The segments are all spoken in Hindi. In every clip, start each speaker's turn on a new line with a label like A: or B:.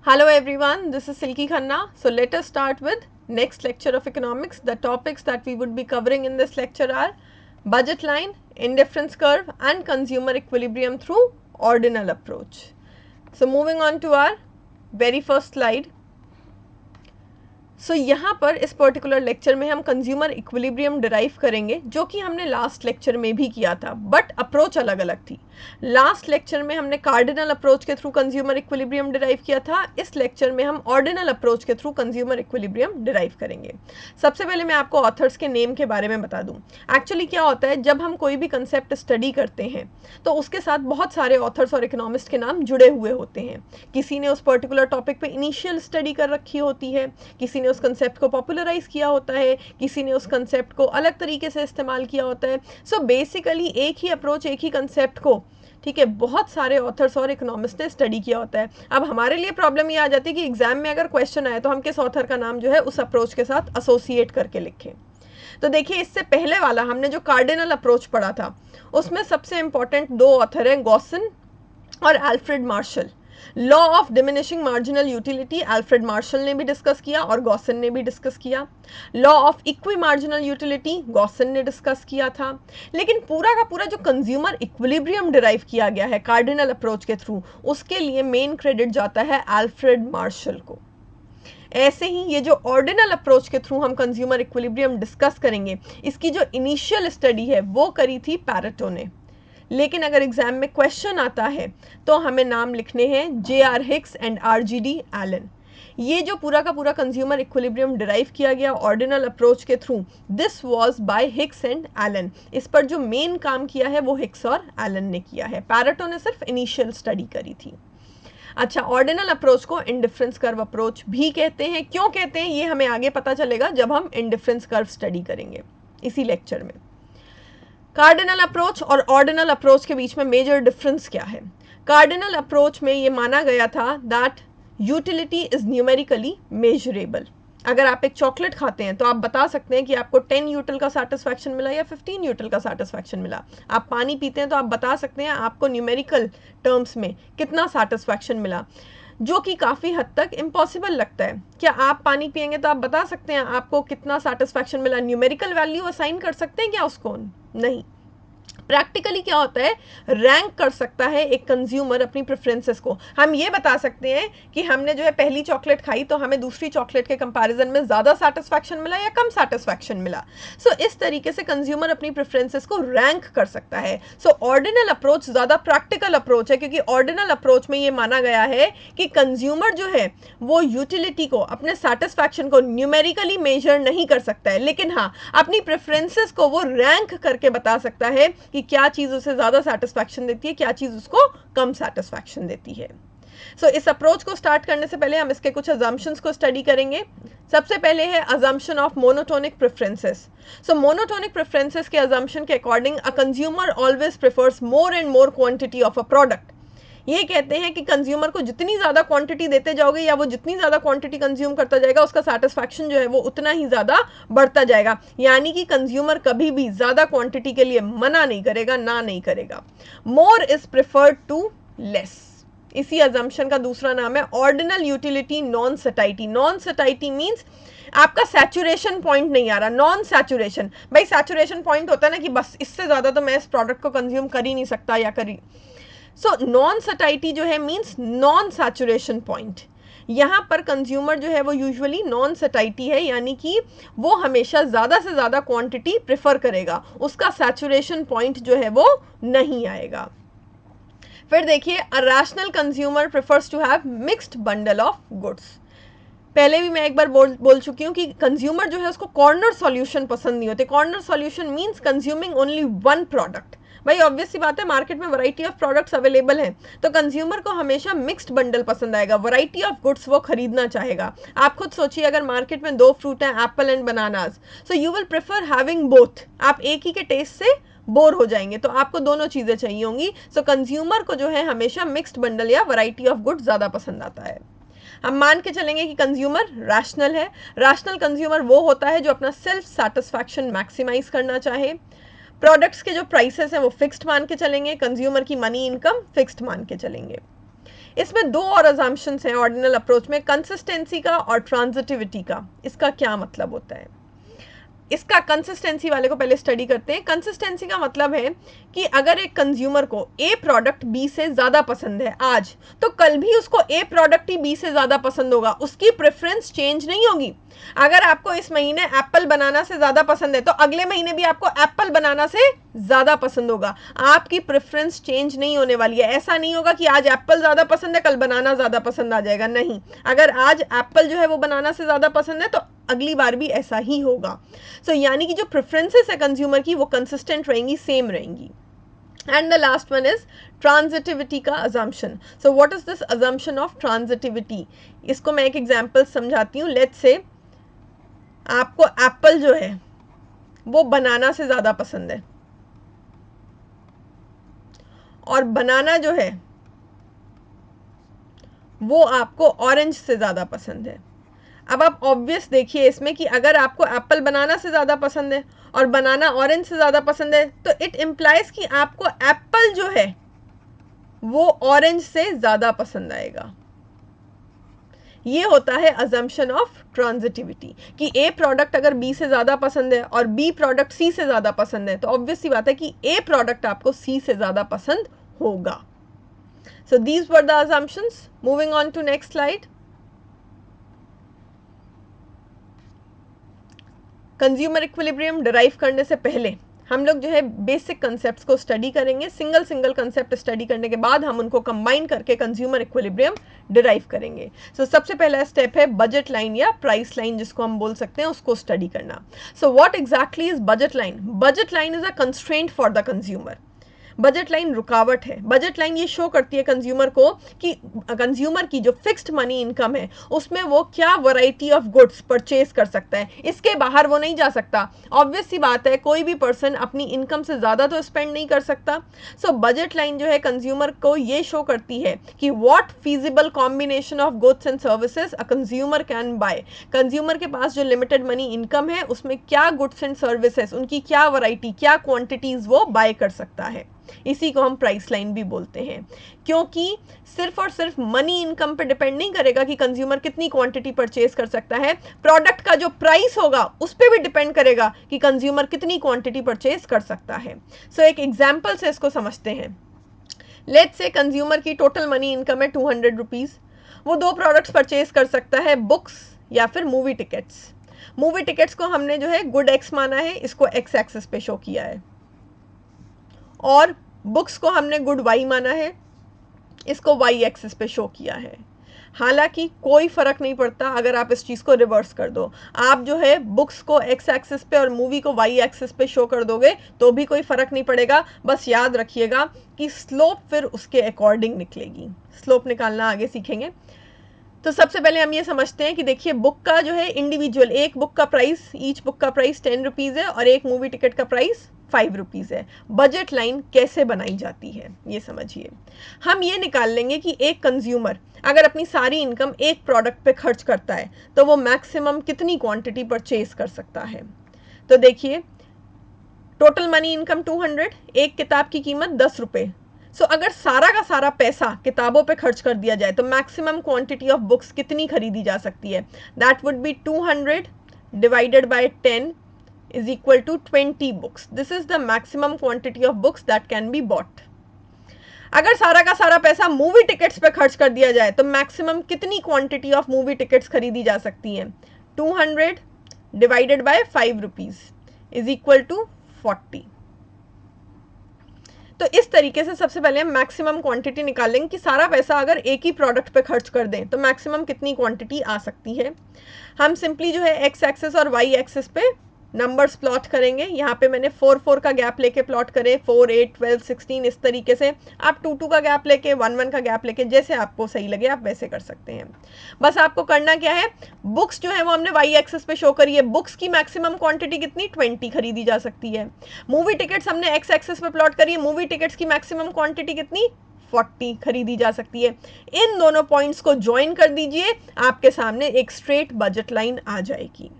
A: Hello everyone, this is Silky Khanna. So let us start with next lecture of economics. The topics that we would be covering in this lecture are budget line, indifference curve and consumer equilibrium through ordinal approach. So moving on to our very first slide. सो यहाँ पर इस पर्टिकुलर लेक्चर में हम कंज्यूमर इक्विलिब्रियम डिराइव करेंगे, जो कि हमने लास्ट लेक्चर में भी किया था, बट अप्रोच अलग अलग थी। लास्ट लेक्चर में हमने कार्डिनल अप्रोच के थ्रू कंज्यूमर इक्विलिब्रियम डिराइव किया था, इस लेक्चर में हम ऑर्डिनल अप्रोच के थ्रू कंज्यूमर इक्विलिब्रियम डिराइव करेंगे। सबसे पहले मैं आपको ऑथर्स के नेम के बारे में बता दूं। एक्चुअली क्या होता है, जब हम कोई भी कंसेप्ट स्टडी करते हैं तो उसके साथ बहुत सारे ऑथर्स और इकोनॉमिस्ट के नाम जुड़े हुए होते हैं। किसी ने उस पर्टिकुलर टॉपिक पे इनिशियल स्टडी कर रखी होती है, किसी ने उस कंसेप्ट को पॉपुलराइज किया होता है, किसी ने उस कंसेप्ट को अलग तरीके से इस्तेमाल किया होता है। सो बेसिकली एक ही अप्रोच, एक ही कंसेप्ट को, ठीक है, बहुत सारे ऑथर्स और इकोनॉमिस्ट ने स्टडी किया होता है। अब हमारे लिए प्रॉब्लम ये आ जाती है कि एग्जाम में अगर क्वेश्चन आए तो हम किस ऑथर का नाम जो है उस अप्रोच के साथ एसोसिएट करके लिखें। तो देखिए, इससे पहले वाला हमने जो कार्डिनल अप्रोच पढ़ा था उसमें सबसे इंपॉर्टेंट दो ऑथर हैं, गॉसन और Alfred Marshall. Law of diminishing marginal utility Alfred Marshall ने भी डिस्कस किया और गॉसन ने भी डिस्कस किया। Law of equi marginal utility Gaussian ने डिस्कस किया था। लेकिन पूरा का पूरा जो कंज्यूमर इक्विलिब्रियम डिराइव किया गया है कार्डिनल अप्रोच के थ्रू, उसके लिए मेन क्रेडिट जाता है अल्फ्रेड मार्शल को। ऐसे ही ये जो ऑर्डिनल अप्रोच के थ्रू हम कंज्यूमर इक्विलिब्रियम डिस्कस करेंगे, इसकी जो इनिशियल स्टडी है वो करी थी पैरेटो ने। लेकिन अगर एग्जाम में क्वेश्चन आता है तो हमें नाम लिखने हैं J.R. Hicks and R.G.D. Allen. ये जो पूरा का पूरा कंज्यूमर इक्विलिब्रियम डिराइव किया गया ऑर्डिनल अप्रोच के through, this was by Hicks and Allen. इस पर जो मेन काम किया है वो हिक्स और एलन ने किया है, पैरेटो ने सिर्फ इनिशियल स्टडी करी थी। अच्छा, ऑर्डिनल अप्रोच को इंडिफरेंस कर्व अप्रोच भी कहते हैं। क्यों कहते हैं ये हमें आगे पता चलेगा जब हम इंडिफरेंस कर्व स्टडी करेंगे इसी लेक्चर में। कार्डिनल अप्रोच और ऑर्डिनल अप्रोच के बीच में मेजर डिफरेंस क्या है? कार्डिनल अप्रोच में ये माना गया था that utility is numerically measurable. अगर आप एक चॉकलेट खाते हैं तो आप बता सकते हैं कि आपको 10 यूटिल का सेटिस्फैक्शन मिला या 15 यूटिल का सेटिस्फैक्शन मिला। आप पानी पीते हैं तो आप बता सकते हैं आपको न्यूमेरिकल टर्म्स में कितना सेटिस्फैक्शन मिला, जो कि काफ़ी हद तक इम्पॉसिबल लगता है। क्या आप पानी पिएंगे तो आप बता सकते हैं आपको कितना सेटिस्फैक्शन मिला? न्यूमेरिकल वैल्यू असाइन कर सकते हैं क्या उसको? नहीं। प्रैक्टिकली क्या होता है, रैंक कर सकता है एक कंज्यूमर अपनी प्रेफरेंसेस को। हम ये बता सकते हैं कि हमने जो है पहली चॉकलेट खाई तो हमें दूसरी चॉकलेट के कंपैरिजन में ज़्यादा सेटिस्फैक्शन मिला या कम सेटिस्फैक्शन मिला। सो इस तरीके से कंज्यूमर अपनी प्रेफरेंसेस को रैंक कर सकता है। सो ऑर्डिनल अप्रोच ज़्यादा प्रैक्टिकल अप्रोच है, क्योंकि ऑर्डिनल अप्रोच में ये माना गया है कि कंज्यूमर जो है वो यूटिलिटी को, अपने सेटिस्फैक्शन को न्यूमेरिकली मेजर नहीं कर सकता है, लेकिन हाँ अपनी प्रेफरेंसेस को वो रैंक करके बता सकता है कि क्या चीज़ उसे ज़्यादा सेटिस्फैक्शन देती है, क्या चीज़ उसको कम सेटिस्फैक्शन देती है। सो इस अप्रोच को स्टार्ट करने से पहले हम इसके कुछ अजम्पशंस को स्टडी करेंगे। सबसे पहले है assumption of monotonic preferences. So monotonic preferences के अजम्पशन के according a consumer always prefers more and more quantity of a product. ये कहते हैं कि कंज्यूमर को जितनी ज़्यादा क्वांटिटी देते जाओगे या वो जितनी ज़्यादा क्वांटिटी कंज्यूम करता जाएगा, उसका सेटिस्फैक्शन जो है वो उतना ही ज़्यादा बढ़ता जाएगा। यानी कि कंज्यूमर कभी भी ज़्यादा क्वांटिटी के लिए मना नहीं करेगा, ना नहीं करेगा। More is preferred to less. इसी अजम्पशन का दूसरा नाम है ordinal utility non satiety. Non satiety means आपका सैचुरेशन पॉइंट नहीं आ रहा, नॉन सैचुरेशन। भाई सैचुरेशन पॉइंट होता है ना कि बस इससे ज़्यादा तो मैं इस प्रोडक्ट को कंज्यूम कर ही नहीं सकता या करी। सो नॉन सटाइटी जो है मीन्स नॉन सैचुरेशन पॉइंट। यहाँ पर कंज्यूमर जो है वो यूजुअली नॉन सटाइटी है, यानी कि वो हमेशा ज़्यादा से ज़्यादा क्वांटिटी प्रेफर करेगा, उसका सैचुरेशन पॉइंट जो है वो नहीं आएगा। फिर देखिए, a rational consumer prefers to have mixed bundle of goods. पहले भी मैं एक बार बोल चुकी हूँ कि कंज्यूमर जो है उसको कॉर्नर सॉल्यूशन पसंद नहीं होते। Corner solution means consuming only one product. भाई ऑब्वियस सी बात है, मार्केट में वैरायटी ऑफ प्रोडक्ट्स अवेलेबल हैं, तो कंज्यूमर को हमेशा मिक्स्ड बंडल पसंद आएगा, वैरायटी ऑफ गुड्स वो खरीदना चाहेगा। आप खुद सोचिए, अगर मार्केट में दो फ्रूट हैं, Apple and bananas, so you will prefer having both. आप एक ही के टेस्ट से बोर हो जाएंगे, तो आपको दोनों चीज़ें चाहिए होंगी। सो कंज्यूमर को जो है हमेशा मिक्स्ड बंडल या वैरायटी ऑफ गुड्स ज़्यादा पसंद आता है। हम मान के चलेंगे कि कंज्यूमर रैशनल है। रैशनल कंज्यूमर वो होता है जो अपना सेल्फ सेटिस्फैक्शन मैक्सिमाइज करना चाहे। प्रोडक्ट्स के जो प्राइसेस हैं वो फिक्स्ड मान के चलेंगे, कंज्यूमर की मनी इनकम फिक्स्ड मान के चलेंगे। इसमें दो और अजम्पशंस हैं ऑर्डिनल अप्रोच में, कंसिस्टेंसी का और ट्रांजिटिविटी का। इसका क्या मतलब होता है? इसका कंसिस्टेंसी वाले को पहले स्टडी करते हैं। कंसिस्टेंसी का मतलब है कि अगर एक कंज्यूमर को ए प्रोडक्ट बी से ज़्यादा पसंद है आज, तो कल भी उसको ए प्रोडक्ट ही बी से ज़्यादा पसंद होगा, उसकी प्रेफरेंस चेंज नहीं होगी। अगर आपको इस महीने एप्पल बनाना से ज़्यादा पसंद है तो अगले महीने भी आपको एप्पल बनाना से ज़्यादा पसंद होगा, आपकी प्रेफरेंस चेंज नहीं होने वाली है। ऐसा नहीं होगा कि आज एप्पल ज़्यादा पसंद है कल बनाना ज़्यादा पसंद आ जाएगा, नहीं। अगर आज एप्पल जो है वो बनाना से ज़्यादा पसंद है तो अगली बार भी ऐसा ही होगा। सो यानी कि जो प्रेफरेंसेस है कंज्यूमर की वो कंसिस्टेंट रहेंगी, सेम रहेंगी। And the last one is transitivity का assumption. So what is this assumption of transitivity? इसको मैं एक एग्जाम्पल समझाती हूँ। लेट्स से आपको एप्पल जो है वो बनाना से ज़्यादा पसंद है और बनाना जो है वो आपको ऑरेंज से ज़्यादा पसंद है। अब आप ऑब्वियस देखिए इसमें कि अगर आपको एप्पल बनाना से ज़्यादा पसंद है और बनाना ऑरेंज से ज़्यादा पसंद है तो इट इम्प्लाइज कि आपको एप्पल जो है वो ऑरेंज से ज़्यादा पसंद आएगा। ये होता है अजम्पशन ऑफ ट्रांजिटिविटी कि ए प्रोडक्ट अगर बी से ज़्यादा पसंद है और बी प्रोडक्ट सी से ज़्यादा पसंद है तो ऑब्वियस सी बात है कि ए प्रोडक्ट आपको सी से ज़्यादा पसंद होगा। So these were the assumptions. Moving on to next slide. Consumer equilibrium derive करने से पहले हम लोग जो है बेसिक कंसेप्ट्स को स्टडी करेंगे। सिंगल सिंगल कंसेप्ट स्टडी करने के बाद हम उनको कंबाइन करके कंज्यूमर इक्विलिब्रियम डिराइव करेंगे। सो सबसे पहला स्टेप है बजट लाइन या प्राइस लाइन जिसको हम बोल सकते हैं, उसको स्टडी करना। So what exactly is budget line? Budget line is a constraint for the consumer. Budget line रुकावट है। बजट लाइन ये शो करती है कंज्यूमर को कि कंज्यूमर की जो फिक्स्ड मनी इनकम है उसमें वो क्या वैरायटी ऑफ गुड्स परचेज कर सकता है, इसके बाहर वो नहीं जा सकता। ऑब्वियस सी बात है कोई भी पर्सन अपनी इनकम से ज़्यादा तो स्पेंड नहीं कर सकता। सो बजट लाइन जो है कंज्यूमर को ये शो करती है कि what feasible combination of goods and services a consumer can buy. Consumer के पास जो लिमिटेड मनी इनकम है उसमें क्या गुड्स एंड सर्विसेज, उनकी क्या वैरायटी, क्या क्वांटिटीज वो बाय कर सकता है। इसी को हम प्राइस लाइन भी बोलते हैं, क्योंकि सिर्फ और सिर्फ मनी इनकम पे डिपेंड नहीं करेगा कि कंज्यूमर कितनी क्वांटिटी परचेज कर सकता है, प्रोडक्ट का जो प्राइस होगा उस पर भी डिपेंड करेगा कि कंज्यूमर कितनी क्वांटिटी परचेज कर सकता है। सो एक एग्जाम्पल से इसको समझते हैं। लेट्स से कंज्यूमर की टोटल मनी इनकम है 200 रुपीज़। वो दो प्रोडक्ट्स परचेज कर सकता है, बुक्स या फिर मूवी टिकट्स। मूवी टिकट्स को हमने जो है गुड एक्स माना है, इसको एक्स एक्सिस पे शो किया है, और बुक्स को हमने गुड वाई माना है, इसको वाई एक्सिस पे शो किया है। हालांकि कोई फ़र्क नहीं पड़ता अगर आप इस चीज़ को रिवर्स कर दो। आप जो है बुक्स को एक्स एक्सिस पे और मूवी को वाई एक्सिस पे शो कर दोगे तो भी कोई फ़र्क नहीं पड़ेगा। बस याद रखिएगा कि स्लोप फिर उसके अकॉर्डिंग निकलेगी। स्लोप निकालना आगे सीखेंगे। तो सबसे पहले हम ये समझते हैं कि देखिए बुक का जो है इंडिविजुअल, एक बुक का प्राइस, ईच बुक का प्राइस 10 रुपीज़ है और एक मूवी टिकट का प्राइस 5 रुपीज़ है। बजट लाइन कैसे बनाई जाती है ये समझिए। हम ये निकाल लेंगे कि एक कंज्यूमर अगर अपनी सारी इनकम एक प्रोडक्ट पे खर्च करता है तो वो मैक्सिमम कितनी क्वांटिटी परचेज कर सकता है। तो देखिए टोटल मनी इनकम 200, एक किताब की कीमत 10 रुपये। सो अगर सारा का सारा पैसा किताबों पे खर्च कर दिया जाए तो मैक्सिमम क्वांटिटी ऑफ बुक्स कितनी खरीदी जा सकती है? That would be 200 divided bye 10 is equal to 20 books. This is the maximum quantity of books that can be bought. अगर सारा का सारा पैसा मूवी टिकट्स पे खर्च कर दिया जाए तो मैक्सिमम कितनी क्वांटिटी ऑफ मूवी टिकट्स खरीदी जा सकती हैं? 200 divided by 5 rupees is equal to 40। तो इस तरीके से सबसे पहले हम मैक्सिमम क्वांटिटी निकाल लेंगे कि सारा पैसा अगर एक ही प्रोडक्ट पे खर्च कर दें तो मैक्सिमम कितनी क्वांटिटी आ सकती है। हम सिंपली जो है एक्स एक्सिस और वाई एक्सिस पे नंबर्स प्लॉट करेंगे। यहाँ पे मैंने 4 का गैप लेके प्लॉट करे, 4, 8, 12, 16 इस तरीके से। आप 2 का गैप लेके, 1 का गैप लेके, जैसे आपको सही लगे आप वैसे कर सकते हैं। बस आपको करना क्या है, बुक्स जो है वो हमने वाई एक्सिस पे शो करी है। बुक्स की मैक्सिमम क्वांटिटी कितनी? 20 खरीदी जा सकती है। मूवी टिकट्स हमने एक्स एक्सिस पे प्लॉट करी है। मूवी टिकट्स की मैक्सिमम क्वांटिटी कितनी? 40 खरीदी जा सकती है। इन दोनों पॉइंट्स को ज्वाइन कर दीजिए, आपके सामने एक स्ट्रेट बजट लाइन आ जाएगी।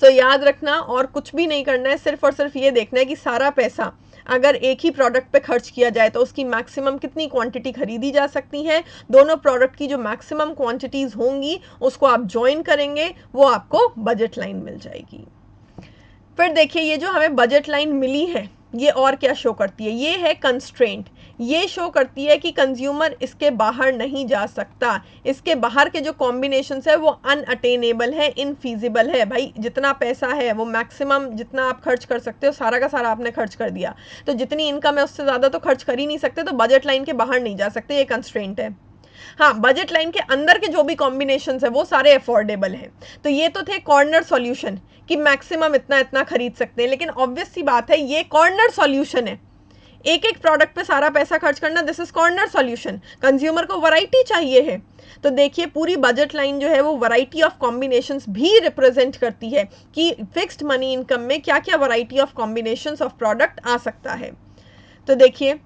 A: सो याद रखना और कुछ भी नहीं करना है, सिर्फ और सिर्फ ये देखना है कि सारा पैसा अगर एक ही प्रोडक्ट पे खर्च किया जाए तो उसकी मैक्सिमम कितनी क्वांटिटी खरीदी जा सकती है, दोनों प्रोडक्ट की जो मैक्सिमम क्वांटिटीज होंगी उसको आप ज्वाइन करेंगे, वो आपको बजट लाइन मिल जाएगी। फिर देखिए ये जो हमें बजट लाइन मिली है ये और क्या शो करती है, ये है कंस्ट्रेंट। ये शो करती है कि कंज्यूमर इसके बाहर नहीं जा सकता, इसके बाहर के जो कॉम्बिनेशंस है वो अनअटेनेबल है, इनफीजिबल है। भाई जितना पैसा है वो मैक्सिमम जितना आप खर्च कर सकते हो सारा का सारा आपने खर्च कर दिया, तो जितनी इनकम है उससे ज़्यादा तो खर्च कर ही नहीं सकते, तो बजट लाइन के बाहर नहीं जा सकते, ये कंस्ट्रेंट है। हाँ, बजट लाइन के अंदर के जो भी कॉम्बिनेशन है वो सारे अफोर्डेबल हैं। तो ये तो थे कॉर्नर सॉल्यूशन कि मैक्सिमम इतना इतना खरीद सकते हैं, लेकिन ऑब्वियस सी बात है ये कॉर्नर सॉल्यूशन है, एक एक प्रोडक्ट पे सारा पैसा खर्च करना, this is corner solution. Consumer को वैरायटी चाहिए है, तो देखिए पूरी बजट लाइन जो है वो वैरायटी ऑफ कॉम्बिनेशंस भी रिप्रेजेंट करती है कि फिक्स्ड मनी इनकम में क्या क्या variety of combinations of product आ सकता है। तो देखिए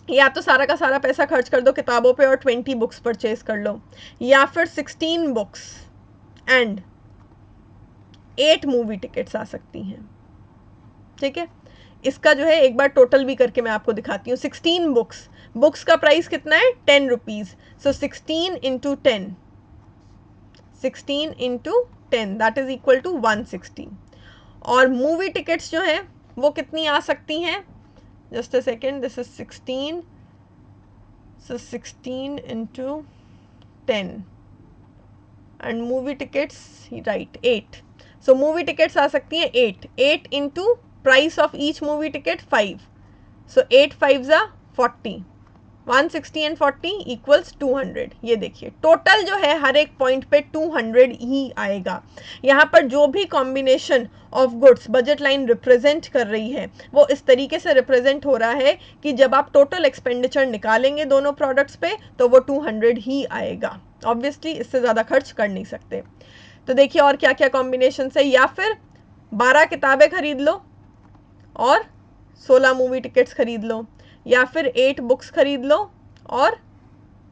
A: या तो सारा का सारा पैसा खर्च कर दो किताबों पे और 20 बुक्स परचेज कर लो, या फिर 16 बुक्स एंड 8 मूवी टिकट्स आ सकती हैं। ठीक है, इसका जो है एक बार टोटल भी करके मैं आपको दिखाती हूँ। 16 बुक्स का प्राइस कितना है 10 rupees, so 16 into 10, 16 into 10 that is equal to 160। और मूवी टिकट्स जो है वो कितनी आ सकती हैं, just a second, this is 16, so 16 into 10 and movie tickets, right, 8, so movie tickets आ सकती हैं 8 into price of each movie ticket 5, so 8 5s are 40, 160 and 40 equals 200। ये देखिए टोटल जो है हर एक पॉइंट पे 200 ही आएगा। यहाँ पर जो भी combination of goods budget line represent कर रही है वो इस तरीके से रिप्रेजेंट हो रहा है कि जब आप टोटल एक्सपेंडिचर निकालेंगे दोनों प्रोडक्ट्स पे तो वो 200 ही आएगा। ऑब्वियसली इससे ज़्यादा खर्च कर नहीं सकते। तो देखिए और क्या क्या कॉम्बिनेशन है, या फिर 12 किताबें खरीद लो और 16 मूवी टिकट्स खरीद लो, या फिर 8 बुक्स खरीद लो और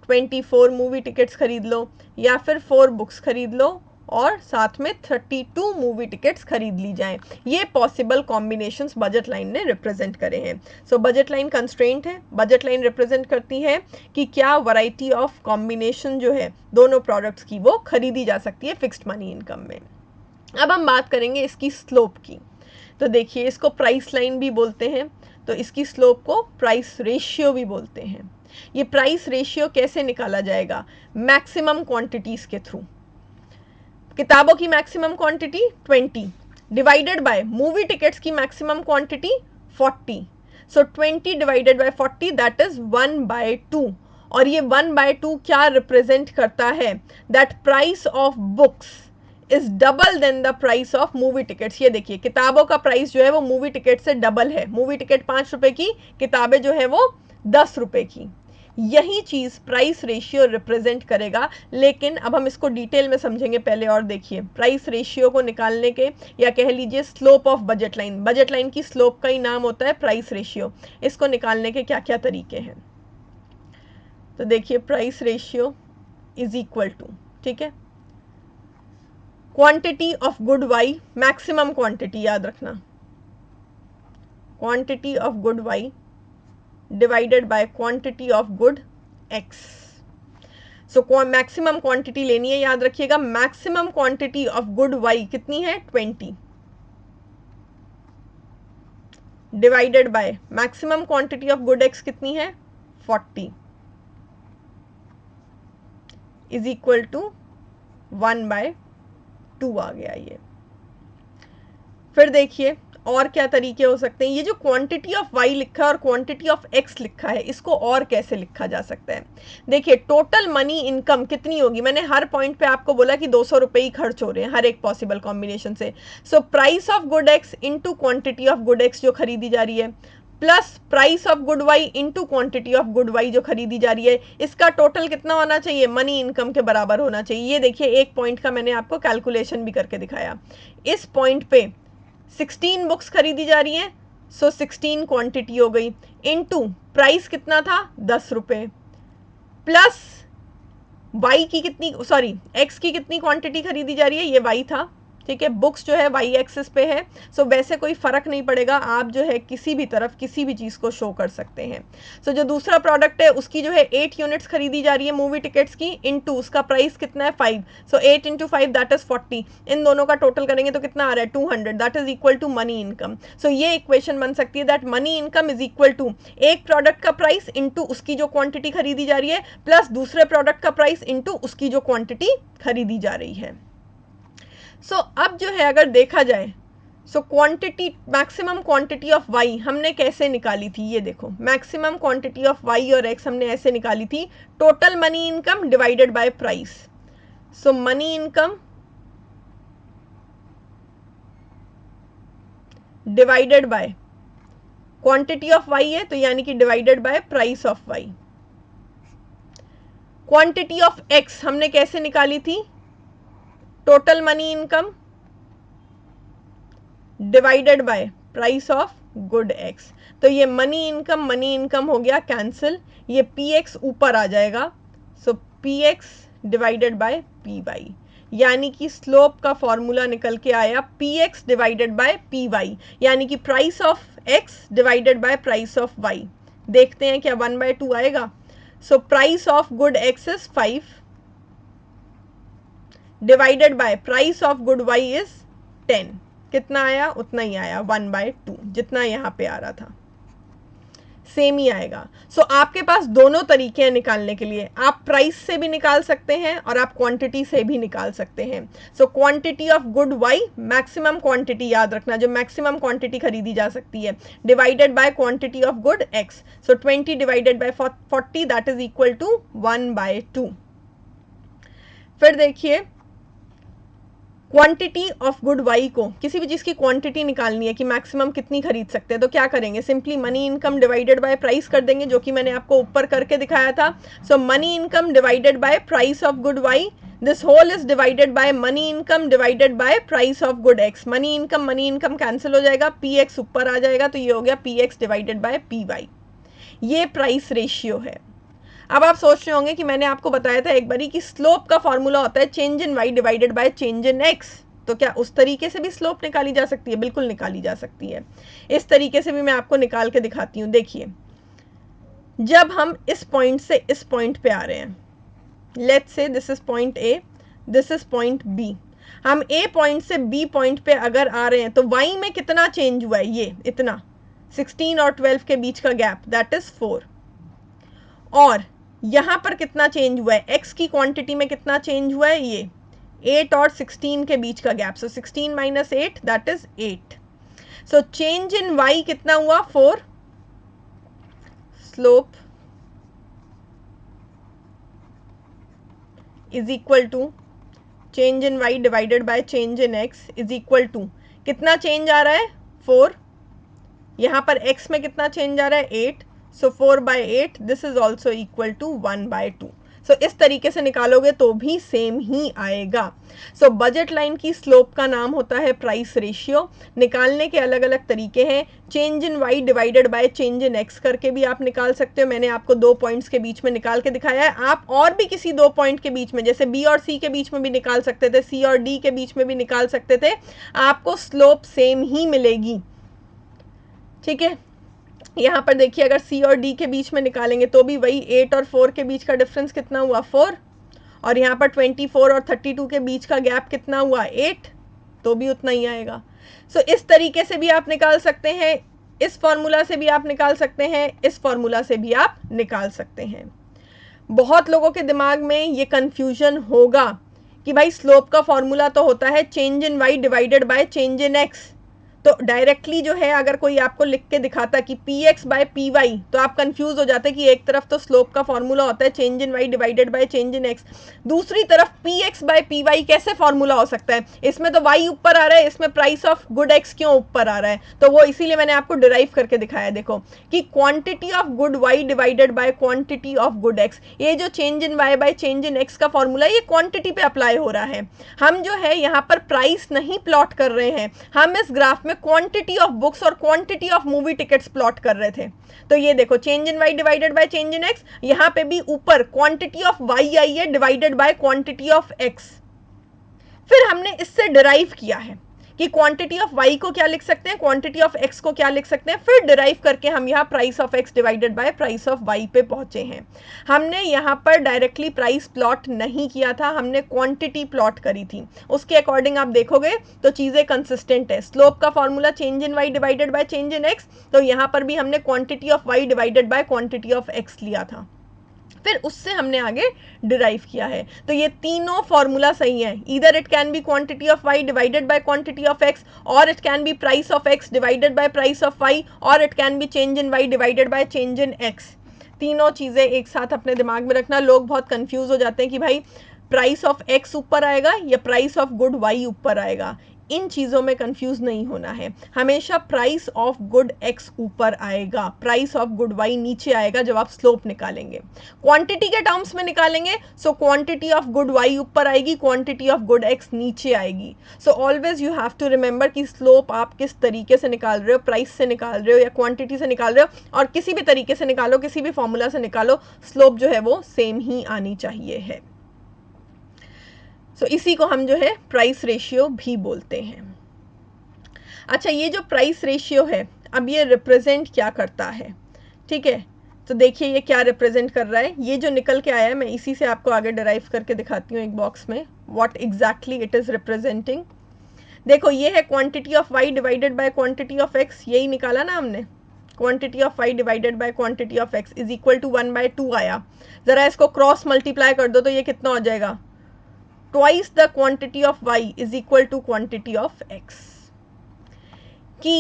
A: 24 मूवी टिकट्स खरीद लो, या फिर 4 बुक्स खरीद लो और साथ में 32 मूवी टिकट्स खरीद ली जाएं। ये पॉसिबल कॉम्बिनेशंस बजट लाइन ने रिप्रेजेंट करे हैं। सो बजट लाइन कंस्ट्रेंट है, बजट लाइन रिप्रेजेंट करती है कि क्या वैरायटी ऑफ कॉम्बिनेशन जो है दोनों प्रोडक्ट्स की वो खरीदी जा सकती है फिक्स्ड मनी इनकम में। अब हम बात करेंगे इसकी स्लोप की। तो देखिए इसको प्राइस लाइन भी बोलते हैं, तो इसकी स्लोप को प्राइस रेशियो भी बोलते हैं। ये प्राइस रेशियो कैसे निकाला जाएगा, मैक्सिमम क्वांटिटीज के थ्रू। किताबों की maximum quantity 20 divided by movie tickets की maximum quantity 40, so 20 divided by 40 that is 1/2। और ये 1/2 क्या रिप्रेजेंट करता है, that price of books is double than the price of movie tickets. ये देखिए किताबों का प्राइस जो है वो मूवी टिकट से डबल है, मूवी टिकट 5 रुपए की, किताबें जो है वो 10 रुपए की। यही चीज प्राइस रेशियो रिप्रेजेंट करेगा, लेकिन अब हम इसको डिटेल में समझेंगे पहले। और देखिए प्राइस रेशियो को निकालने के, या कह लीजिए slope of budget line, budget line की स्लोप का ही नाम होता है प्राइस रेशियो, इसको निकालने के क्या क्या तरीके हैं। तो देखिए price ratio is equal to, ठीक है, quantity of good Y, maximum quantity याद रखना, quantity of good Y divided by quantity of good X. So maximum quantity लेनी है, याद रखिएगा maximum quantity of good Y कितनी है 20 divided by maximum quantity of good X कितनी है 40 इज इक्वल टू 1/2 आ गया ये। फिर देखिए और क्या तरीके हो सकते हैं, ये जो क्वांटिटी ऑफ वाई लिखा है और क्वांटिटी ऑफ एक्स लिखा है इसको और कैसे लिखा जा सकता है। देखिए टोटल मनी इनकम कितनी होगी, मैंने हर पॉइंट पे आपको बोला कि 200 रुपए ही खर्च हो रहे हैं हर एक पॉसिबल कॉम्बिनेशन से। So price of good X into quantity of good X जो खरीदी जा रही है, plus price of good Y into quantity of good Y जो खरीदी जा रही है, इसका टोटल कितना होना चाहिए, मनी इनकम के बराबर होना चाहिए। ये देखिए एक पॉइंट का मैंने आपको कैलकुलेशन भी करके दिखाया। इस पॉइंट पे 16 बुक्स खरीदी जा रही हैं, सो 16 क्वांटिटी हो गई, इनटू प्राइस कितना था 10 रुपए, प्लस वाई की कितनी, सॉरी एक्स की कितनी क्वांटिटी खरीदी जा रही है, ये वाई था, ठीक है, बुक्स जो है वाई एक्सिस पे है, सो वैसे कोई फर्क नहीं पड़ेगा, आप जो है किसी भी तरफ किसी भी चीज़ को शो कर सकते हैं। सो जो दूसरा प्रोडक्ट है उसकी जो है 8 यूनिट्स खरीदी जा रही है मूवी टिकट्स की, इनटू उसका प्राइस कितना है 5, सो 8 इंटू 5 दैट इज 40, इन दोनों का टोटल करेंगे तो कितना आ रहा है 200, that is equal to money income. So ये इक्वेशन बन सकती है that money income is equal to एक प्रोडक्ट का प्राइस इंटू उसकी जो क्वांटिटी खरीदी जा रही है प्लस दूसरे प्रोडक्ट का प्राइस इंटू उसकी जो क्वांटिटी खरीदी जा रही है। सो अब जो है अगर देखा जाए, so quantity, maximum quantity of Y हमने कैसे निकाली थी, ये देखो मैक्सिमम क्वांटिटी ऑफ वाई और एक्स हमने ऐसे निकाली थी, total money income divided by price. So money income divided by quantity of Y है तो यानी कि divided by price of Y. Quantity of X हमने कैसे निकाली थी, total money income divided by price of good X. तो ये मनी इनकम हो गया कैंसिल, ये पी एक्स ऊपर आ जाएगा, so P x divided by P y, यानी कि स्लोप का फॉर्मूला निकल के आया p x divided by P y, यानी कि price of x divided by price of y. देखते हैं क्या 1/2 आएगा। So price of good x is 5 divided by price of good y is 10, कितना आया, उतना ही आया 1/2, जितना यहाँ पे आ रहा था सेम ही आएगा। सो आपके पास दोनों तरीके हैं निकालने के लिए, आप प्राइस से भी निकाल सकते हैं और आप क्वांटिटी से भी निकाल सकते हैं। So quantity of good Y, maximum quantity याद रखना, जो मैक्सिमम क्वांटिटी खरीदी जा सकती है, divided by quantity of good X. So 20 divided by 40 that is equal to 1/2। फिर देखिए क्वांटिटी ऑफ गुड वाई को, किसी भी चीज़ की क्वांटिटी निकालनी है कि मैक्सिमम कितनी खरीद सकते हैं, तो क्या करेंगे, simply money income divided by price कर देंगे, जो कि मैंने आपको ऊपर करके दिखाया था। So money income divided by price of good y, this whole is divided by money income divided by price of good x. Money income cancel हो जाएगा, पी एक्स ऊपर आ जाएगा, तो ये हो गया P x divided by P Y. ये प्राइस रेशियो है। अब आप सोच रहे होंगे कि मैंने आपको बताया था एक बारी कि स्लोप का फॉर्मूला होता है change in Y divided by change in X, तो क्या उस तरीके से भी स्लोप निकाली जा सकती है? बिल्कुल निकाली जा सकती है। इस तरीके से भी मैं आपको निकाल के दिखाती हूँ। देखिए, जब हम इस पॉइंट से इस पॉइंट पे आ रहे हैं, let's say this is point A, this is point B, हम ए पॉइंट से बी पॉइंट पे अगर आ रहे हैं तो वाई में कितना चेंज हुआ है, ये इतना 16 और 12 के बीच का गैप, दैट इज 4, और यहाँ पर कितना चेंज हुआ है, x की क्वांटिटी में कितना चेंज हुआ है, ये 8 और 16 के बीच का gap, so 16 minus 8 that is 8। So change in y कितना हुआ, 4, slope is equal to change in y divided by change in x is equal to कितना चेंज आ रहा है, 4, यहाँ पर x में कितना चेंज आ रहा है, 8, so 4/8 this is also equal to 1/2। So इस तरीके से निकालोगे तो भी सेम ही आएगा। सो बजट लाइन की स्लोप का नाम होता है प्राइस रेशियो। निकालने के अलग अलग तरीके हैं, change in Y divided by change in X करके भी आप निकाल सकते हो, मैंने आपको 2 पॉइंट्स के बीच में निकाल के दिखाया है। आप और भी किसी 2 पॉइंट के बीच में, जैसे बी और सी के बीच में भी निकाल सकते थे, सी और डी के बीच में भी निकाल सकते थे, आपको स्लोप सेम ही मिलेगी। ठीक है, यहाँ पर देखिए अगर C और D के बीच में निकालेंगे तो भी वही 8 और 4 के बीच का डिफरेंस कितना हुआ, 4, और यहाँ पर 24 और 32 के बीच का गैप कितना हुआ, 8, तो भी उतना ही आएगा। सो इस तरीके से भी आप निकाल सकते हैं, इस फॉर्मूला से भी आप निकाल सकते हैं, इस फॉर्मूला से भी आप निकाल सकते हैं। बहुत लोगों के दिमाग में ये कन्फ्यूजन होगा कि भाई स्लोप का फॉर्मूला तो होता है change in Y divided by change in X, तो डायरेक्टली जो है अगर कोई आपको लिख के दिखाता कि P X by P Y, तो आप कंफ्यूज हो जाते कि एक तरफ तो स्लोप का फॉर्मूला होता है change in Y divided by change in X, दूसरी तरफ P X by P Y कैसे फॉर्मूला हो सकता है, इसमें तो वाई ऊपर आ रहा है, इसमें प्राइस ऑफ गुड एक्स क्यों ऊपर आ रहा है, तो वो इसीलिए मैंने आपको डिराइव करके दिखाया। देखो कि quantity of good Y divided by quantity of good X, ये जो change in Y by change in X का फॉर्मूला ये क्वांटिटी पे अप्लाई हो रहा है। हम जो है यहाँ पर प्राइस नहीं प्लॉट कर रहे हैं, हम इस ग्राफ में क्वांटिटी ऑफ बुक्स और quantity of movie tickets plot कर रहे थे। तो ये देखो change in Y divided by change in X, यहाँ पे भी ऊपर क्वांटिटी ऑफ वाई आई है divided by quantity of X. फिर हमने इससे डिराइव किया है कि क्वांटिटी ऑफ y को क्या लिख सकते हैं, क्वांटिटी ऑफ x को क्या लिख सकते हैं, फिर डिराइव करके हम यहाँ price of x divided by price of y पे पहुंचे हैं। हमने यहाँ पर डायरेक्टली प्राइस प्लॉट नहीं किया था, हमने क्वांटिटी प्लॉट करी थी। उसके अकॉर्डिंग आप देखोगे तो चीज़ें कंसिस्टेंट है। स्लोप का formula change in y divided by change in x, तो यहाँ पर भी हमने quantity of y divided by quantity of x लिया था, फिर उससे हमने आगे डिराइव किया है। तो ये तीनों फॉर्मूला सही है। Either it can be quantity of y divided by quantity of x, और it can be price of x divided by price of y, और it can be change in y divided by change in x। तीनों चीज़ें एक साथ अपने दिमाग में रखना। लोग बहुत कंफ्यूज हो जाते हैं कि भाई प्राइस ऑफ x ऊपर आएगा या प्राइस ऑफ गुड y ऊपर आएगा। इन चीज़ों में कंफ्यूज नहीं होना है। हमेशा प्राइस ऑफ गुड x ऊपर आएगा, प्राइस ऑफ गुड y नीचे आएगा जब आप स्लोप निकालेंगे। क्वांटिटी के टर्म्स में निकालेंगे so quantity of good y ऊपर आएगी, क्वांटिटी ऑफ गुड x नीचे आएगी। So always you have to remember कि स्लोप आप किस तरीके से निकाल रहे हो, प्राइस से निकाल रहे हो या क्वांटिटी से निकाल रहे हो, और किसी भी तरीके से निकालो, किसी भी फॉर्मूला से निकालो, स्लोप जो है वो सेम ही आनी चाहिए है। तो इसी को हम जो है प्राइस रेशियो भी बोलते हैं। अच्छा, ये जो प्राइस रेशियो है, अब ये रिप्रेजेंट क्या करता है, ठीक है। तो देखिए ये क्या रिप्रेजेंट कर रहा है, ये जो निकल के आया है मैं इसी से आपको आगे डिराइव करके दिखाती हूँ एक बॉक्स में, what exactly it is representing. देखो ये है quantity of y divided by quantity of x, यही निकाला ना हमने, quantity of y divided by quantity of x is equal to 1/2 आया। जरा इसको क्रॉस मल्टीप्लाई कर दो तो ये कितना हो जाएगा, twice the quantity of y is equal to quantity of x। कि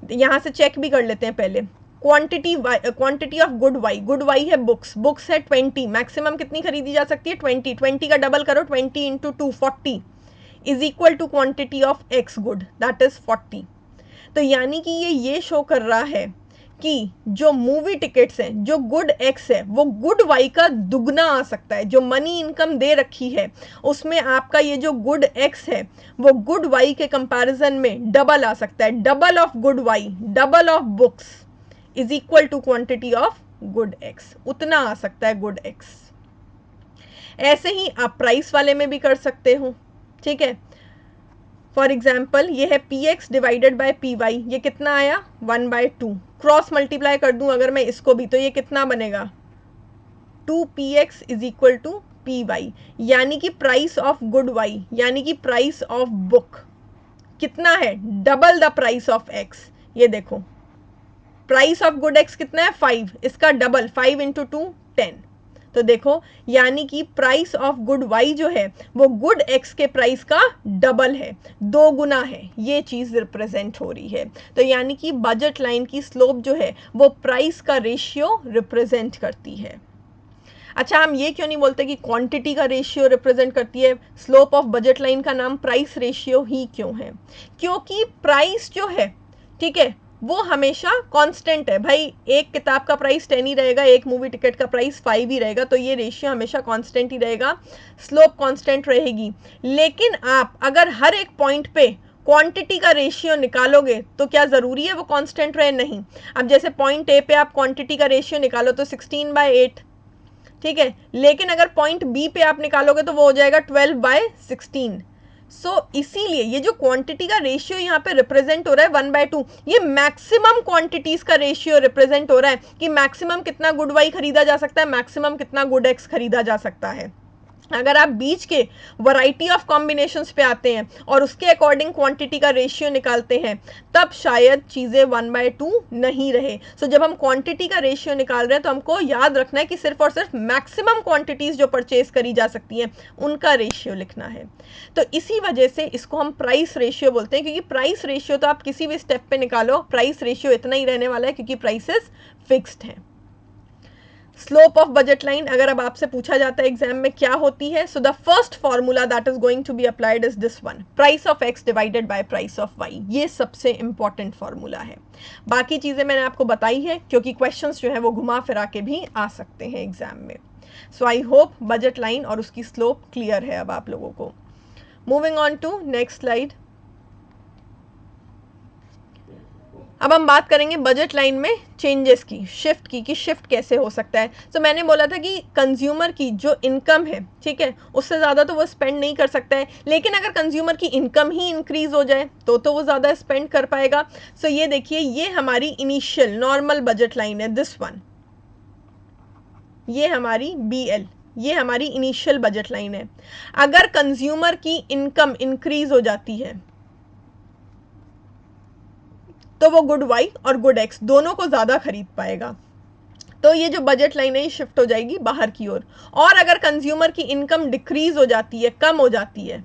A: यहाँ से चेक भी कर लेते हैं पहले, क्वांटिटी ऑफ गुड y है बुक्स है 20, मैक्सिमम कितनी खरीदी जा सकती है 20 का डबल करो, 20 into 2 40 is equal to quantity of x good, that is 40। तो यानी कि ये शो कर रहा है कि जो मूवी टिकट्स हैं, जो गुड x है वो गुड y का दुगना आ सकता है। जो मनी इनकम दे रखी है उसमें आपका ये जो गुड x है वो गुड y के कंपैरिजन में डबल आ सकता है। Double of good y, double of books is equal to quantity of good x, उतना आ सकता है गुड x। ऐसे ही आप प्राइस वाले में भी कर सकते हो, ठीक है। फॉर एग्जाम्पल ये है px डिवाइडेड बाय py, ये कितना आया 1/2, क्रॉस मल्टीप्लाई कर दूं अगर मैं इसको भी तो ये कितना बनेगा 2px is equal to py, यानी कि प्राइस ऑफ गुड y यानी कि प्राइस ऑफ बुक कितना है, double the price of x। ये देखो प्राइस ऑफ गुड x कितना है 5, इसका डबल 5 इंटू 2 10। तो देखो यानी कि प्राइस ऑफ गुड y जो है वो गुड x के प्राइस का डबल है, 2 गुना है। ये चीज रिप्रेजेंट हो रही है। तो यानी कि बजट लाइन की स्लोप जो है वो प्राइस का रेशियो रिप्रेजेंट करती है। अच्छा, हम ये क्यों नहीं बोलते कि क्वांटिटी का रेशियो रिप्रेजेंट करती है, स्लोप ऑफ बजट लाइन का नाम प्राइस रेशियो ही क्यों है? क्योंकि प्राइस जो है, ठीक है, वो हमेशा कांस्टेंट है। भाई एक किताब का प्राइस 10 ही रहेगा, एक मूवी टिकट का प्राइस 5 ही रहेगा, तो ये रेशियो हमेशा कांस्टेंट ही रहेगा, स्लोप कांस्टेंट रहेगी। लेकिन आप अगर हर एक पॉइंट पे क्वांटिटी का रेशियो निकालोगे तो क्या ज़रूरी है वो कांस्टेंट रहे? नहीं। अब जैसे पॉइंट ए पे आप क्वांटिटी का रेशियो निकालो तो 16/8, ठीक है, लेकिन अगर पॉइंट बी पे आप निकालोगे तो वो हो जाएगा 12/16। सो इसीलिए ये जो क्वांटिटी का रेशियो यहाँ पे रिप्रेजेंट हो रहा है 1/2, ये मैक्सिमम क्वांटिटीज का रेशियो रिप्रेजेंट हो रहा है कि मैक्सिमम कितना गुड वाई खरीदा जा सकता है, मैक्सिमम कितना गुड एक्स खरीदा जा सकता है। अगर आप बीच के वैरायटी ऑफ कॉम्बिनेशंस पे आते हैं और उसके अकॉर्डिंग क्वांटिटी का रेशियो निकालते हैं तब शायद चीज़ें 1/2 नहीं रहे। सो जब हम क्वांटिटी का रेशियो निकाल रहे हैं तो हमको याद रखना है कि सिर्फ और सिर्फ मैक्सिमम क्वांटिटीज़ जो परचेज करी जा सकती हैं उनका रेशियो लिखना है। तो इसी वजह से इसको हम प्राइस रेशियो बोलते हैं, क्योंकि प्राइस रेशियो तो आप किसी भी स्टेप पे निकालो, प्राइस रेशियो इतना ही रहने वाला है क्योंकि प्राइसेस फिक्स्ड हैं। स्लोप ऑफ बजट लाइन अगर अब आपसे पूछा जाता है एग्जाम में क्या होती है, so the first formula that is going to be applied is this one, price of x divided by price of Y. ये सबसे इंपॉर्टेंट फॉर्मूला है। बाकी चीजें मैंने आपको बताई है क्योंकि क्वेश्चंस जो है वो घुमा फिरा के भी आ सकते हैं एग्जाम में। So I hope budget line और उसकी स्लोप क्लियर है अब आप लोगों को। Moving on to next slide. अब हम बात करेंगे बजट लाइन में चेंजेस की, शिफ्ट की, कि शिफ्ट कैसे हो सकता है। तो मैंने बोला था कि कंज्यूमर की जो इनकम है, ठीक है, उससे ज़्यादा तो वो स्पेंड नहीं कर सकता है, लेकिन अगर कंज्यूमर की इनकम ही इंक्रीज हो जाए तो वो ज़्यादा स्पेंड कर पाएगा। सो ये देखिए, ये हमारी इनिशियल नॉर्मल बजट लाइन है, दिस वन, ये हमारी BL, ये हमारी इनिशियल बजट लाइन है। अगर कंज्यूमर की इनकम इंक्रीज हो जाती है तो वो गुड वाई और गुड एक्स दोनों को ज़्यादा खरीद पाएगा, तो ये जो बजट लाइन है ये शिफ्ट हो जाएगी बाहर की ओर। और अगर कंज्यूमर की इनकम डिक्रीज हो जाती है, कम हो जाती है,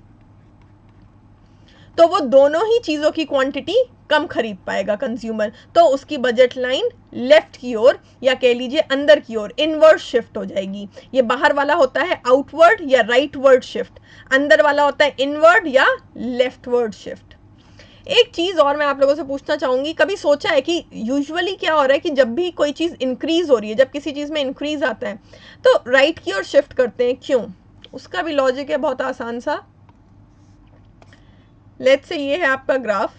A: तो वो दोनों ही चीज़ों की क्वांटिटी कम खरीद पाएगा कंज्यूमर, तो उसकी बजट लाइन लेफ्ट की ओर या कह लीजिए अंदर की ओर इनवर्ड शिफ्ट हो जाएगी। ये बाहर वाला होता है आउटवर्ड या राइटवर्ड शिफ्ट, अंदर वाला होता है इनवर्ड या लेफ्टवर्ड शिफ्ट। एक चीज़ और मैं आप लोगों से पूछना चाहूँगी, कभी सोचा है कि यूजुअली क्या हो रहा है कि जब भी कोई चीज़ इंक्रीज हो रही है, जब किसी चीज़ में इंक्रीज आता है तो राइट की ओर शिफ्ट करते हैं, क्यों? उसका भी लॉजिक है बहुत आसान सा। लेट्स से ये है आपका ग्राफ।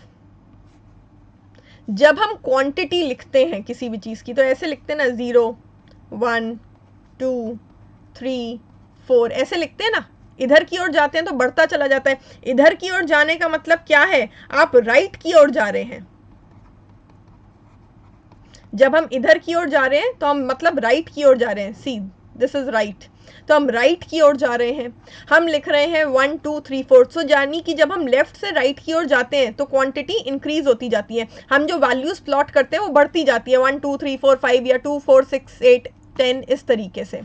A: जब हम क्वांटिटी लिखते हैं किसी भी चीज़ की तो ऐसे लिखते हैं ना, 0 1 2 3 4, ऐसे लिखते हैं ना। इधर की ओर जाते हैं तो बढ़ता चला जाता है। इधर की ओर जाने का मतलब क्या है? आप राइट की ओर जा रहे हैं। जब हम इधर की ओर जा रहे हैं तो हम मतलब राइट की ओर जा रहे हैं। सी, दिस इज राइट, तो हम राइट की ओर जा रहे हैं। हम लिख रहे हैं 1 2 3 4। सो यानी कि जब हम लेफ्ट से राइट की ओर जाते हैं तो क्वांटिटी इंक्रीज होती जाती है। हम जो वैल्यूज प्लॉट करते हैं वो बढ़ती जाती है, 1 2 3 4 5 या 2 4 6 8 10, इस तरीके से।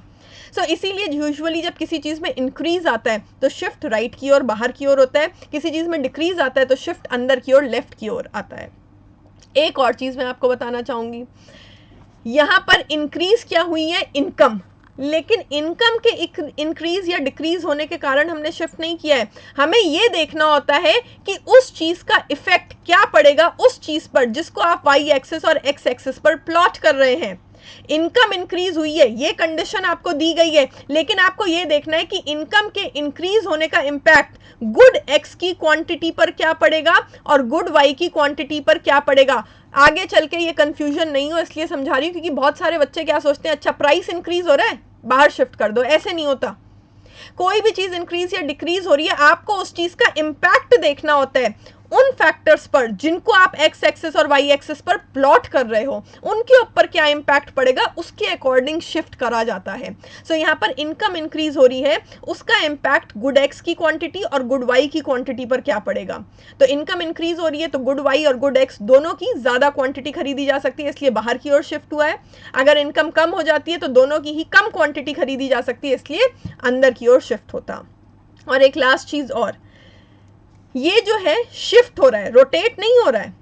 A: सो इसीलिए यूजुअली जब किसी चीज़ में इंक्रीज आता है तो शिफ्ट राइट की ओर, बाहर की ओर होता है। किसी चीज़ में डिक्रीज आता है तो शिफ्ट अंदर की ओर, लेफ्ट की ओर आता है। एक और चीज़ मैं आपको बताना चाहूँगी, यहाँ पर इंक्रीज क्या हुई है? इनकम। लेकिन इनकम के इंक्रीज या डिक्रीज होने के कारण हमने शिफ्ट नहीं किया है। हमें ये देखना होता है कि उस चीज़ का इफेक्ट क्या पड़ेगा उस चीज़ पर जिसको आप वाई एक्सिस और एक्स एक्सिस पर प्लॉट कर रहे हैं। इनकम इंक्रीज हुई है, ये कंडीशन आपको दी गई है, लेकिन आपको ये देखना है कि इनकम के इंक्रीज होने का इंपैक्ट गुड एक्स की क्वांटिटी पर क्या पड़ेगा और गुड वाई की क्वांटिटी पर क्या पड़ेगा। आगे चल के ये कंफ्यूजन नहीं हो इसलिए समझा रही हूँ, क्योंकि बहुत सारे बच्चे क्या सोचते हैं, अच्छा प्राइस इंक्रीज हो रहा है बाहर शिफ्ट कर दो। ऐसे नहीं होता। कोई भी चीज इंक्रीज या डिक्रीज हो रही है, आपको उस चीज का इंपैक्ट देखना होता है उन फैक्टर्स पर जिनको आप एक्स एक्सिस और वाई एक्सिस पर प्लॉट कर रहे हो, उनके ऊपर क्या इंपैक्ट पड़ेगा उसके अकॉर्डिंग शिफ्ट करा जाता है। सो यहाँ पर इनकम इंक्रीज हो रही है, उसका इंपैक्ट गुड एक्स की क्वांटिटी और गुड वाई की क्वांटिटी पर क्या पड़ेगा। तो इनकम इंक्रीज हो रही है तो गुड वाई और गुड एक्स दोनों की ज्यादा क्वांटिटी खरीदी जा सकती है, इसलिए बाहर की ओर शिफ्ट हुआ है। अगर इनकम कम हो जाती है तो दोनों की ही कम क्वांटिटी खरीदी जा सकती है, इसलिए अंदर की ओर शिफ्ट होता। और एक लास्ट चीज और, ये जो है शिफ्ट हो रहा है, रोटेट नहीं हो रहा है।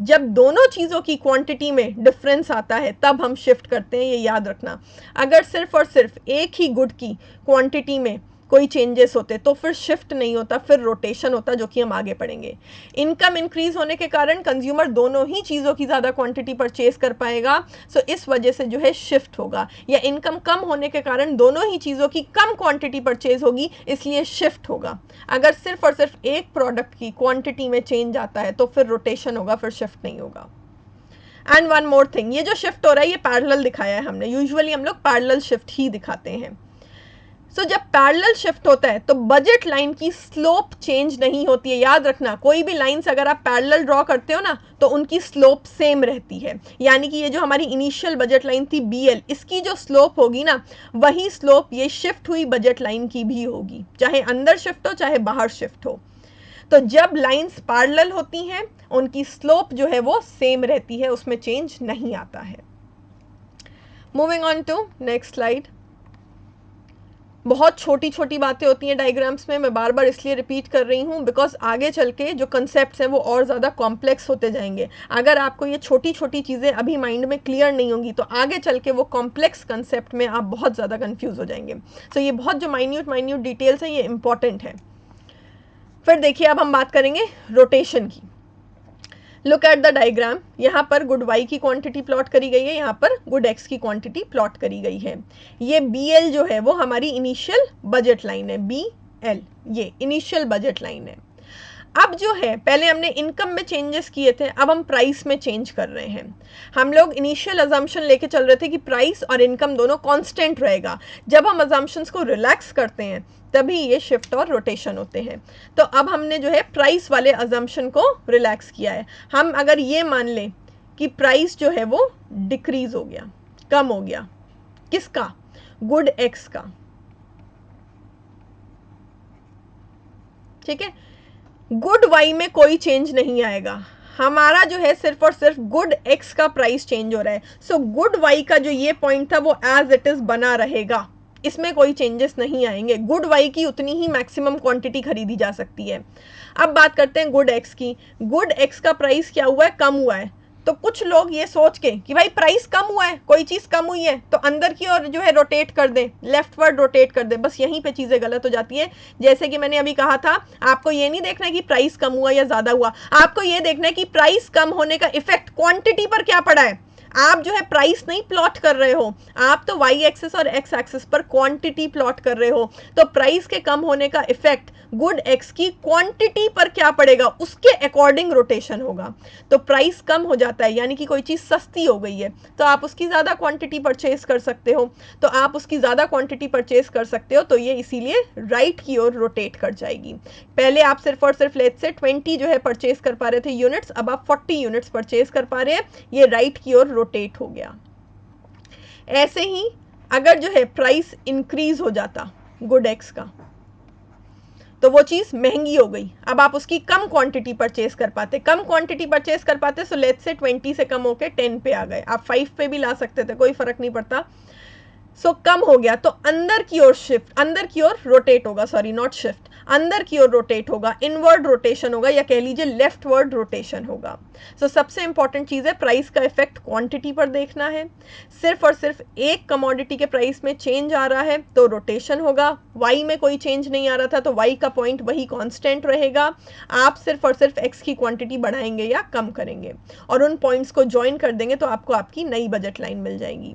A: जब दोनों चीज़ों की क्वांटिटी में डिफरेंस आता है तब हम शिफ्ट करते हैं, ये याद रखना। अगर सिर्फ और सिर्फ एक ही गुड की क्वांटिटी में कोई चेंजेस होते तो फिर शिफ्ट नहीं होता, फिर रोटेशन होता, जो कि हम आगे पढ़ेंगे। इनकम इंक्रीज होने के कारण कंज्यूमर दोनों ही चीज़ों की ज़्यादा क्वांटिटी परचेज कर पाएगा, सो इस वजह से जो है शिफ्ट होगा। या इनकम कम होने के कारण दोनों ही चीज़ों की कम क्वांटिटी परचेज होगी, इसलिए शिफ्ट होगा। अगर सिर्फ और सिर्फ एक प्रोडक्ट की क्वांटिटी में चेंज आता है तो फिर रोटेशन होगा, फिर शिफ्ट नहीं होगा। एंड वन मोर थिंग, ये जो शिफ्ट हो रहा है ये पैरेलल दिखाया है हमने। यूजुअली हम लोग पैरेलल शिफ्ट ही दिखाते हैं। सो जब पैरेलल शिफ्ट होता है तो बजट लाइन की स्लोप चेंज नहीं होती है। याद रखना, कोई भी लाइंस अगर आप पैरेलल ड्रॉ करते हो ना तो उनकी स्लोप सेम रहती है। यानी कि ये जो हमारी इनिशियल बजट लाइन थी BL, इसकी जो स्लोप होगी ना वही स्लोप ये शिफ्ट हुई बजट लाइन की भी होगी, चाहे अंदर शिफ्ट हो चाहे बाहर शिफ्ट हो। तो जब लाइंस पैरेलल होती हैं उनकी स्लोप जो है वो सेम रहती है, उसमें चेंज नहीं आता है। Moving on to next slide. बहुत छोटी छोटी बातें होती हैं डायग्राम्स में, मैं बार बार इसलिए रिपीट कर रही हूँ बिकॉज आगे चल के जो कंसेप्ट्स हैं वो और ज़्यादा कॉम्प्लेक्स होते जाएंगे। अगर आपको ये छोटी छोटी चीज़ें अभी माइंड में क्लियर नहीं होंगी तो आगे चल के वो कॉम्प्लेक्स कंसेप्ट में आप बहुत ज़्यादा कन्फ्यूज़ हो जाएंगे। सो ये बहुत जो माइन्यूट डिटेल्स हैं ये इंपॉर्टेंट है। फिर देखिए अब हम बात करेंगे रोटेशन की। Look at the diagram. यहाँ पर गुड वाई की क्वांटिटी प्लॉट करी गई है, यहाँ पर गुड एक्स की क्वांटिटी प्लॉट करी गई है। ये BL जो है वो हमारी इनिशियल बजट लाइन है। BL ये इनिशियल बजट लाइन है। अब जो है पहले हमने इनकम में चेंजेस किए थे, अब हम प्राइस में चेंज कर रहे हैं। हम लोग इनिशियल अजम्पशन लेके चल रहे थे कि प्राइस और इनकम दोनों कांस्टेंट रहेगा। जब हम अजम्पशंस को रिलैक्स करते हैं तभी ये शिफ्ट और रोटेशन होते हैं। तो अब हमने जो है प्राइस वाले अजम्पशन को रिलैक्स किया है। हम अगर ये मान लें कि प्राइस जो है वो डिक्रीज हो गया, कम हो गया, किसका? गुड एक्स का। ठीक है, गुड वाई में कोई चेंज नहीं आएगा, हमारा जो है सिर्फ और सिर्फ गुड एक्स का प्राइस चेंज हो रहा है। सो गुड वाई का जो ये पॉइंट था वो एज इट इज बना रहेगा, इसमें कोई चेंजेस नहीं आएंगे। गुड वाई की उतनी ही मैक्सिमम क्वांटिटी खरीदी जा सकती है। अब बात करते हैं गुड एक्स की। गुड एक्स का प्राइस क्या हुआ है? कम हुआ है। तो कुछ लोग ये सोच के कि भाई प्राइस कम हुआ है, कोई चीज़ कम हुई है तो अंदर की ओर जो है रोटेट कर दे, लेफ्टवर्ड रोटेट कर दे, बस यहीं पे चीज़ें गलत हो जाती है। जैसे कि मैंने अभी कहा था, आपको ये नहीं देखना है कि प्राइस कम हुआ या ज़्यादा हुआ, आपको ये देखना है कि प्राइस कम होने का इफेक्ट क्वांटिटी पर क्या पड़ा है। आप जो है प्राइस नहीं प्लॉट कर रहे हो, आप तो वाई एक्सिस और एक्स एक्सिस पर क्वांटिटी प्लॉट कर रहे हो। तो प्राइस के कम होने का इफेक्ट गुड एक्स की क्वांटिटी पर क्या पड़ेगा, उसके अकॉर्डिंग रोटेशन होगा। तो प्राइस कम हो जाता है यानी कि कोई चीज़ सस्ती हो गई है तो आप उसकी ज़्यादा क्वांटिटी परचेज कर सकते हो। तो आप उसकी ज़्यादा क्वांटिटी परचेज कर सकते हो तो ये इसीलिए राइट की ओर रोटेट कर जाएगी। पहले आप सिर्फ और सिर्फ लेट्स से 20 जो है परचेज कर पा रहे थे यूनिट्स, अब आप 40 यूनिट्स परचेज कर पा रहे हैं, ये राइट की ओर रोटेट हो गया। ऐसे ही अगर जो है प्राइस इंक्रीज हो जाता गुड एक्स का तो वो चीज़ महंगी हो गई, अब आप उसकी कम क्वांटिटी परचेज कर पाते, कम क्वांटिटी परचेज कर पाते। सो लेट्स से 20 से कम होके 10 पे आ गए, आप 5 पे भी ला सकते थे, कोई फर्क नहीं पड़ता। सो कम हो गया तो अंदर की ओर शिफ्ट, अंदर की ओर रोटेट होगा, सॉरी नॉट शिफ्ट, अंदर की ओर रोटेट होगा, इनवर्ड रोटेशन होगा या कह लीजिए लेफ्टवर्ड रोटेशन होगा। सो सबसे इंपॉर्टेंट चीज़ है प्राइस का इफेक्ट क्वांटिटी पर देखना है। सिर्फ और सिर्फ एक कमोडिटी के प्राइस में चेंज आ रहा है तो रोटेशन होगा, वाई में कोई चेंज नहीं आ रहा था तो वाई का पॉइंट वही कांस्टेंट रहेगा। आप सिर्फ और सिर्फ एक्स की क्वांटिटी बढ़ाएंगे या कम करेंगे और उन पॉइंट्स को ज्वाइन कर देंगे तो आपको आपकी नई बजट लाइन मिल जाएगी।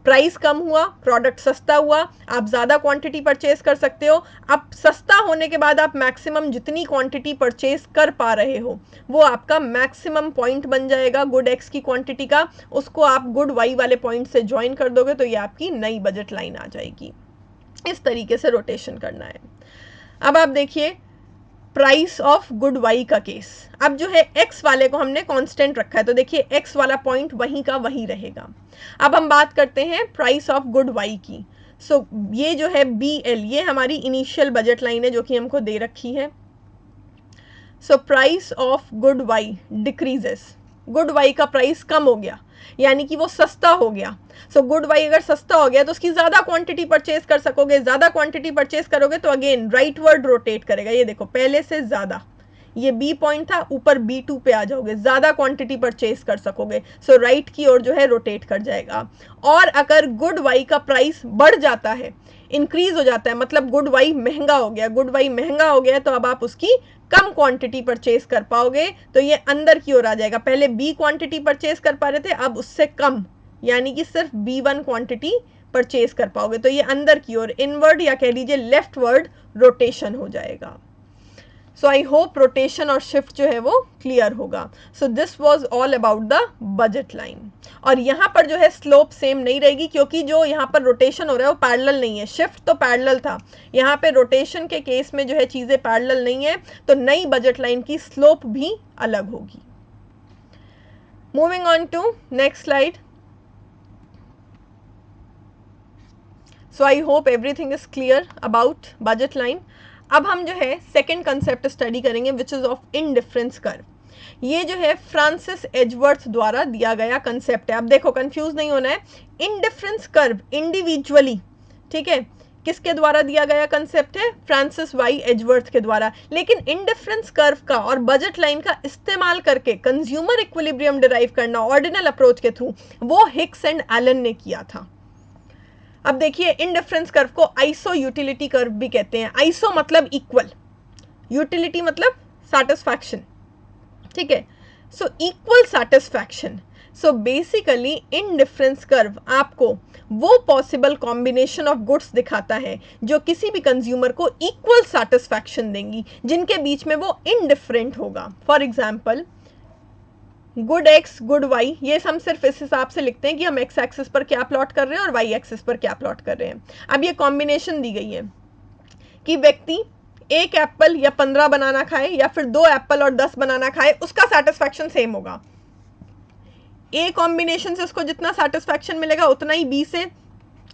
A: प्राइस कम हुआ, प्रोडक्ट सस्ता हुआ, आप ज़्यादा क्वांटिटी परचेज कर सकते हो। अब सस्ता होने के बाद आप मैक्सिमम जितनी क्वांटिटी परचेज कर पा रहे हो वो आपका मैक्सिमम पॉइंट बन जाएगा गुड एक्स की क्वांटिटी का, उसको आप गुड वाई वाले पॉइंट से ज्वाइन कर दोगे तो ये आपकी नई बजट लाइन आ जाएगी। इस तरीके से रोटेशन करना है। अब आप देखिए प्राइस ऑफ गुड वाई का केस, अब जो है एक्स वाले को हमने कांस्टेंट रखा है तो देखिए एक्स वाला पॉइंट वहीं का वहीं रहेगा। अब हम बात करते हैं प्राइस ऑफ गुड वाई की। सो ये जो है बी एल, ये हमारी इनिशियल बजट लाइन है जो कि हमको दे रखी है। So price of good Y decreases, good Y का प्राइस कम हो गया यानी कि वो सस्ता हो गया। सो गुड वाई अगर सस्ता हो गया तो उसकी ज़्यादा क्वांटिटी परचेज कर सकोगे, ज़्यादा क्वांटिटी परचेज करोगे तो अगेन राइटवर्ड रोटेट करेगा। ये देखो पहले से ज़्यादा, ये बी पॉइंट था, ऊपर B2 पे आ जाओगे, ज़्यादा क्वांटिटी परचेज कर सकोगे। सो राइट की ओर जो है रोटेट कर जाएगा। और अगर गुड वाई का प्राइस बढ़ जाता है, इंक्रीज हो जाता है, मतलब गुड वाई महंगा हो गया, गुड वाई महंगा हो गया तो अब आप उसकी कम क्वांटिटी परचेज कर पाओगे तो ये अंदर की ओर आ जाएगा। पहले B क्वांटिटी परचेज कर पा रहे थे, अब उससे कम यानी कि सिर्फ B1 क्वांटिटी परचेज कर पाओगे तो ये अंदर की ओर इनवर्ड या कह लीजिए लेफ्टवर्ड रोटेशन हो जाएगा। सो आई होप रोटेशन और शिफ्ट जो है वो क्लियर होगा। So this was all about the budget line. और यहाँ पर जो है स्लोप सेम नहीं रहेगी क्योंकि जो यहाँ पर रोटेशन हो रहा है वो पैरेलल नहीं है, शिफ्ट तो पैरेलल था, यहाँ पे रोटेशन के केस में जो है चीज़ें पैरेलल नहीं है तो नई बजट लाइन की स्लोप भी अलग होगी। Moving on to next slide. So I hope everything is clear about budget line. अब हम जो है सेकेंड कंसेप्ट स्टडी करेंगे which is of indifference curve. ये जो है फ्रांसिस एजवर्थ द्वारा दिया गया कंसेप्ट है। अब देखो कंफ्यूज नहीं होना है, इनडिफरेंस कर्व इंडिविजुअली, ठीक है, किसके द्वारा दिया गया कंसेप्ट है? फ्रांसिस वाई एजवर्थ के द्वारा। लेकिन इनडिफरेंस कर्व का और बजट लाइन का इस्तेमाल करके कंज्यूमर इक्विलिब्रियम डिराइव करना ऑर्डिनल अप्रोच के थ्रू, वो हिक्स एंड एलन ने किया था। अब देखिए इनडिफरेंस कर्व को आइसो यूटिलिटी कर्व भी कहते हैं। आइसो मतलब इक्वल, यूटिलिटी मतलब सैटिस्फैक्शन, ठीक है। So equal satisfaction, so basically indifference curve आपको वो पॉसिबल कॉम्बिनेशन ऑफ गुड्स दिखाता है जो किसी भी कंज्यूमर को इक्वल सेटिस्फैक्शन देंगी, जिनके बीच में वो इनडिफरेंट होगा। For example good X good Y, ये हम सिर्फ इस हिसाब से लिखते हैं कि हम एक्स एक्सिस पर क्या प्लॉट कर रहे हैं और वाई एक्सिस पर क्या प्लॉट कर रहे हैं। अब ये कॉम्बिनेशन दी गई है कि व्यक्ति एक एप्पल या 15 बनाना खाए या फिर 2 एप्पल और 10 बनाना खाए, उसका सेटिस्फैक्शन सेम होगा। ए कॉम्बिनेशन से उसको जितना सेटिस्फैक्शन मिलेगा उतना ही बी से,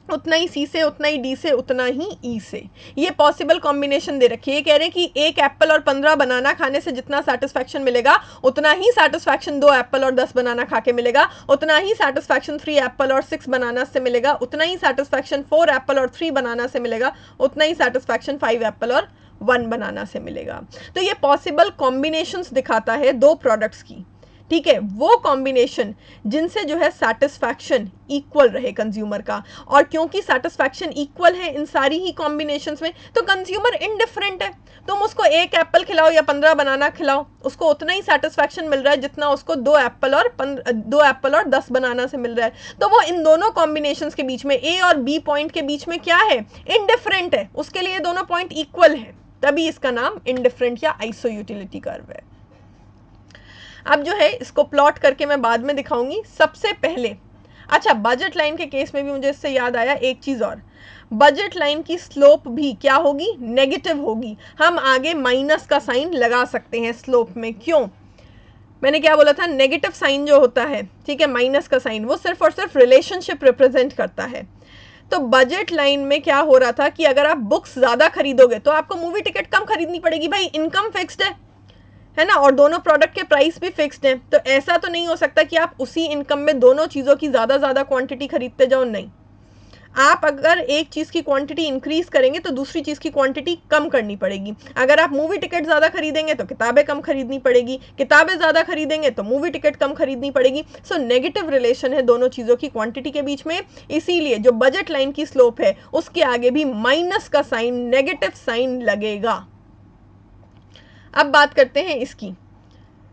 A: उतना ही सी से, उतना ही डी से, उतना ही ई से। ये पॉसिबल कॉम्बिनेशन दे रखी है। कह रहे हैं कि एक एप्पल और 15 बनाना खाने से जितना सेटिस्फैक्शन मिलेगा उतना ही सेटिस्फैक्शन 2 एप्पल और 10 बनाना खा के मिलेगा, उतना ही सेटिस्फैक्शन 3 एप्पल और 6 बनाना से मिलेगा, उतना ही सेटिस्फैक्शन 4 एप्पल और 3 बनाना से मिलेगा, उतना ही सेटिस्फैक्शन 5 एप्पल और 1 बनाना से मिलेगा। तो ये पॉसिबल कॉम्बिनेशंस दिखाता है दो प्रोडक्ट्स की, ठीक है, वो कॉम्बिनेशन जिनसे जो है सेटिस्फैक्शन इक्वल रहे कंज्यूमर का। और क्योंकि सेटिस्फैक्शन इक्वल है इन सारी ही कॉम्बिनेशंस में, तो कंज्यूमर इनडिफरेंट है। तुम उसको एक एप्पल खिलाओ या 15 बनाना खिलाओ, उसको उतना ही सेटिस्फैक्शन मिल रहा है जितना उसको 2 एप्पल और 10 बनाना से मिल रहा है। तो वो इन दोनों कॉम्बिनेशंस के बीच में, ए और बी पॉइंट के बीच में क्या है, इनडिफरेंट है। उसके लिए दोनों पॉइंट इक्वल है, तभी इसका नाम इनडिफरेंट या आइसो यूटिलिटी कर्व है। अब जो है इसको प्लॉट करके मैं बाद में दिखाऊंगी। सबसे पहले अच्छा, बजट लाइन के केस में भी मुझे इससे याद आया एक चीज और, बजट लाइन की स्लोप भी क्या होगी, नेगेटिव होगी। हम आगे माइनस का साइन लगा सकते हैं स्लोप में। क्यों, मैंने क्या बोला था, नेगेटिव साइन जो होता है, ठीक है, माइनस का साइन, वो सिर्फ और सिर्फ रिलेशनशिप रिप्रेजेंट करता है। तो बजट लाइन में क्या हो रहा था कि अगर आप बुक्स ज्यादा खरीदोगे तो आपको मूवी टिकट कम खरीदनी पड़ेगी। भाई इनकम फिक्स्ड है ना, और दोनों प्रोडक्ट के प्राइस भी फिक्स्ड हैं। तो ऐसा तो नहीं हो सकता कि आप उसी इनकम में दोनों चीज़ों की ज़्यादा क्वांटिटी खरीदते जाओ, नहीं। आप अगर एक चीज़ की क्वांटिटी इंक्रीज करेंगे तो दूसरी चीज़ की क्वांटिटी कम करनी पड़ेगी। अगर आप मूवी टिकट ज़्यादा खरीदेंगे तो किताबें कम खरीदनी पड़ेगी, किताबें ज़्यादा खरीदेंगे तो मूवी टिकट कम खरीदनी पड़ेगी। सो नेगेटिव रिलेशन है दोनों चीज़ों की क्वांटिटी के बीच में। इसीलिए जो बजट लाइन की स्लोप है उसके आगे भी माइनस का साइन, नेगेटिव साइन लगेगा। अब बात करते हैं इसकी।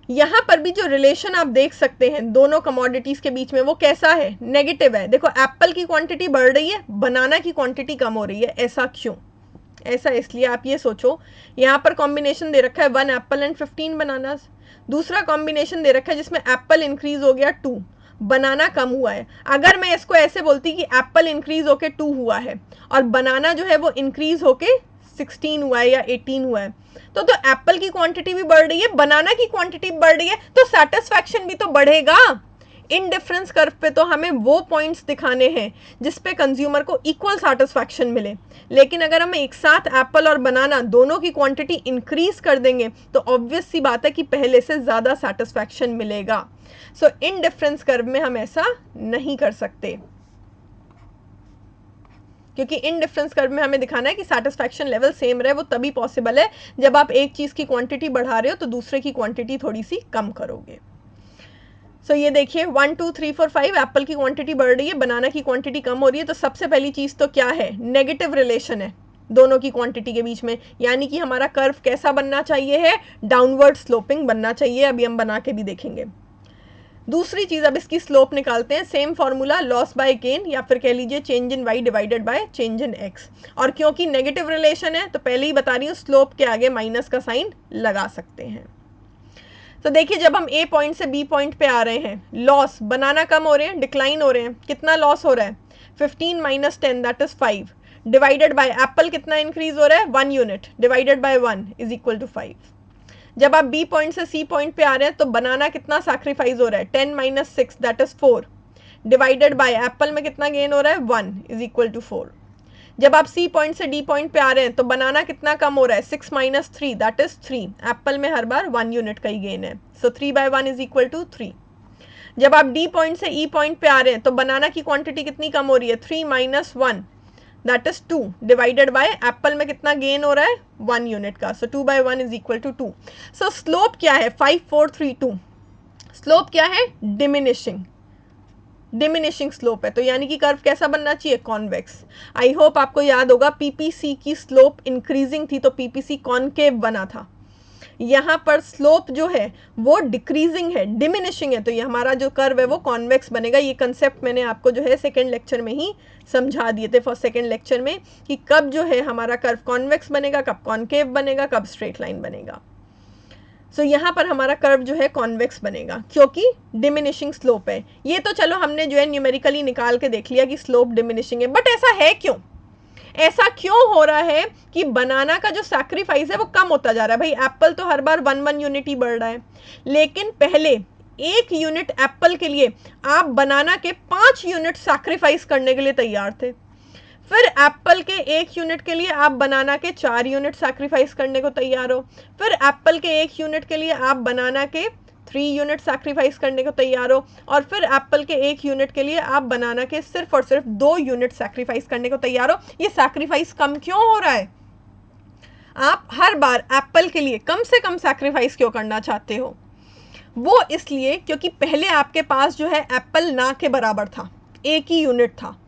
A: यहां पर भी जो रिलेशन आप देख सकते हैं दोनों कमोडिटीज के बीच में, वो कैसा है, नेगेटिव है। देखो एप्पल की क्वांटिटी बढ़ रही है, बनाना की क्वांटिटी कम हो रही है। ऐसा क्यों, ऐसा इसलिए, आप ये सोचो, यहां पर कॉम्बिनेशन दे रखा है 1 एप्पल एंड 15 बनाना, दूसरा कॉम्बिनेशन दे रखा है जिसमें एप्पल इंक्रीज हो गया 2, बनाना कम हुआ है। अगर मैं इसको ऐसे बोलती कि एप्पल इंक्रीज होके 2 हुआ है और बनाना जो है वो इंक्रीज होके 16 हुआ है या 18 हुआ है, तो एप्पल की क्वांटिटी भी बढ़ रही है, बनाना की क्वांटिटी बढ़ रही है, तो सेटिस्फैक्शन भी तो बढ़ेगा। इन डिफरेंस कर्व पे तो हमें वो पॉइंट्स दिखाने हैं जिस पे कंज्यूमर को इक्वल सेटिस्फैक्शन मिले। लेकिन अगर हम एक साथ एप्पल और बनाना दोनों की क्वांटिटी इंक्रीज कर देंगे तो ऑब्वियस सी बात है कि पहले से ज़्यादा सेटिस्फैक्शन मिलेगा। सो इन डिफरेंस कर्व में हम ऐसा नहीं कर सकते, क्योंकि इन डिफरेंस कर्व में हमें दिखाना है कि सेटिस्फैक्शन लेवल सेम रहे। वो तभी पॉसिबल है जब आप एक चीज़ की क्वांटिटी बढ़ा रहे हो तो दूसरे की क्वांटिटी थोड़ी सी कम करोगे। सो ये देखिए 1 2 3 4 5 एप्पल की क्वांटिटी बढ़ रही है, बनाना की क्वांटिटी कम हो रही है। तो सबसे पहली चीज़ तो क्या है, नेगेटिव रिलेशन है दोनों की क्वांटिटी के बीच में, यानी कि हमारा कर्व कैसा बनना चाहिए है, डाउनवर्ड स्लोपिंग बनना चाहिए। अभी हम बना के भी देखेंगे। दूसरी चीज, अब इसकी स्लोप निकालते हैं। Same formula, loss by gain या फिर कह लीजिए change in Y divided by change in X. और क्योंकि नेगेटिव रिलेशन है तो पहले ही बता रही हूँ स्लोप के आगे माइनस का साइन लगा सकते हैं। तो देखिए जब हम ए पॉइंट से बी पॉइंट पे आ रहे हैं, लॉस, बनाना कम हो रहे हैं, डिक्लाइन हो रहे हैं, कितना लॉस हो रहा है, 15 minus 10 that is 5, divided by apple कितना इंक्रीज हो रहा है, 1 unit, divided by 1 is equal to 5। जब आप बी पॉइंट से सी पॉइंट पे आ रहे हैं तो बनाना कितना सैक्रिफाइस हो रहा है, 10 minus 6 that is 4, divided by apple में कितना गेन हो रहा है, 1 इज इक्वल टू 4। जब आप सी पॉइंट से डी पॉइंट पे आ रहे हैं तो बनाना कितना कम हो रहा है, 6 माइनस 3 दैट इज 3, एप्पल में हर बार 1 यूनिट का ही गेन है। सो 3 बाय 1 इज इक्वल टू 3। जब आप डी पॉइंट से ई पॉइंट पे आ रहे हैं तो बनाना की क्वांटिटी कितनी कम हो रही है, 3 minus 1 that is 2, divided by apple में कितना गेन हो रहा है, 1 यूनिट का। So 2 by 1 is equal to 2। So slope क्या है, 5 4 3 2। स्लोप क्या है, डिमिनिशिंग स्लोप है। तो यानी कि कर्व कैसा बनना चाहिए, कॉन्वेक्स। आई होप आपको याद होगा पीपीसी की स्लोप इंक्रीजिंग थी तो पीपीसी कॉनकेव बना था। यहाँ पर स्लोप जो है वो डिक्रीजिंग है, डिमिनिशिंग है, तो ये हमारा जो कर्व है वो कॉन्वेक्स बनेगा। ये कंसेप्ट मैंने आपको जो है सेकेंड लेक्चर में ही समझा दिए थे, फर्स्ट सेकेंड लेक्चर में, कि कब जो है हमारा कर्व कॉन्वेक्स बनेगा, कब कॉन्केव बनेगा, कब स्ट्रेट लाइन बनेगा। सो यहाँ पर हमारा कर्व जो है कॉन्वेक्स बनेगा क्योंकि डिमिनिशिंग स्लोप है। ये तो चलो हमने जो है न्यूमेरिकली निकाल के देख लिया कि स्लोप डिमिनिशिंग है, बट ऐसा है क्यों? ऐसा क्यों हो रहा है कि बनाना का जो सैक्रिफाइस है वो कम होता जा रहा है? भाई एप्पल तो हर बार 1 यूनिट ही बढ़ रहा है, लेकिन पहले 1 यूनिट एप्पल के लिए आप बनाना के 5 यूनिट सैक्रिफाइस करने के लिए तैयार थे। फिर एप्पल के 1 यूनिट के लिए आप बनाना के 4 यूनिट सैक्रिफाइस करने को तैयार हो। फिर एप्पल के 1 यूनिट के लिए आप बनाना के 3 यूनिट सैक्रिफाइस करने को तैयार हो। और फिर एप्पल के 1 यूनिट के लिए आप बनाना के सिर्फ और सिर्फ 2 यूनिट सैक्रिफाइस करने को तैयार हो। ये सैक्रिफाइस कम क्यों हो रहा है? आप हर बार एप्पल के लिए कम से कम सैक्रिफाइस क्यों करना चाहते हो? वो इसलिए क्योंकि पहले आपके पास जो है एप्पल ना के बराबर था, 1 ही यूनिट था,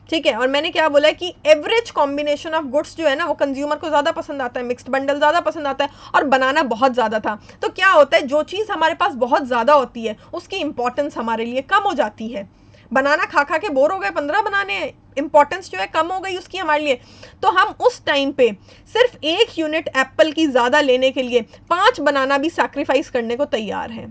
A: ठीक है। और मैंने क्या बोला है कि एवरेज कॉम्बिनेशन ऑफ गुड्स जो है ना वो कंज्यूमर को ज़्यादा पसंद आता है, मिक्स्ड बंडल ज़्यादा पसंद आता है, और बनाना बहुत ज़्यादा था। तो क्या होता है, जो चीज़ हमारे पास बहुत ज़्यादा होती है उसकी इंपॉर्टेंस हमारे लिए कम हो जाती है। बनाना खा खा के बोर हो गए, 15 बनाने, इंपॉर्टेंस जो है कम हो गई उसकी हमारे लिए। तो हम उस टाइम पे सिर्फ 1 यूनिट एप्पल की ज़्यादा लेने के लिए 5 बनाना भी सैक्रिफाइस करने को तैयार हैं।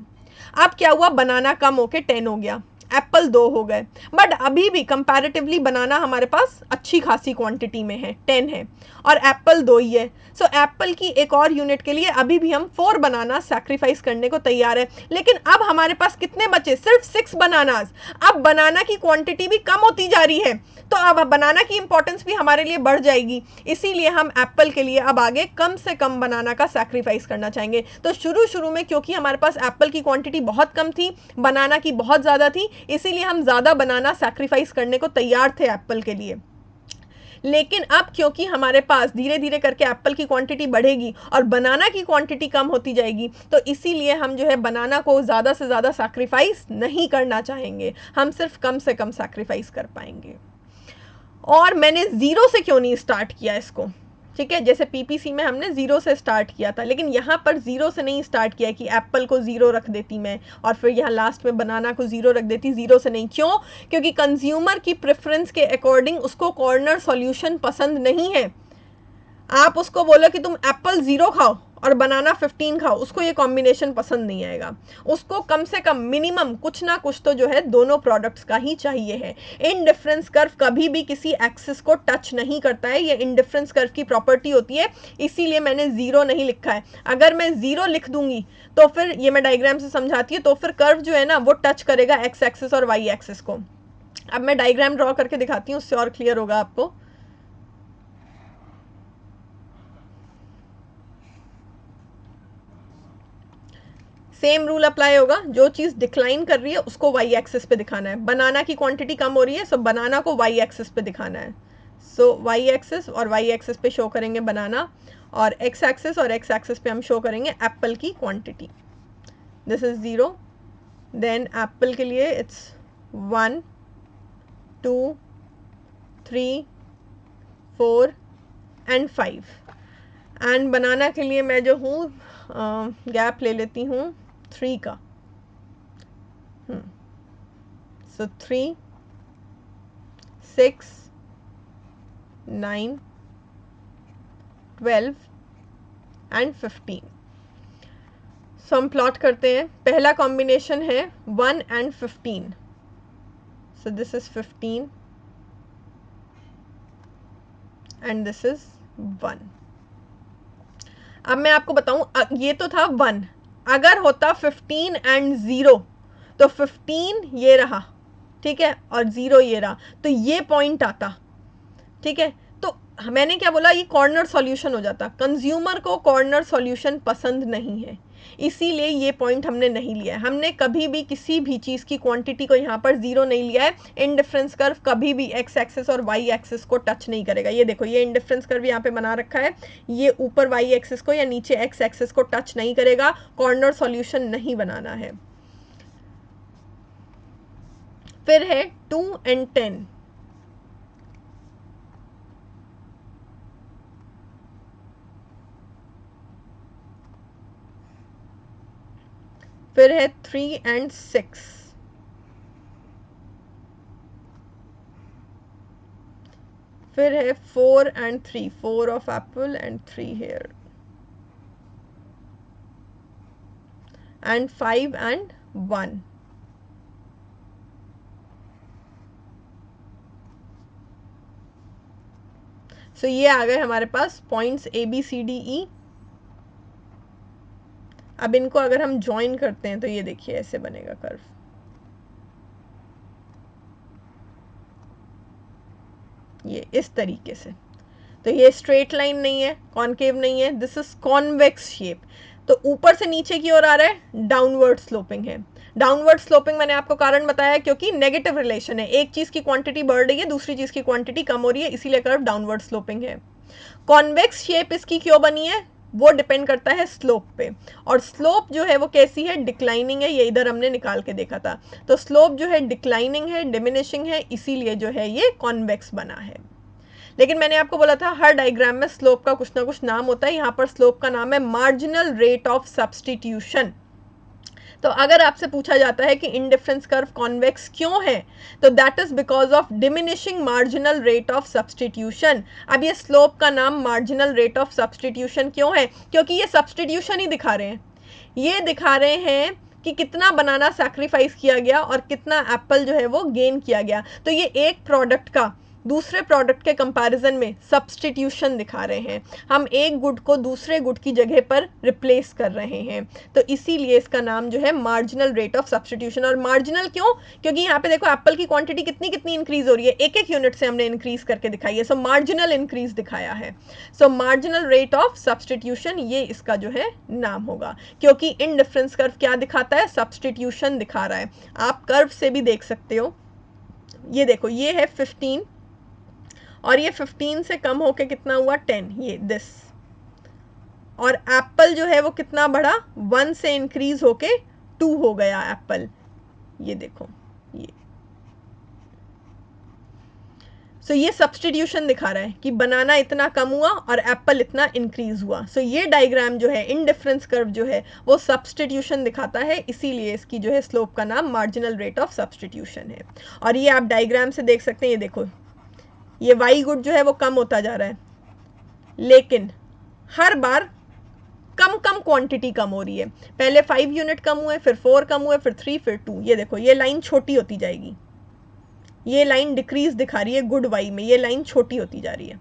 A: अब क्या हुआ, बनाना कम होके 10 हो गया, एप्पल 2 हो गए, बट अभी भी कंपैरेटिवली बनाना हमारे पास अच्छी खासी क्वांटिटी में है, 10 है, और एप्पल 2 ही है। सो एप्पल की एक और यूनिट के लिए अभी भी हम 4 बनाना सैक्रिफाइस करने को तैयार है। लेकिन अब हमारे पास कितने बचे? सिर्फ 6 बनानाज। अब बनाना की क्वांटिटी भी कम होती जा रही है, तो अब बनाना की इंपॉर्टेंस भी हमारे लिए बढ़ जाएगी। इसीलिए हम एप्पल के लिए अब आगे कम से कम बनाना का सैक्रिफाइस करना चाहेंगे। तो शुरू में क्योंकि हमारे पास एप्पल की क्वांटिटी बहुत कम थी, बनाना की बहुत ज़्यादा थी, इसीलिए हम ज़्यादा बनाना सैक्रिफाइस करने को तैयार थे एप्पल के लिए। लेकिन अब क्योंकि हमारे पास धीरे धीरे करके एप्पल की क्वांटिटी बढ़ेगी और बनाना की क्वांटिटी कम होती जाएगी, तो इसीलिए हम जो है बनाना को ज़्यादा से ज़्यादा सैक्रिफाइस नहीं करना चाहेंगे, हम सिर्फ कम से कम सैक्रिफाइस कर पाएंगे। और मैंने ज़ीरो से क्यों नहीं स्टार्ट किया इसको? ठीक है, जैसे पीपीसी में हमने ज़ीरो से स्टार्ट किया था, लेकिन यहाँ पर ज़ीरो से नहीं स्टार्ट किया कि एप्पल को ज़ीरो रख देती मैं और फिर यहाँ लास्ट में बनाना को ज़ीरो रख देती। ज़ीरो से नहीं, क्यों? क्योंकि कंज्यूमर की प्रेफरेंस के अकॉर्डिंग उसको कॉर्नर सॉल्यूशन पसंद नहीं है। आप उसको बोलो कि तुम एप्पल 0 खाओ और बनाना 15 खाओ, उसको ये कॉम्बिनेशन पसंद नहीं आएगा। उसको कम से कम मिनिमम कुछ ना कुछ तो जो है दोनों प्रोडक्ट्स का ही चाहिए है। इनडिफरेंस कर्व कभी भी किसी एक्सिस को टच नहीं करता है, ये इनडिफरेंस कर्व की प्रॉपर्टी होती है, इसीलिए मैंने 0 नहीं लिखा है। अगर मैं 0 लिख दूंगी तो फिर ये मैं डायग्राम से समझाती हूँ, तो फिर कर्व जो है ना वो टच करेगा एक्स एक्सिस और वाई एक्सिस को। अब मैं डायग्राम ड्रॉ करके दिखाती हूँ, उससे और क्लियर होगा आपको। सेम रूल अप्लाई होगा, जो चीज़ डिक्लाइन कर रही है उसको वाई एक्सिस पे दिखाना है। बनाना की क्वांटिटी कम हो रही है, सो बनाना को वाई एक्सिस पे दिखाना है। सो वाई एक्सिस और वाई एक्सिस पे शो करेंगे बनाना, और एक्स एक्सिस और एक्स एक्सिस पे हम शो करेंगे एप्पल की quantity. This is 0, then apple के लिए इट्स 1 2 3 4 एंड 5, एंड बनाना के लिए मैं जो हूँ गैप ले लेती हूँ 3 का। So 3 6 9 12 and 15। सो हम प्लॉट करते हैं। पहला कॉम्बिनेशन है 1 and 15, so this is 15 and this is 1। अब मैं आपको बताऊं, ये तो था 1, अगर होता 15 एंड 0 तो 15 ये रहा, ठीक है, और 0 ये रहा, तो ये पॉइंट आता, ठीक है। तो मैंने क्या बोला, ये कॉर्नर सॉल्यूशन हो जाता। कंज्यूमर को कॉर्नर सॉल्यूशन पसंद नहीं है, इसीलिए ये पॉइंट हमने नहीं लिया है। हमने कभी भी किसी भी चीज़ की क्वांटिटी को यहाँ पर 0 नहीं लिया है। इनडिफरेंस कर्व कभी भी एक्स एक्सिस और वाई एक्सिस को टच नहीं करेगा। ये देखो, ये इनडिफरेंस कर्व यहाँ पे बना रखा है, ये ऊपर वाई एक्सिस को या नीचे एक्स एक्सिस को टच नहीं करेगा, कॉर्नर सॉल्यूशन नहीं बनाना है। फिर है 2 एंड 10। फिर है 3 and 6, फिर है 4 and 3, 4 of apple and 3 here, and 5 and 1. सो ये आ गए हमारे पास points a b c d e. अब इनको अगर हम ज्वाइन करते हैं तो ये देखिए ऐसे बनेगा कर्व। ये इस तरीके से। तो ये स्ट्रेट लाइन नहीं है, कॉनकेव नहीं है, दिस इज कॉन्वेक्स शेप। तो ऊपर से नीचे की ओर आ रहा है, डाउनवर्ड स्लोपिंग है। डाउनवर्ड स्लोपिंग मैंने आपको कारण बताया क्योंकि नेगेटिव रिलेशन है, एक चीज की क्वांटिटी बढ़ रही है, दूसरी चीज की क्वांटिटी कम हो रही है, इसीलिए कर्व डाउनवर्ड स्लोपिंग है। कॉन्वेक्स शेप इसकी क्यों बनी है, वो डिपेंड करता है स्लोप पे, और स्लोप जो है वो कैसी है, डिक्लाइनिंग है। ये इधर हमने निकाल के देखा था। तो स्लोप जो है डिक्लाइनिंग है, डिमिनिशिंग है, इसीलिए जो है ये कॉन्वेक्स बना है। लेकिन मैंने आपको बोला था हर डायग्राम में स्लोप का कुछ ना कुछ नाम होता है। यहाँ पर स्लोप का नाम है मार्जिनल रेट ऑफ सब्सटीट्यूशन। तो अगर आपसे पूछा जाता है कि इंडिफरेंस कर्व कॉन्वेक्स क्यों है, तो that is because of diminishing marginal rate of substitution. अब ये स्लोप का नाम मार्जिनल रेट ऑफ सब्सटीट्यूशन क्यों है, क्योंकि ये सब्सटीट्यूशन ही दिखा रहे हैं। ये दिखा रहे हैं कि कितना बनाना सैक्रिफाइस किया गया और कितना एप्पल जो है वो गेन किया गया। तो ये एक प्रोडक्ट का दूसरे प्रोडक्ट के कंपैरिजन में सब्सटीट्यूशन दिखा रहे हैं। हम एक गुड को दूसरे गुड की जगह पर रिप्लेस कर रहे हैं, तो इसीलिए इसका नाम जो है मार्जिनल रेट ऑफ सब्सटीट्यूशन। और मार्जिनल क्यों, क्योंकि यहाँ पे देखो एप्पल की क्वांटिटी कितनी कितनी इंक्रीज हो रही है, एक एक यूनिट से हमने इंक्रीज करके दिखाई है। सो मार्जिनल इंक्रीज दिखाया है। सो मार्जिनल रेट ऑफ सब्सटीट्यूशन ये इसका जो है नाम होगा, क्योंकि इनडिफरेंस कर्व क्या दिखाता है, सब्सटीट्यूशन दिखा रहा है। आप कर्व से भी देख सकते हो। ये देखो ये है 15 और ये 15 से कम होके कितना हुआ 10, ये दिस। और एप्पल जो है वो कितना बढ़ा, 1 से इंक्रीज होके 2 हो गया एप्पल। ये देखो ये। सो ये सब्सटीट्यूशन दिखा रहा है कि बनाना इतना कम हुआ और एप्पल इतना इंक्रीज हुआ। सो ये डायग्राम जो है इनडिफरेंस कर्व जो है वो सब्सटीट्यूशन दिखाता है, इसीलिए इसकी जो है स्लोप का नाम मार्जिनल रेट ऑफ सब्सटीट्यूशन है। और ये आप डायग्राम से देख सकते हैं, ये देखो ये वाई गुड जो है वो कम होता जा रहा है, लेकिन हर बार कम कम क्वांटिटी कम हो रही है। पहले 5 यूनिट कम हुए, फिर 4 कम हुए, फिर 3, फिर 2। ये देखो ये लाइन छोटी होती जाएगी, ये लाइन डिक्रीज दिखा रही है गुड वाई में, ये लाइन छोटी होती जा रही है।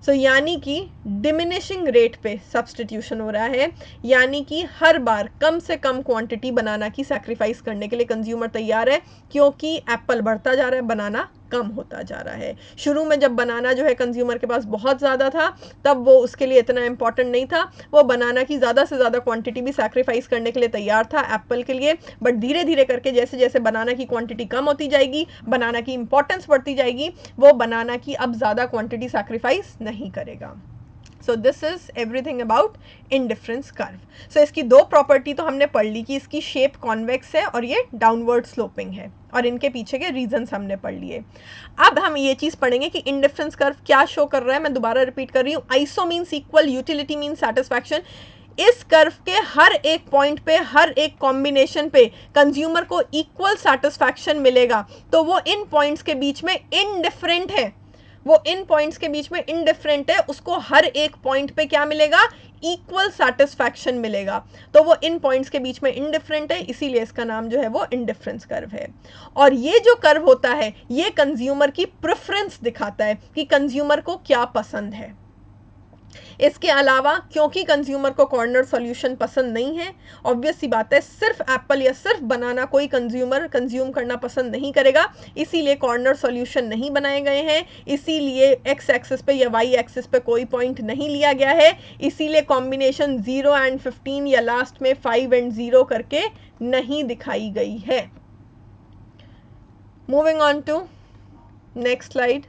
A: सो यानी कि डिमिनिशिंग रेट पे सब्सटीट्यूशन हो रहा है, यानी कि हर बार कम से कम क्वांटिटी बनाना की सैक्रिफाइस करने के लिए कंज्यूमर तैयार है, क्योंकि एप्पल बढ़ता जा रहा है, बनाना कम होता जा रहा है। शुरू में जब बनाना जो है कंज्यूमर के पास बहुत ज़्यादा था, तब वो उसके लिए इतना इंपॉर्टेंट नहीं था, वो बनाना की ज़्यादा से ज़्यादा क्वांटिटी भी सैक्रिफाइस करने के लिए तैयार था एप्पल के लिए। बट धीरे धीरे करके जैसे जैसे बनाना की क्वांटिटी कम होती जाएगी, बनाना की इंपॉर्टेंस बढ़ती जाएगी, वो बनाना की अब ज़्यादा क्वांटिटी सैक्रिफाइस नहीं करेगा। So this is everything about indifference curve. So इसकी दो प्रॉपर्टी तो हमने पढ़ ली कि इसकी शेप कॉन्वेक्स है और ये डाउनवर्ड स्लोपिंग है, और इनके पीछे के रीजंस हमने पढ़ लिए। अब हम ये चीज पढ़ेंगे कि इनडिफरेंस कर्व क्या शो कर रहा है। मैं दोबारा रिपीट कर रही हूँ, iso means equal, utility means satisfaction. इस कर्व के हर एक पॉइंट पे, हर एक कॉम्बिनेशन पे कंज्यूमर को इक्वल सेटिस्फैक्शन मिलेगा, तो वो इन पॉइंट्स के बीच में इनडिफरेंट है, वो इन पॉइंट्स के बीच में इनडिफरेंट है, उसको हर एक पॉइंट पे क्या मिलेगा, इक्वल सेटिस्फैक्शन मिलेगा। तो वो इन पॉइंट्स के बीच में इनडिफरेंट है, इसीलिए इसका नाम जो है वो इनडिफरेंस कर्व है। और ये जो कर्व होता है ये कंज्यूमर की प्रेफरेंस दिखाता है कि कंज्यूमर को क्या पसंद है। इसके अलावा क्योंकि कंज्यूमर को कॉर्नर सॉल्यूशन पसंद नहीं है, ऑब्वियस सी बात है, सिर्फ एप्पल या सिर्फ बनाना कोई कंज्यूमर कंज्यूम करना पसंद नहीं करेगा, इसीलिए कॉर्नर सॉल्यूशन नहीं बनाए गए हैं, इसीलिए एक्स एक्सिस पे या वाई एक्सिस पे कोई पॉइंट नहीं लिया गया है, इसीलिए कॉम्बिनेशन 0 एंड 15 या लास्ट में 5 एंड 0 करके नहीं दिखाई गई है। Moving on to next slide.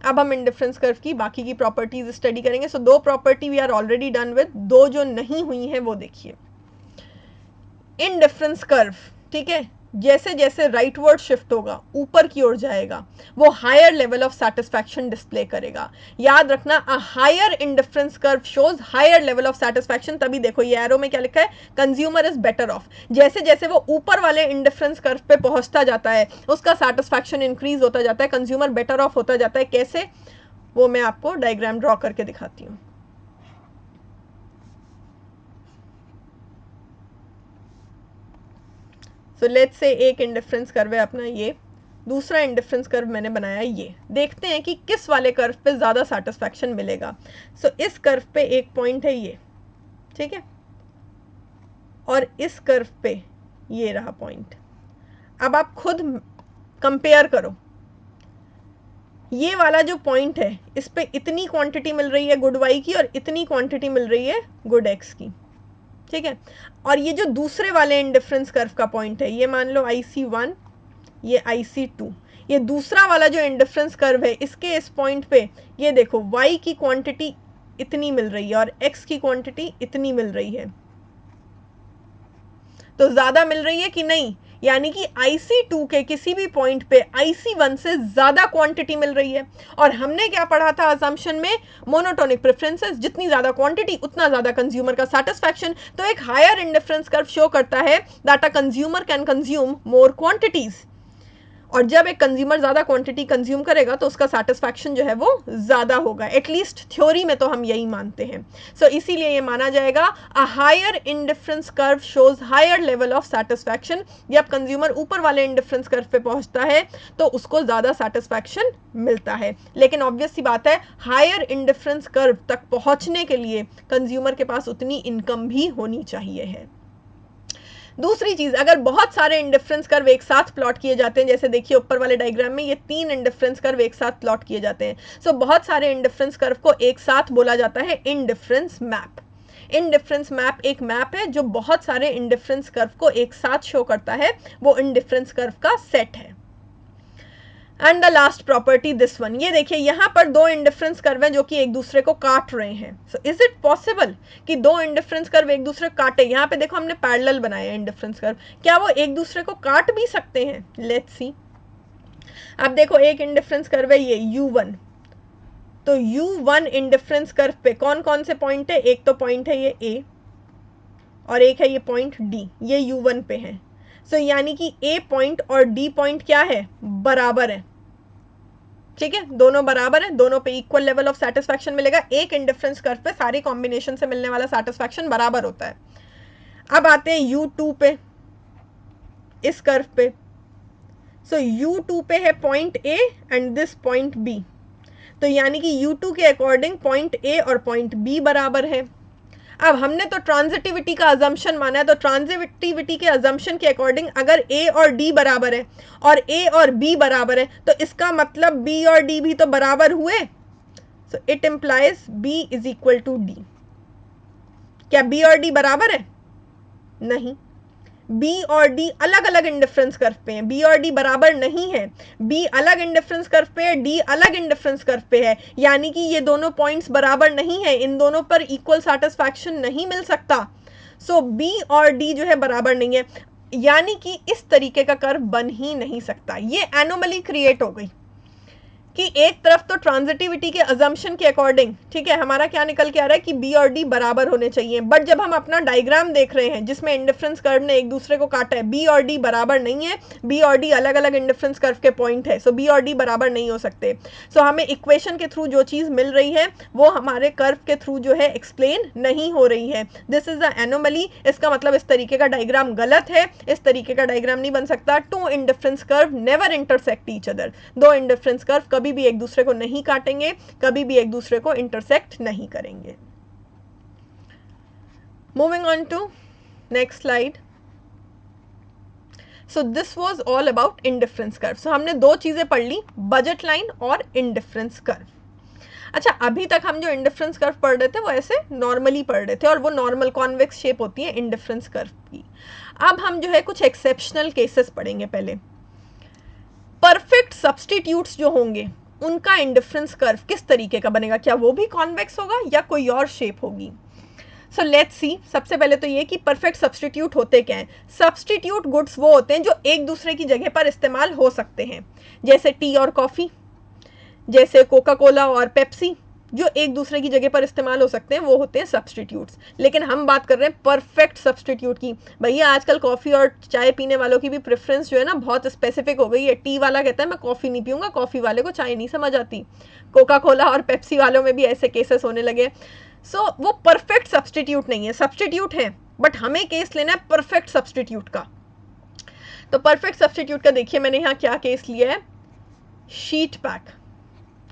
A: अब हम इंडिफरेंस कर्व की बाकी की प्रॉपर्टीज स्टडी करेंगे। सो दो property we are already done with, दो जो नहीं हुई हैं वो देखिए। इंडिफरेंस कर्व, ठीक है, जैसे जैसे राइटवर्ड शिफ्ट होगा, ऊपर की ओर जाएगा, वो higher level of satisfaction display करेगा। याद रखना, a higher indifference curve shows higher level of satisfaction. तभी देखो ये एरो में क्या लिखा है, कंज्यूमर इज बेटर ऑफ। जैसे जैसे वो ऊपर वाले इंडिफरेंस कर्व पे पहुंचता जाता है, उसका सेटिस्फैक्शन इंक्रीज होता जाता है, कंज्यूमर बेटर ऑफ होता जाता है। कैसे, वो मैं आपको डायग्राम ड्रॉ करके दिखाती हूँ। सो लेट्स से एक इंडिफरेंस कर्व है अपना ये, दूसरा इंडिफरेंस कर्व मैंने बनाया ये। देखते हैं कि किस वाले कर्व पे ज़्यादा सेटिस्फैक्शन मिलेगा। सो इस कर्व पे एक पॉइंट है ये, ठीक है, और इस कर्व पे ये रहा पॉइंट। अब आप खुद कंपेयर करो, ये वाला जो पॉइंट है इस पे इतनी क्वांटिटी मिल रही है गुड वाई की और इतनी क्वांटिटी मिल रही है गुड एक्स की, ठीक है। और ये जो दूसरे वाले इंडिफरेंस कर्व का पॉइंट है, ये मान लो IC1, ये IC2, ये दूसरा वाला जो इंडिफरेंस कर्व है, इसके इस पॉइंट पे ये देखो y की क्वांटिटी इतनी मिल रही है और x की क्वांटिटी इतनी मिल रही है। तो ज्यादा मिल रही है कि नहीं, यानी कि IC2 के किसी भी पॉइंट पे IC1 से ज्यादा क्वांटिटी मिल रही है। और हमने क्या पढ़ा था अजम्पशन में, मोनोटोनिक प्रेफरेंसेस, जितनी ज्यादा क्वांटिटी उतना ज्यादा कंज्यूमर का सेटिस्फैक्शन। तो एक हायर इंडिफरेंस कर्व शो करता है that a consumer can consume more quantities, और जब एक कंज्यूमर ज्यादा क्वांटिटी कंज्यूम करेगा तो उसका सेटिस्फैक्शन जो है वो ज्यादा होगा। एटलीस्ट थ्योरी में तो हम यही मानते हैं। सो इसीलिए ये माना जाएगा a higher indifference curve shows higher level of satisfaction. जब कंज्यूमर ऊपर वाले इंडिफरेंस कर्व पे पहुंचता है तो उसको ज्यादा सेटिस्फैक्शन मिलता है। लेकिन ऑब्वियस सी बात है, हायर इंडिफरेंस कर्व तक पहुंचने के लिए कंज्यूमर के पास उतनी इनकम भी होनी चाहिए है। दूसरी चीज, अगर बहुत सारे इंडिफरेंस कर्व एक साथ प्लॉट किए जाते हैं, जैसे देखिए ऊपर वाले डायग्राम में ये 3 इंडिफरेंस कर्व एक साथ प्लॉट किए जाते हैं। सो बहुत सारे इंडिफरेंस कर्व को एक साथ बोला जाता है इंडिफरेंस मैप। इंडिफरेंस मैप एक मैप है जो बहुत सारे इंडिफरेंस कर्व को एक साथ शो करता है, वो इंडिफरेंस कर्व का सेट है। And the last property this one, ये देखिए यहाँ पर दो इंडिफरेंस कर्व हैं जो कि एक दूसरे को काट रहे हैं। सो इज इट पॉसिबल कि दो इंडिफरेंस कर्व एक दूसरे को काटे? यहाँ पे देखो हमने पैरेलल बनाए हैं इंडिफरेंस कर्व, क्या वो एक दूसरे को काट भी सकते हैं? Let's see. अब देखो एक इंडिफरेंस कर्व है ये U1, तो U1 इंडिफरेंस कर्व पे कौन कौन से पॉइंट है? एक तो पॉइंट है ये A और एक है ये पॉइंट D, ये U1 पे है। सो यानी कि A पॉइंट और D पॉइंट क्या है? बराबर है, ठीक है, दोनों बराबर है, दोनों पे इक्वल लेवल ऑफ सेटिस्फैक्शन मिलेगा। एक इंडिफरेंस कर्व पे सारी कॉम्बिनेशन से मिलने वाला सेटिस्फैक्शन बराबर होता है। अब आते हैं U2 पे, इस कर्व पे। सो U2 पे है point A and this point B, तो यानी कि U2 के अकॉर्डिंग पॉइंट A और पॉइंट B बराबर है। अब हमने तो ट्रांजिटिविटी का अजम्पशन माना है, तो ट्रांजिटिविटी के अजम्पशन के अकॉर्डिंग अगर A और D बराबर है और A और B बराबर है, तो इसका मतलब B और D भी तो बराबर हुए। So it implies B is equal to D। क्या B और D बराबर है? नहीं, B और D अलग अलग इंडिफरेंस कर्व पे हैं, B और D बराबर नहीं है। B अलग इंडिफरेंस कर्व पे है, D अलग इंडिफरेंस कर्व पे है, यानी कि ये दोनों पॉइंट्स बराबर नहीं है, इन दोनों पर इक्वल सेटिस्फैक्शन नहीं मिल सकता। सो B और D जो है बराबर नहीं है, यानी कि इस तरीके का कर्व बन ही नहीं सकता। ये एनोमली क्रिएट हो गई कि एक तरफ तो ट्रांजिटिविटी के अजम्पशन के अकॉर्डिंग, ठीक है, हमारा क्या निकल के आ रहा है कि B और D बराबर होने चाहिए, बट जब हम अपना डायग्राम देख रहे हैं जिसमें इंडिफरेंस कर्व ने एक दूसरे को काटा है, B और D बराबर नहीं है, B और D अलग अलग इंडिफरेंस कर्व के पॉइंट है। सो B और D बराबर नहीं हो सकते। सो हमें इक्वेशन के थ्रू जो चीज मिल रही है वो हमारे कर्व के थ्रू जो है एक्सप्लेन नहीं हो रही है। This is the anomaly. इसका मतलब इस तरीके का डायग्राम गलत है, इस तरीके का डायग्राम नहीं बन सकता। Two indifference curve never intersect each other. दो इंडिफरेंस कर्व कभी भी एक दूसरे को नहीं काटेंगे, कभी भी एक दूसरे को इंटरसेक्ट नहीं करेंगे। Moving on to next slide. So this was all about indifference curve. So हमने दो चीजें पढ़ ली, बजट लाइन और इंडिफरेंस कर्व। अच्छा, अभी तक हम जो इंडिफरेंस कर्व पढ़ रहे थे वो ऐसे नॉर्मली पढ़ रहे थे और वो नॉर्मल कॉन्वेक्स शेप होती है इंडिफरेंस कर्व की। अब हम जो है कुछ एक्सेप्शनल केसेस पढ़ेंगे। पहले परफेक्ट सब्स्टिट्यूट्स जो होंगे उनका इंडिफरेंस कर्व किस तरीके का बनेगा, क्या वो भी कॉन्वेक्स होगा या कोई और शेप होगी? सो लेट्स सी, सबसे पहले तो ये कि परफेक्ट सब्सटीट्यूट होते क्या हैं। सब्सटीट्यूट गुड्स वो होते हैं जो एक दूसरे की जगह पर इस्तेमाल हो सकते हैं, जैसे टी और कॉफ़ी, जैसे कोका कोला और पेप्सी, जो एक दूसरे की जगह पर इस्तेमाल हो सकते हैं, वो होते हैं सब्सटीट्यूट्स। लेकिन हम बात कर रहे हैं परफेक्ट सब्सटीट्यूट की। भैया आजकल कॉफ़ी और चाय पीने वालों की भी प्रेफरेंस जो है ना बहुत स्पेसिफिक हो गई है। टी वाला कहता है मैं कॉफ़ी नहीं पीऊँगा, कॉफ़ी वाले को चाय नहीं समझ आती। कोका कोला और पेप्सी वालों में भी ऐसे केसेस होने लगे। सो वो परफेक्ट सब्सटीट्यूट नहीं है, सब्सटीट्यूट है, बट हमें केस लेना है परफेक्ट सब्सटीट्यूट का। तो परफेक्ट सब्सटीट्यूट का देखिए मैंने यहाँ क्या केस लिया है। शीट पैक,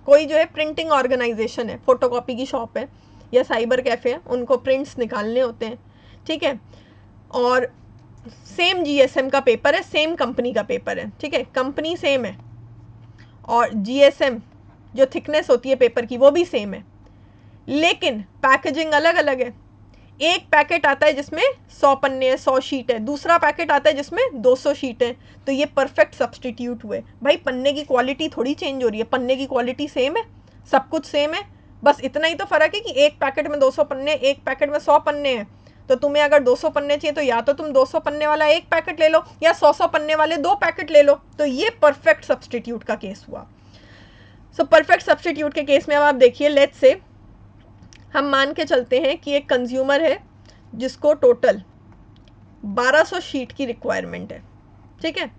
A: कोई जो है प्रिंटिंग ऑर्गेनाइजेशन है, फोटोकॉपी की शॉप है या साइबर कैफ़े है, उनको प्रिंट्स निकालने होते हैं, ठीक है, और सेम जीएसएम का पेपर है, सेम कंपनी का पेपर है, ठीक है, कंपनी सेम है और जीएसएम जो थिकनेस होती है पेपर की वो भी सेम है, लेकिन पैकेजिंग अलग अलग है। एक पैकेट आता है जिसमें 100 पन्ने है, 100 शीट है, दूसरा पैकेट आता है जिसमें 200 शीट है। तो ये परफेक्ट सब्सटीट्यूट हुए। भाई पन्ने की क्वालिटी थोड़ी चेंज हो रही है, पन्ने की क्वालिटी सेम है, सब कुछ सेम है, बस इतना ही तो फ़र्क है कि एक पैकेट में 200 पन्ने, एक पैकेट में 100 पन्ने हैं। तो तुम्हें अगर 200 पन्ने चाहिए तो या तो तुम 200 पन्ने वाला एक पैकेट ले लो या 100 पन्ने वाले 2 पैकेट ले लो। तो ये परफेक्ट सब्सटीट्यूट का केस हुआ। सो परफेक्ट सब्सटीट्यूट के केस में अब आप देखिए, लेट्स से हम मान के चलते हैं कि एक कंज्यूमर है जिसको टोटल 1200 शीट की रिक्वायरमेंट है, ठीक है।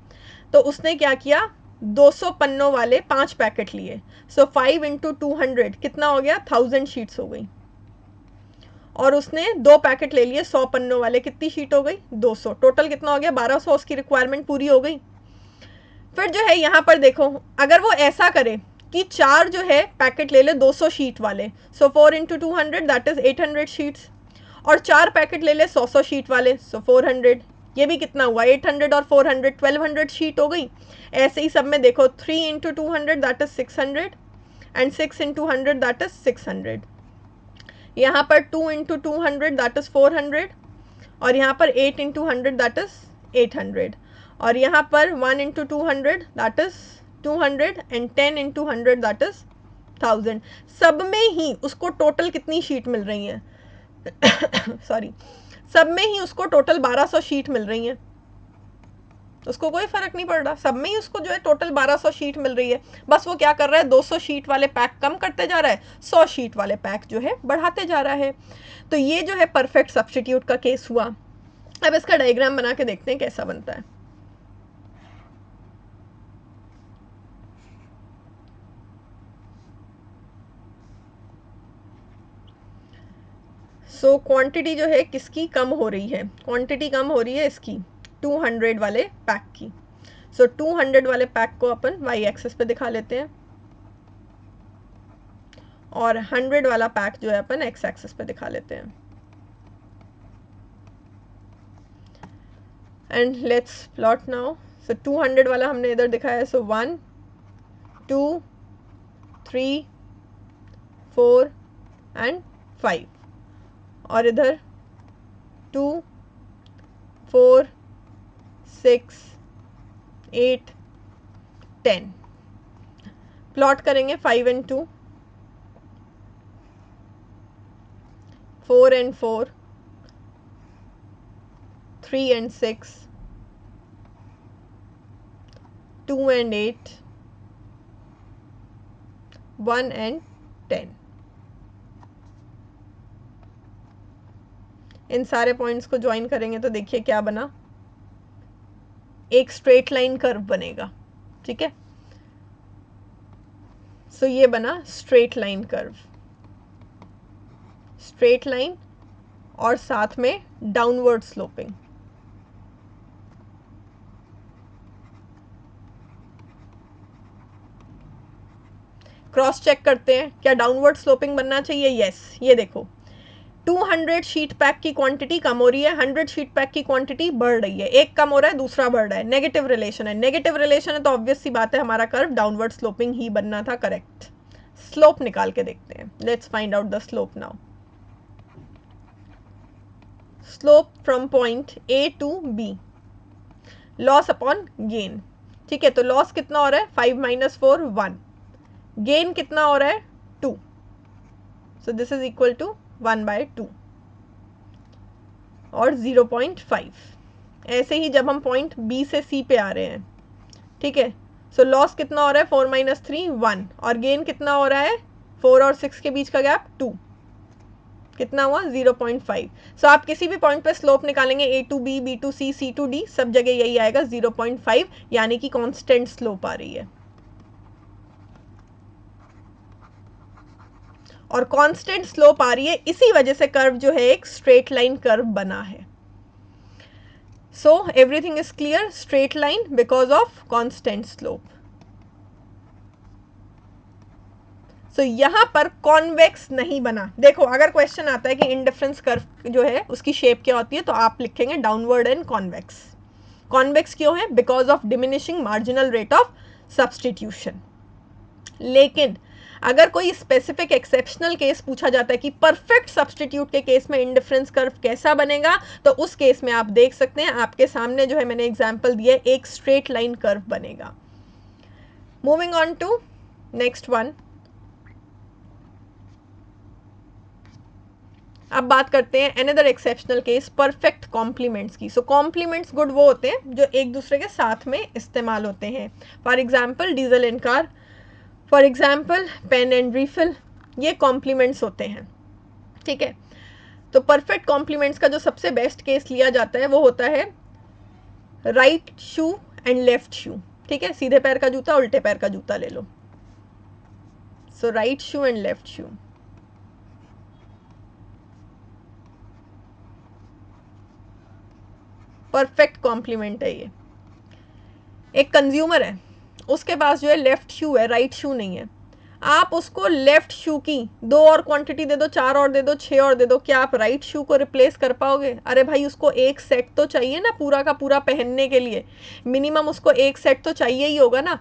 A: तो उसने क्या किया, 200 पन्नों वाले 5 पैकेट लिए। सो 5 इंटू 200 कितना हो गया, 1000 शीट्स हो गई। और उसने 2 पैकेट ले लिए 100 पन्नों वाले, कितनी शीट हो गई, 200। टोटल कितना हो गया, 1200। उसकी रिक्वायरमेंट पूरी हो गई। फिर जो है यहाँ पर देखो, अगर वो ऐसा करे कि 4 जो है पैकेट ले ले 200 शीट वाले, सो 4 इंटू 200 दैट इज 800 शीट्स, और 4 पैकेट ले ले 100 शीट वाले, सो 400, ये भी कितना हुआ, 800 और 400 1200 शीट हो गई। ऐसे ही सब में देखो, 3 into 200 that is 600 and 6 into 100 that is 600। यहाँ पर 2 इंटू 200 दैट इज 400, और यहाँ पर 8 इंटू 100 दैट इज 800, और यहाँ पर 1 into 200 that is 200 and 10 into 100 that is 1000। सब में ही उसको टोटल कितनी शीट मिल रही है सॉरी, सब में ही उसको टोटल 1200 शीट मिल रही है। उसको कोई फर्क नहीं पड़ रहा, सब में ही उसको जो है टोटल 1200 शीट मिल रही है। बस वो क्या कर रहा है, 200 शीट वाले पैक कम करते जा रहा है, 100 शीट वाले पैक जो है बढ़ाते जा रहा है। तो ये जो है परफेक्ट सब्सटीट्यूट का केस हुआ। अब इसका डायग्राम बना के देखते हैं कैसा बनता है। सो क्वांटिटी जो है किसकी कम हो रही है, क्वांटिटी कम हो रही है इसकी 200 वाले पैक की। सो 200 वाले पैक को अपन वाई एक्सिस पे दिखा लेते हैं और 100 वाला पैक जो है अपन एक्स एक्सिस पे दिखा लेते हैं। And let's plot now. So 200 वाला हमने इधर दिखाया है, सो 1 2 3 4 एंड 5, और इधर 2 4 6 8 10। प्लॉट करेंगे 5 and 2, 4 and 4, 3 and 6, 2 and 8, 1 and 10। इन सारे पॉइंट्स को ज्वाइन करेंगे तो देखिए क्या बना, एक स्ट्रेट लाइन कर्व बनेगा, ठीक है। सो ये बना straight line curve, straight line और साथ में डाउनवर्ड स्लोपिंग। क्रॉस चेक करते हैं, क्या डाउनवर्ड स्लोपिंग बनना चाहिए, यस। ये देखो 200 शीट पैक की क्वांटिटी कम हो रही है, 100 शीट पैक की क्वांटिटी बढ़ रही है। एक कम हो रहा है, दूसरा बढ़ रहा है, नेगेटिव रिलेशन है। नेगेटिव रिलेशन है तो ऑब्वियस सी बात है हमारा कर्व डाउनवर्ड स्लोपिंग ही बनना था, करेक्ट। स्लोप निकाल के देखते हैं, let's find out the slope now. Slope from point A to B, loss upon gain, ठीक है। तो लॉस कितना हो रहा है, 5 - 4 1, गेन कितना हो रहा है 2, so this is equal to 1/2। और 0.5। ऐसे ही जब हम पॉइंट बी से सी पे आ रहे हैं, ठीक है, सो लॉस कितना हो रहा है 4 - 3 1, और गेन कितना हो रहा है 4 और 6 के बीच का गैप 2, कितना हुआ 0.5। सो आप किसी भी पॉइंट पे स्लोप निकालेंगे A to B, B to C, C to D, सब जगह यही आएगा 0.5, यानी कि कांस्टेंट स्लोप आ रही है। और कांस्टेंट स्लोप आ रही है, इसी वजह से कर्व जो है एक स्ट्रेट लाइन कर्व बना है। So everything is clear, straight line because of constant slope. So यहां पर कॉन्वेक्स नहीं बना। देखो अगर क्वेश्चन आता है कि इंडिफरेंस कर्व जो है उसकी शेप क्या होती है, तो आप लिखेंगे डाउनवर्ड एंड कॉन्वेक्स। कॉन्वेक्स क्यों है? Because of diminishing marginal rate of substitution. लेकिन अगर कोई स्पेसिफिक एक्सेप्शनल केस पूछा जाता है कि परफेक्ट सब्सटीट्यूट के केस में इंडिफरेंस कर्व कैसा बनेगा, तो उस केस में आप देख सकते हैं आपके सामने जो है मैंने एग्जांपल दिया है, एक स्ट्रेट लाइन कर्व बनेगा। Moving on to next one. अब बात करते हैं another exceptional case, perfect complements की। सो कॉम्प्लीमेंट्स गुड वो होते हैं जो एक दूसरे के साथ में इस्तेमाल होते हैं। For example diesel in car, for example pen and refill, ये कॉम्प्लीमेंट्स होते हैं, ठीक है। तो परफेक्ट कॉम्प्लीमेंट्स का जो सबसे बेस्ट केस लिया जाता है वो होता है राइट शू एंड लेफ्ट शू, ठीक है। सीधे पैर का जूता, उल्टे पैर का जूता ले लो। So right shoe and left shoe, perfect complement है ये। एक कंज्यूमर है, उसके पास जो है लेफ्ट शू है, राइट शू नहीं है। आप उसको लेफ्ट शू की 2 और क्वांटिटी दे दो, 4 और दे दो, 6 और दे दो, क्या आप राइट शू को रिप्लेस कर पाओगे? अरे भाई उसको एक सेट तो चाहिए ना पूरा का पूरा पहनने के लिए, मिनिमम उसको एक सेट तो चाहिए ही होगा ना।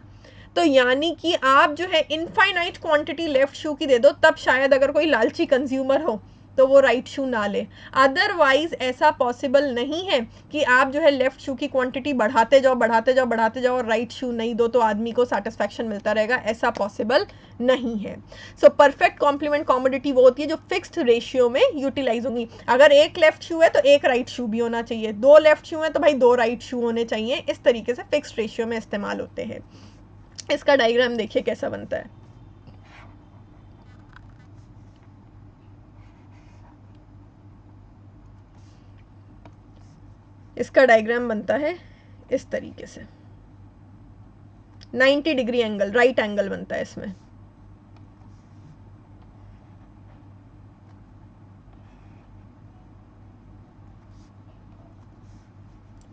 A: तो यानी कि आप जो है इनफाइनाइट क्वांटिटी लेफ्ट शू की दे दो, तब शायद अगर कोई लालची कंज्यूमर हो तो वो राइट शू ना ले। अदरवाइज ऐसा पॉसिबल नहीं है कि आप जो है लेफ्ट शू की क्वांटिटी बढ़ाते जाओ बढ़ाते जाओ बढ़ाते जाओ और राइट शू नहीं दो तो आदमी को सेटिस्फैक्शन मिलता रहेगा, ऐसा पॉसिबल नहीं है। सो परफेक्ट कॉम्प्लीमेंट कॉमोडिटी वो होती है जो फिक्स्ड रेशियो में यूटिलाइज होंगी। अगर एक लेफ्ट शू है तो एक राइट शू भी होना चाहिए, 2 लेफ्ट शू है तो भाई 2 राइट शू होने चाहिए। इस तरीके से फिक्स्ड रेशियो में इस्तेमाल होते हैं। इसका डायग्राम देखिए कैसा बनता है। इसका डायग्राम बनता है इस तरीके से, 90 डिग्री एंगल, राइट एंगल बनता है इसमें।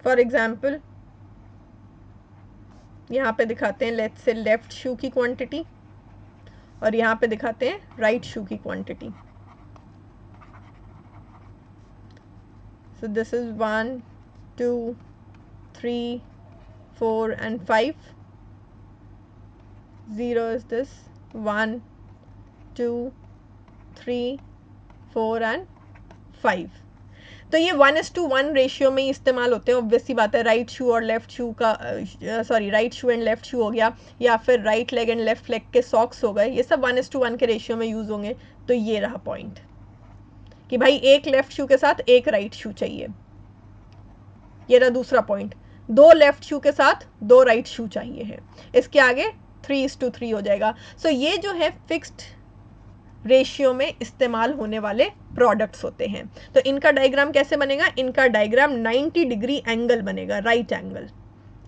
A: फॉर एग्जाम्पल यहाँ पे दिखाते हैं लेट्स से लेफ्ट शू की क्वांटिटी और यहाँ पे दिखाते हैं राइट शू की quantity. So this is 1 2 3 4 and 5, 0 is this 1 2 3 4 and 5। तो ये 1:1 रेशियो में ही इस्तेमाल होते हैं। ऑब्वियसली बात है, राइट शू और लेफ्ट शू का sorry right shoe and left shoe हो गया, या फिर right leg and left leg के सॉक्स हो गए, ये सब 1:1 के रेशियो में यूज होंगे। तो ये रहा पॉइंट कि भाई एक लेफ्ट शू के साथ एक राइट शू चाहिए। ये रहा दूसरा पॉइंट, 2 लेफ्ट शू के साथ 2 राइट शू चाहिए है। इसके आगे 3:3 हो जाएगा। सो ये जो है फिक्स्ड रेशियो में इस्तेमाल होने वाले प्रोडक्ट्स होते हैं। तो इनका डायग्राम कैसे बनेगा? इनका डायग्राम 90 डिग्री एंगल बनेगा, राइट एंगल।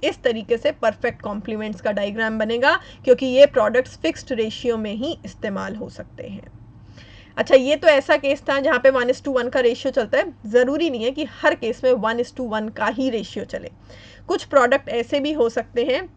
A: इस तरीके से परफेक्ट कॉम्प्लीमेंट्स का डायग्राम बनेगा, क्योंकि ये प्रोडक्ट्स फिक्स्ड रेशियो में ही इस्तेमाल हो सकते हैं। अच्छा, ये तो ऐसा केस था जहाँ पे 1:1 का रेशियो चलता है। ज़रूरी नहीं है कि हर केस में 1:1 का ही रेशियो चले। कुछ प्रोडक्ट ऐसे भी हो सकते हैं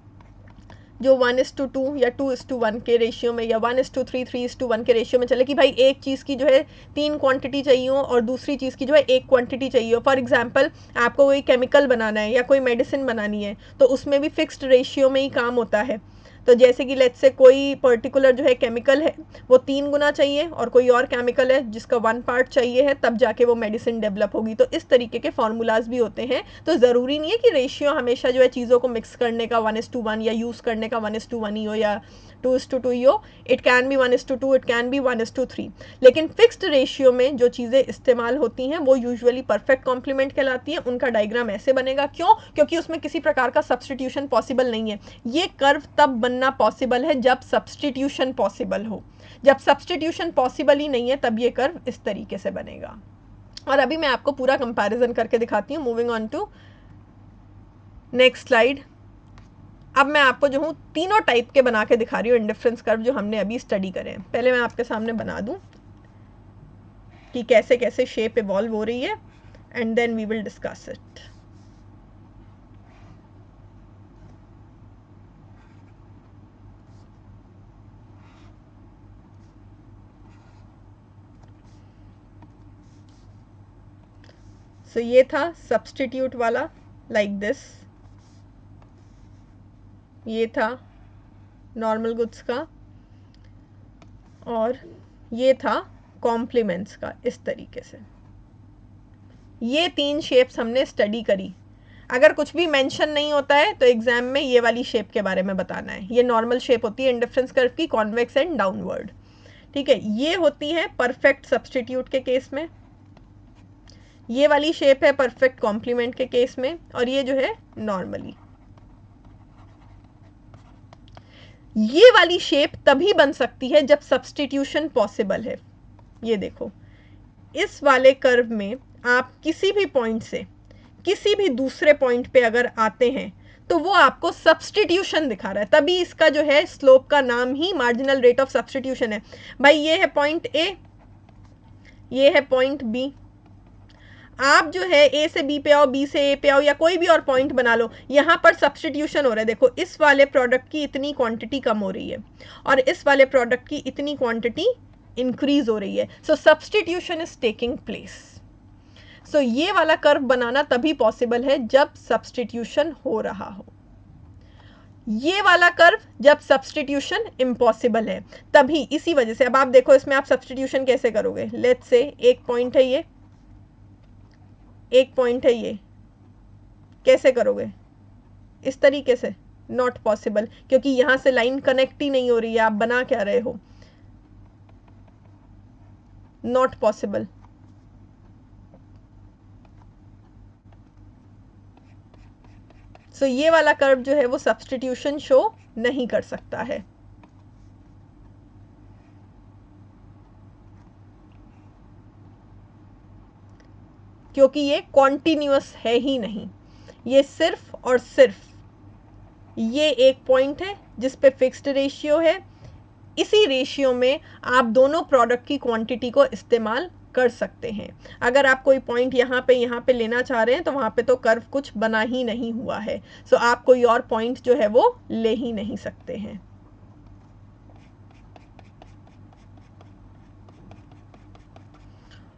A: जो 1:2 या 2:1 के रेशियो में, या 1:3 3:1 के रेशियो में चले, कि भाई एक चीज़ की जो है 3 क्वांटिटी चाहिए हो और दूसरी चीज़ की जो है 1 क्वांटिटी चाहिए हो। फॉर एग्जांपल आपको कोई केमिकल बनाना है या कोई मेडिसिन बनानी है, तो उसमें भी फिक्स्ड रेशियो में ही काम होता है। तो जैसे कि लेट्स से कोई पर्टिकुलर जो है केमिकल है वो 3 गुना चाहिए, और कोई और केमिकल है जिसका 1 पार्ट चाहिए है, तब जाके वो मेडिसिन डेवलप होगी। तो इस तरीके के फॉर्मूलाज भी होते हैं। तो ज़रूरी नहीं है कि रेशियो हमेशा जो है चीज़ों को मिक्स करने का 1:1 या यूज़ करने का 1:1 ही हो, या 2:2 ही हो, it can be 1:2, it can be 1:3। लेकिन फिक्स्ड रेशियो में जो चीज़ें इस्तेमाल होती हैं वो यूजुअली परफेक्ट कॉम्प्लीमेंट कहलाती है। उनका डायग्राम ऐसे बनेगा, क्यों? क्योंकि उसमें किसी प्रकार का सब्सटीट्यूशन पॉसिबल नहीं है। ये कर्व तब बनना पॉसिबल है जब सब्सटीट्यूशन पॉसिबल हो। जब सब्सटीट्यूशन पॉसिबल ही नहीं है तब ये कर्व इस तरीके से बनेगा। और अभी मैं आपको पूरा कंपैरिजन करके दिखाती हूँ। Moving on to next slide. अब मैं आपको जो हूँ तीनों टाइप के बना के दिखा रही हूँ इंडिफरेंस कर्व जो हमने अभी स्टडी करे हैं। पहले मैं आपके सामने बना दूँ कि कैसे कैसे शेप इवॉल्व हो रही है, and then we will discuss it. So ये था सब्सटीट्यूट वाला, लाइक दिस। ये था नॉर्मल गुड्स का, और ये था कॉम्प्लीमेंट्स का, इस तरीके से। ये तीन शेप्स हमने स्टडी करी। अगर कुछ भी मेंशन नहीं होता है तो एग्जाम में ये वाली शेप के बारे में बताना है। ये नॉर्मल शेप होती है इंडिफरेंस कर्व की, कॉन्वेक्स एंड डाउनवर्ड। ठीक है, ये होती है परफेक्ट सब्सटीट्यूट के केस में, ये वाली शेप है परफेक्ट कॉम्प्लीमेंट के केस में, और ये जो है नॉर्मली। ये वाली शेप तभी बन सकती है जब सब्सटीट्यूशन पॉसिबल है। ये देखो, इस वाले कर्व में आप किसी भी पॉइंट से किसी भी दूसरे पॉइंट पे अगर आते हैं तो वो आपको सब्सटीट्यूशन दिखा रहा है, तभी इसका जो है स्लोप का नाम ही मार्जिनल रेट ऑफ सब्सटीट्यूशन है। भाई ये है पॉइंट ए, ये है पॉइंट बी। आप जो है ए से बी पे आओ, बी से ए पे आओ, या कोई भी और पॉइंट बना लो, यहाँ पर सब्सटीट्यूशन हो रहा है। देखो, इस वाले प्रोडक्ट की इतनी क्वांटिटी कम हो रही है और इस वाले प्रोडक्ट की इतनी क्वांटिटी इंक्रीज हो रही है। So substitution is taking place. सो ये वाला कर्व बनाना तभी पॉसिबल है जब सब्सटीट्यूशन हो रहा हो। ये वाला कर्व जब सब्सटीट्यूशन इम्पॉसिबल है तभी। इसी वजह से अब आप देखो इसमें आप सब्सटीट्यूशन कैसे करोगे। लेट्स से एक पॉइंट है, ये एक पॉइंट है, ये कैसे करोगे? इस तरीके से नॉट पॉसिबल, क्योंकि यहां से लाइन कनेक्ट ही नहीं हो रही है। आप बना क्या रहे हो? Not possible. सो ये वाला कर्व जो है वो सब्सटीट्यूशन शो नहीं कर सकता है। क्योंकि ये कॉन्टिन्यूअस है ही नहीं। ये सिर्फ और सिर्फ ये एक पॉइंट है जिस पे फिक्स्ड रेशियो है। इसी रेशियो में आप दोनों प्रोडक्ट की क्वांटिटी को इस्तेमाल कर सकते हैं। अगर आप कोई पॉइंट यहाँ पे लेना चाह रहे हैं तो वहाँ पे तो कर्व कुछ बना ही नहीं हुआ है। सो आप कोई और पॉइंट जो है वो ले ही नहीं सकते हैं।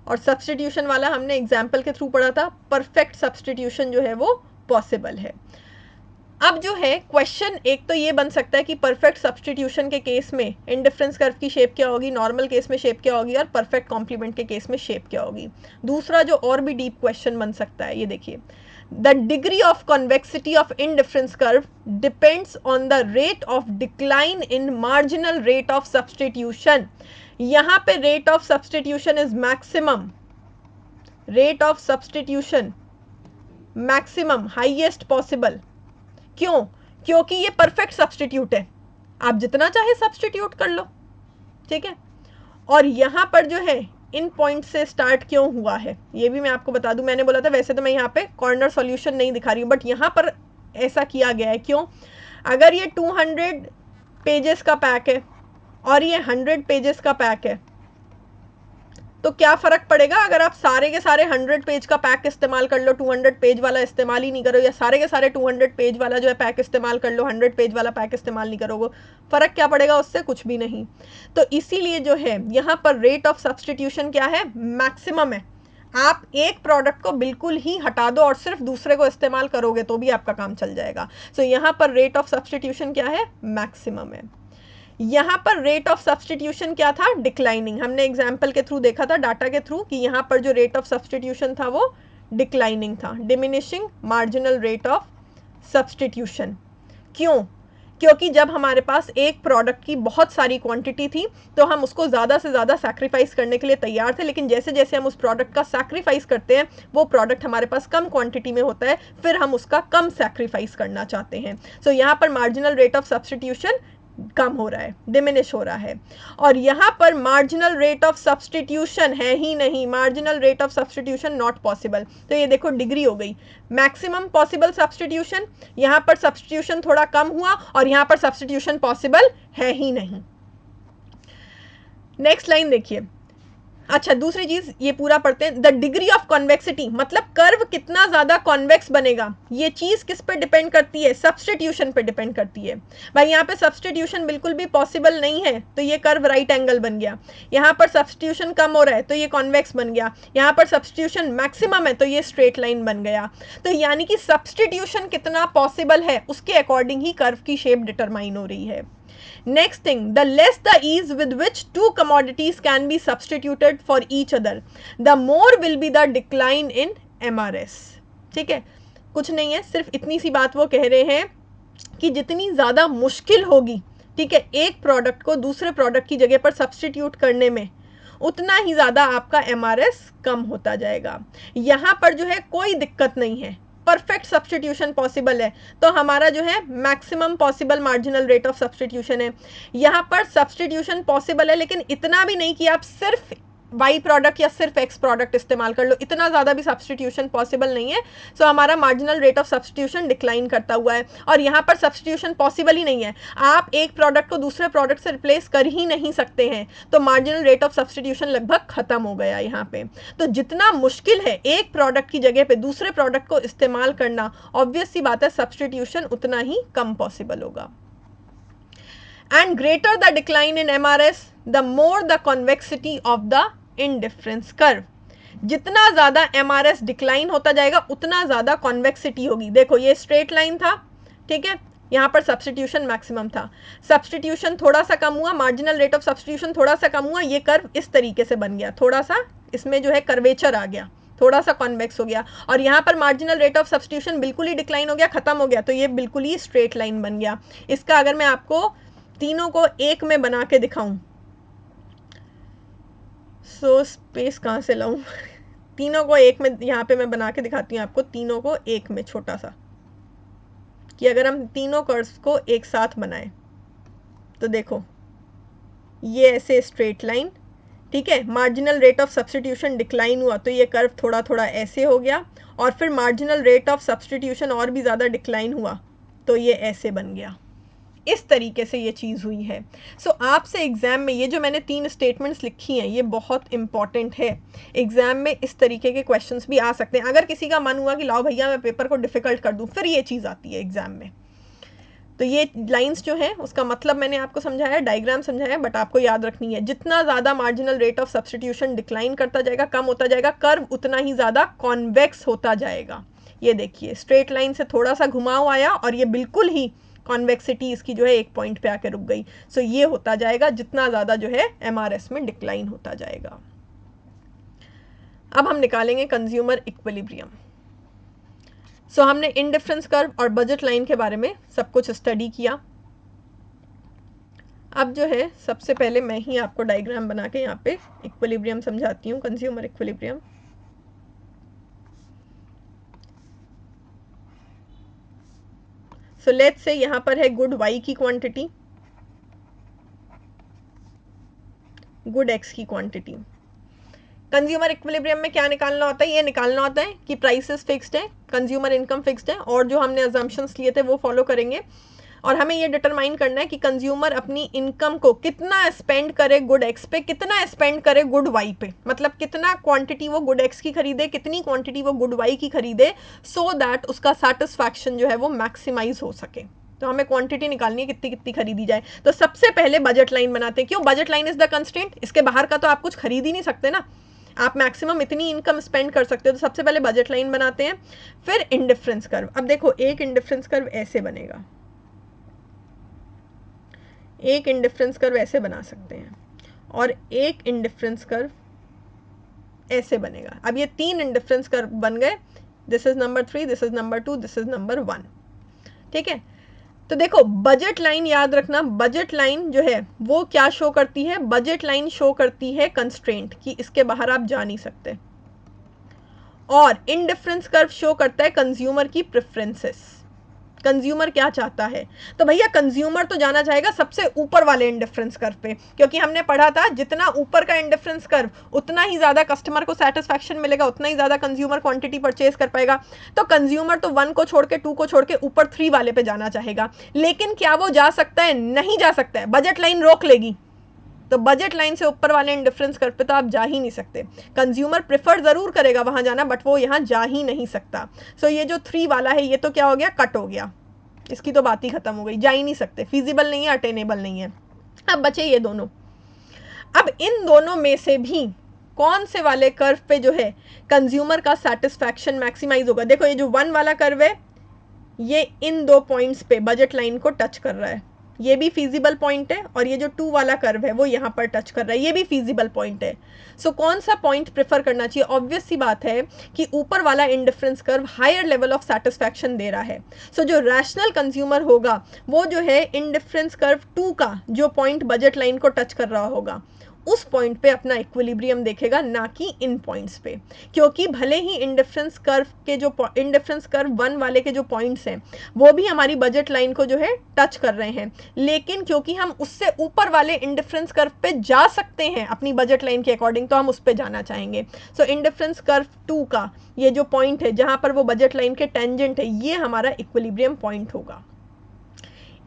A: और सब्सटीट्यूशन वाला हमने एग्जाम्पल के थ्रू पढ़ा था। परफेक्ट सब्सटीट्यूशन जो है वो पॉसिबल है। अब जो है क्वेश्चन एक तो ये बन सकता है कि परफेक्ट सब्सटीट्यूशन के केस में इंडिफरेंस कर्व की शेप क्या होगी, नॉर्मल केस में शेप क्या होगी, और परफेक्ट कॉम्प्लीमेंट के केस में शेप क्या होगी। दूसरा जो और भी डीप क्वेश्चन बन सकता है, ये देखिए, the degree of convexity of indifference curve depends on the rate of decline in marginal rate of substitution. यहाँ पे rate of substitution is maximum, rate of substitution maximum, highest possible. क्यों? क्योंकि ये परफेक्ट सब्सटीट्यूट है, आप जितना चाहे सब्सटीट्यूट कर लो। ठीक है, और यहां पर जो है इन पॉइंट से स्टार्ट क्यों हुआ है ये भी मैं आपको बता दूं। मैंने बोला था वैसे तो मैं यहाँ पे कॉर्नर सॉल्यूशन नहीं दिखा रही हूँ, बट यहाँ पर ऐसा किया गया है। क्यों? अगर ये 200 पेजेस का पैक है और ये 100 पेजेस का पैक है तो क्या फर्क पड़ेगा अगर आप सारे के सारे 100 पेज का पैक इस्तेमाल कर लो, 200 पेज वाला इस्तेमाल ही नहीं करो, या सारे के सारे 200 पेज वाला जो है पैक इस्तेमाल कर लो, 100 पेज वाला पैक इस्तेमाल नहीं करोगे? फर्क क्या पड़ेगा उससे? कुछ भी नहीं। तो इसीलिए जो है यहाँ पर रेट ऑफ सब्सटीट्यूशन क्या है? मैक्सिमम है। आप एक प्रोडक्ट को बिल्कुल ही हटा दो और सिर्फ दूसरे को इस्तेमाल करोगे तो भी आपका काम चल जाएगा। सो यहाँ पर रेट ऑफ सब्सटीट्यूशन क्या है? मैक्सिमम है। यहाँ पर रेट ऑफ सब्सटीट्यूशन क्या था? डिक्लाइनिंग। हमने एग्जाम्पल के थ्रू देखा था, डाटा के थ्रू, कि यहाँ पर जो रेट ऑफ सब्सटीट्यूशन था वो डिक्लाइनिंग था, diminishing marginal rate of substitution. क्यों? क्योंकि जब हमारे पास एक प्रोडक्ट की बहुत सारी क्वांटिटी थी तो हम उसको ज़्यादा से ज़्यादा सैक्रिफाइस करने के लिए तैयार थे, लेकिन जैसे जैसे हम उस प्रोडक्ट का सैक्रिफाइस करते हैं वो प्रोडक्ट हमारे पास कम क्वांटिटी में होता है, फिर हम उसका कम सैक्रिफाइस करना चाहते हैं। सो यहाँ पर मार्जिनल रेट ऑफ सब्सटीट्यूशन कम हो रहा है, डिमिनिश हो रहा है। और यहाँ पर मार्जिनल रेट ऑफ सब्सटीट्यूशन है ही नहीं, marginal rate of substitution not possible. तो ये देखो डिग्री हो गई, मैक्सिमम पॉसिबल सब्सटीट्यूशन, यहाँ पर सब्सटीट्यूशन थोड़ा कम हुआ और यहाँ पर सब्सटीट्यूशन पॉसिबल है ही नहीं। नेक्स्ट लाइन देखिए। अच्छा, दूसरी चीज ये पूरा पढ़ते हैं, द डिग्री ऑफ कॉन्वेक्सिटी, मतलब कर्व कितना ज्यादा कॉन्वेक्स बनेगा, ये चीज किस पे डिपेंड करती है, सब्सटीट्यूशन पे डिपेंड करती है। भाई यहाँ पे सब्सटीट्यूशन बिल्कुल भी पॉसिबल नहीं है तो ये कर्व राइट एंगल बन गया, यहाँ पर सब्सटीट्यूशन कम हो रहा है तो ये कॉन्वेक्स बन गया, यहाँ पर सब्सटीट्यूशन मैक्सिमम है तो ये स्ट्रेट लाइन बन गया। तो यानी कि सब्सटीट्यूशन कितना पॉसिबल है उसके अकॉर्डिंग ही कर्व की शेप डिटरमाइन हो रही है। Next thing, the less the ease with which two commodities can be substituted for each other, the more will be the decline in MRS। ठीक है, कुछ नहीं है, सिर्फ इतनी सी बात वो कह रहे हैं कि जितनी ज़्यादा मुश्किल होगी, ठीक है, एक प्रोडक्ट को दूसरे प्रोडक्ट की जगह पर सब्सटीट्यूट करने में, उतना ही ज़्यादा आपका MRS कम होता जाएगा। यहाँ पर जो है कोई दिक्कत नहीं है, परफेक्ट सब्सटीट्यूशन पॉसिबल है, तो हमारा जो है maximum possible marginal rate of substitution है। यहाँ पर सब्सटीट्यूशन पॉसिबल है लेकिन इतना भी नहीं कि आप सिर्फ वाई प्रोडक्ट या सिर्फ एक्स प्रोडक्ट इस्तेमाल कर लो, इतना ज़्यादा भी सब्सटीट्यूशन पॉसिबल नहीं है। सो हमारा marginal rate of substitution decline करता हुआ है और यहाँ पर सब्सटीट्यूशन पॉसिबल ही नहीं है, आप एक प्रोडक्ट को दूसरे प्रोडक्ट से रिप्लेस कर ही नहीं सकते हैं, तो मार्जिनल रेट ऑफ सब्सटीट्यूशन लगभग खत्म हो गया यहाँ पे। तो जितना मुश्किल है एक प्रोडक्ट की जगह पे दूसरे प्रोडक्ट को इस्तेमाल करना, ऑब्वियस सी बात है सब्सटीट्यूशन उतना ही कम पॉसिबल होगा। And greater the decline in MRS, the more the convexity of the indifference curve। जितना ज़्यादा MRS डिक्लाइन होता जाएगा उतना ज़्यादा कॉन्वेक्सिटी होगी। देखो ये स्ट्रेट लाइन था, ठीक है, यहाँ पर सब्सटीट्यूशन मैक्सिमम था, सब्सटीट्यूशन थोड़ा सा कम हुआ, मार्जिनल रेट ऑफ सब्सटीट्यूशन थोड़ा सा कम हुआ, ये कर्व इस तरीके से बन गया, थोड़ा सा इसमें जो है कर्वेचर आ गया, थोड़ा सा कॉन्वेक्स हो गया, और यहाँ पर मार्जिनल रेट ऑफ सब्सटीट्यूशन बिल्कुल ही डिक्लाइन हो गया, खत्म हो गया, तो ये बिल्कुल ही स्ट्रेट लाइन बन गया। इसका अगर मैं आपको तीनों को एक में बना के दिखाऊं, सो स्पेस कहाँ से लाऊं तीनों को एक में यहाँ पे मैं बना के दिखाती हूँ आपको, तीनों को एक में छोटा सा, कि अगर हम तीनों कर्व्स को एक साथ बनाएं तो देखो ये ऐसे स्ट्रेट लाइन, ठीक है, marginal rate of substitution decline हुआ तो ये कर्व थोड़ा थोड़ा ऐसे हो गया, और फिर मार्जिनल रेट ऑफ सब्सटीट्यूशन और भी ज़्यादा डिक्लाइन हुआ तो ये ऐसे बन गया। इस तरीके से ये चीज़ हुई है। सो आपसे एग्ज़ाम में ये जो मैंने 3 स्टेटमेंट्स लिखी हैं ये बहुत इंपॉर्टेंट है, एग्ज़ाम में इस तरीके के क्वेश्चंस भी आ सकते हैं। अगर किसी का मन हुआ कि लाओ भैया मैं पेपर को डिफ़िकल्ट कर दूं, फिर ये चीज़ आती है एग्ज़ाम में। तो ये लाइंस जो है उसका मतलब मैंने आपको समझाया, डायग्राम समझाया, बट आपको याद रखनी है जितना ज़्यादा marginal rate of substitution decline करता जाएगा, कम होता जाएगा, कर्व उतना ही ज़्यादा कॉन्वेक्स होता जाएगा। ये देखिए स्ट्रेट लाइन से थोड़ा सा घुमाव आया और ये बिल्कुल ही कॉन्वेक्सिटी इसकी जो है एक पॉइंट पे आके रुक गई। सो ये होता जाएगा जितना ज़्यादा जो है MRS में डिक्लाइन होता जाएगा। अब हम निकालेंगे कंज्यूमर इक्विलिब्रियम। सो हमने इंडिफरेंस कर्व और बजट लाइन के बारे में सब कुछ स्टडी किया। अब जो है सबसे पहले मैं ही आपको डायग्राम बना के यहाँ पे इक्विलिब्रियम समझाती हूँ, consumer equilibrium. So let's say यहाँ पर है गुड Y की क्वांटिटी, गुड X की क्वांटिटी। कंज्यूमर इक्विलिब्रियम में क्या निकालना होता है, ये निकालना होता है कि प्राइसेस फिक्स्ड है, कंज्यूमर इनकम फिक्स्ड है, और जो हमने अजम्पशंस लिए थे वो फॉलो करेंगे, और हमें ये डिटरमाइन करना है कि कंज्यूमर अपनी इनकम को कितना स्पेंड करे गुड एक्स पे, कितना स्पेंड करे गुड वाई पे, मतलब कितना क्वांटिटी वो गुड एक्स की खरीदे, कितनी क्वांटिटी वो गुड वाई की खरीदे, सो दैट उसका सेटिस्फैक्शन जो है वो मैक्सिमाइज हो सके। तो हमें क्वांटिटी निकालनी है कितनी कितनी खरीदी जाए। तो सबसे पहले बजट लाइन बनाते हैं। क्यों? Budget line is the constraint, इसके बाहर का तो आप कुछ खरीद ही नहीं सकते ना, आप मैक्सिमम इतनी इनकम स्पेंड कर सकते हो। तो सबसे पहले बजट लाइन बनाते हैं, फिर इंडिफरेंस कर्व। अब देखो एक इंडिफरेंस कर्व ऐसे बनेगा, एक इंडिफरेंस कर्व ऐसे बना सकते हैं, और एक इंडिफरेंस कर्व ऐसे बनेगा। अब ये 3 इंडिफरेंस कर्व बन गए, this is number 3, this is number 2, this is number 1, ठीक है। तो देखो बजट लाइन याद रखना, बजट लाइन जो है वो क्या शो करती है, बजट लाइन शो करती है कंस्ट्रेंट कि इसके बाहर आप जा नहीं सकते, और इंडिफरेंस कर्व शो करता है कंज्यूमर की प्रेफरेंसेस, कंज्यूमर क्या चाहता है। तो भैया कंज्यूमर तो जाना चाहेगा सबसे ऊपर वाले इंडिफरेंस कर्व पे, क्योंकि हमने पढ़ा था जितना ऊपर का इंडिफरेंस कर्व उतना ही ज्यादा कस्टमर को सेटिस्फैक्शन मिलेगा, उतना ही ज्यादा कंज्यूमर क्वांटिटी परचेज कर पाएगा। तो कंज्यूमर तो 1 को छोड़ के 2 को छोड़ के ऊपर 3 वाले पे जाना चाहेगा, लेकिन क्या वो जा सकता है, नहीं जा सकता है, बजट लाइन रोक लेगी। तो बजट लाइन से ऊपर वाले इंडिफरेंस कर्व पे तो आप जा ही नहीं सकते। कंज्यूमर प्रेफर जरूर करेगा वहां जाना, बट वो यहाँ जा ही नहीं सकता। सो ये जो 3 वाला है ये तो क्या हो गया, कट हो गया, इसकी तो बात ही खत्म हो गई, जा ही नहीं सकते, फिजिबल नहीं है, अटेनेबल नहीं है। अब बचे ये दोनों। अब इन दोनों में से भी कौन से वाले कर्व पे जो है कंज्यूमर का सेटिस्फैक्शन मैक्सिमाइज होगा। देखो ये जो 1 वाला कर्व है ये इन 2 पॉइंट्स पे बजट लाइन को टच कर रहा है, ये भी फीजिबल पॉइंट है, और ये जो 2 वाला कर्व है वो यहाँ पर टच कर रहा है, ये भी फीजिबल पॉइंट है। सो कौन सा पॉइंट प्रेफर करना चाहिए, ऑब्वियस सी बात है कि ऊपर वाला indifference curve higher level of satisfaction दे रहा है। सो जो रैशनल कंज्यूमर होगा वो जो है इंडिफरेंस कर्व 2 का जो पॉइंट बजट लाइन को टच कर रहा होगा उस पॉइंट पे अपना इक्विलिब्रियम देखेगा, ना कि इन पॉइंट्स पे। क्योंकि भले ही इंडिफरेंस कर्व के जो इंडिफरेंस कर्व 1 वाले के जो पॉइंट्स हैं वो भी हमारी बजट लाइन को जो है टच कर रहे हैं, लेकिन क्योंकि हम उससे ऊपर वाले इंडिफरेंस कर्व पे जा सकते हैं अपनी बजट लाइन के अकॉर्डिंग, तो हम उस पे जाना चाहेंगे। सो इंडिफरेंस कर्व 2 का ये जो पॉइंट है जहां पर वो बजट लाइन के टेंजेंट है, ये हमारा इक्विलिब्रियम पॉइंट होगा।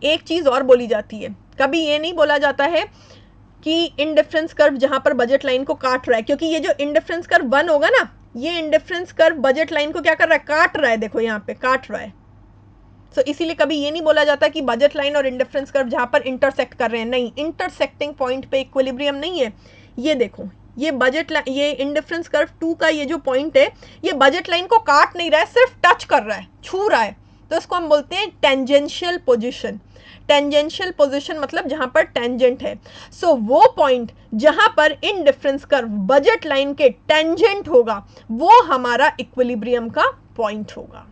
A: एक चीज और बोली जाती है, कभी ये नहीं बोला जाता है कि इंडिफरेंस कर्व जहां पर बजट लाइन को काट रहा है, क्योंकि ये जो इंडिफरेंस कर्व 1 होगा ना, ये इंडिफरेंस कर्व बजट लाइन को क्या कर रहा है, काट रहा है, देखो यहाँ पे काट रहा है। सो इसीलिए कभी ये नहीं बोला जाता कि बजट लाइन और इंडिफरेंस कर्व जहां पर इंटरसेक्ट कर रहे हैं, नहीं, इंटरसेक्टिंग पॉइंट पे इक्विलिब्रियम नहीं है। ये देखो ये बजट लाइन, ये इंडिफरेंस कर्व 2 का ये जो पॉइंट है ये बजट लाइन को काट नहीं रहा है, सिर्फ टच कर रहा है, छू रहा है, तो इसको हम बोलते हैं टेंजेंशियल पोजीशन। टेंजेंशियल पोजीशन मतलब जहां पर टेंजेंट है। सो वो पॉइंट जहां पर इंडिफरेंस कर्व बजट लाइन के टेंजेंट होगा वो हमारा इक्विलिब्रियम का पॉइंट होगा।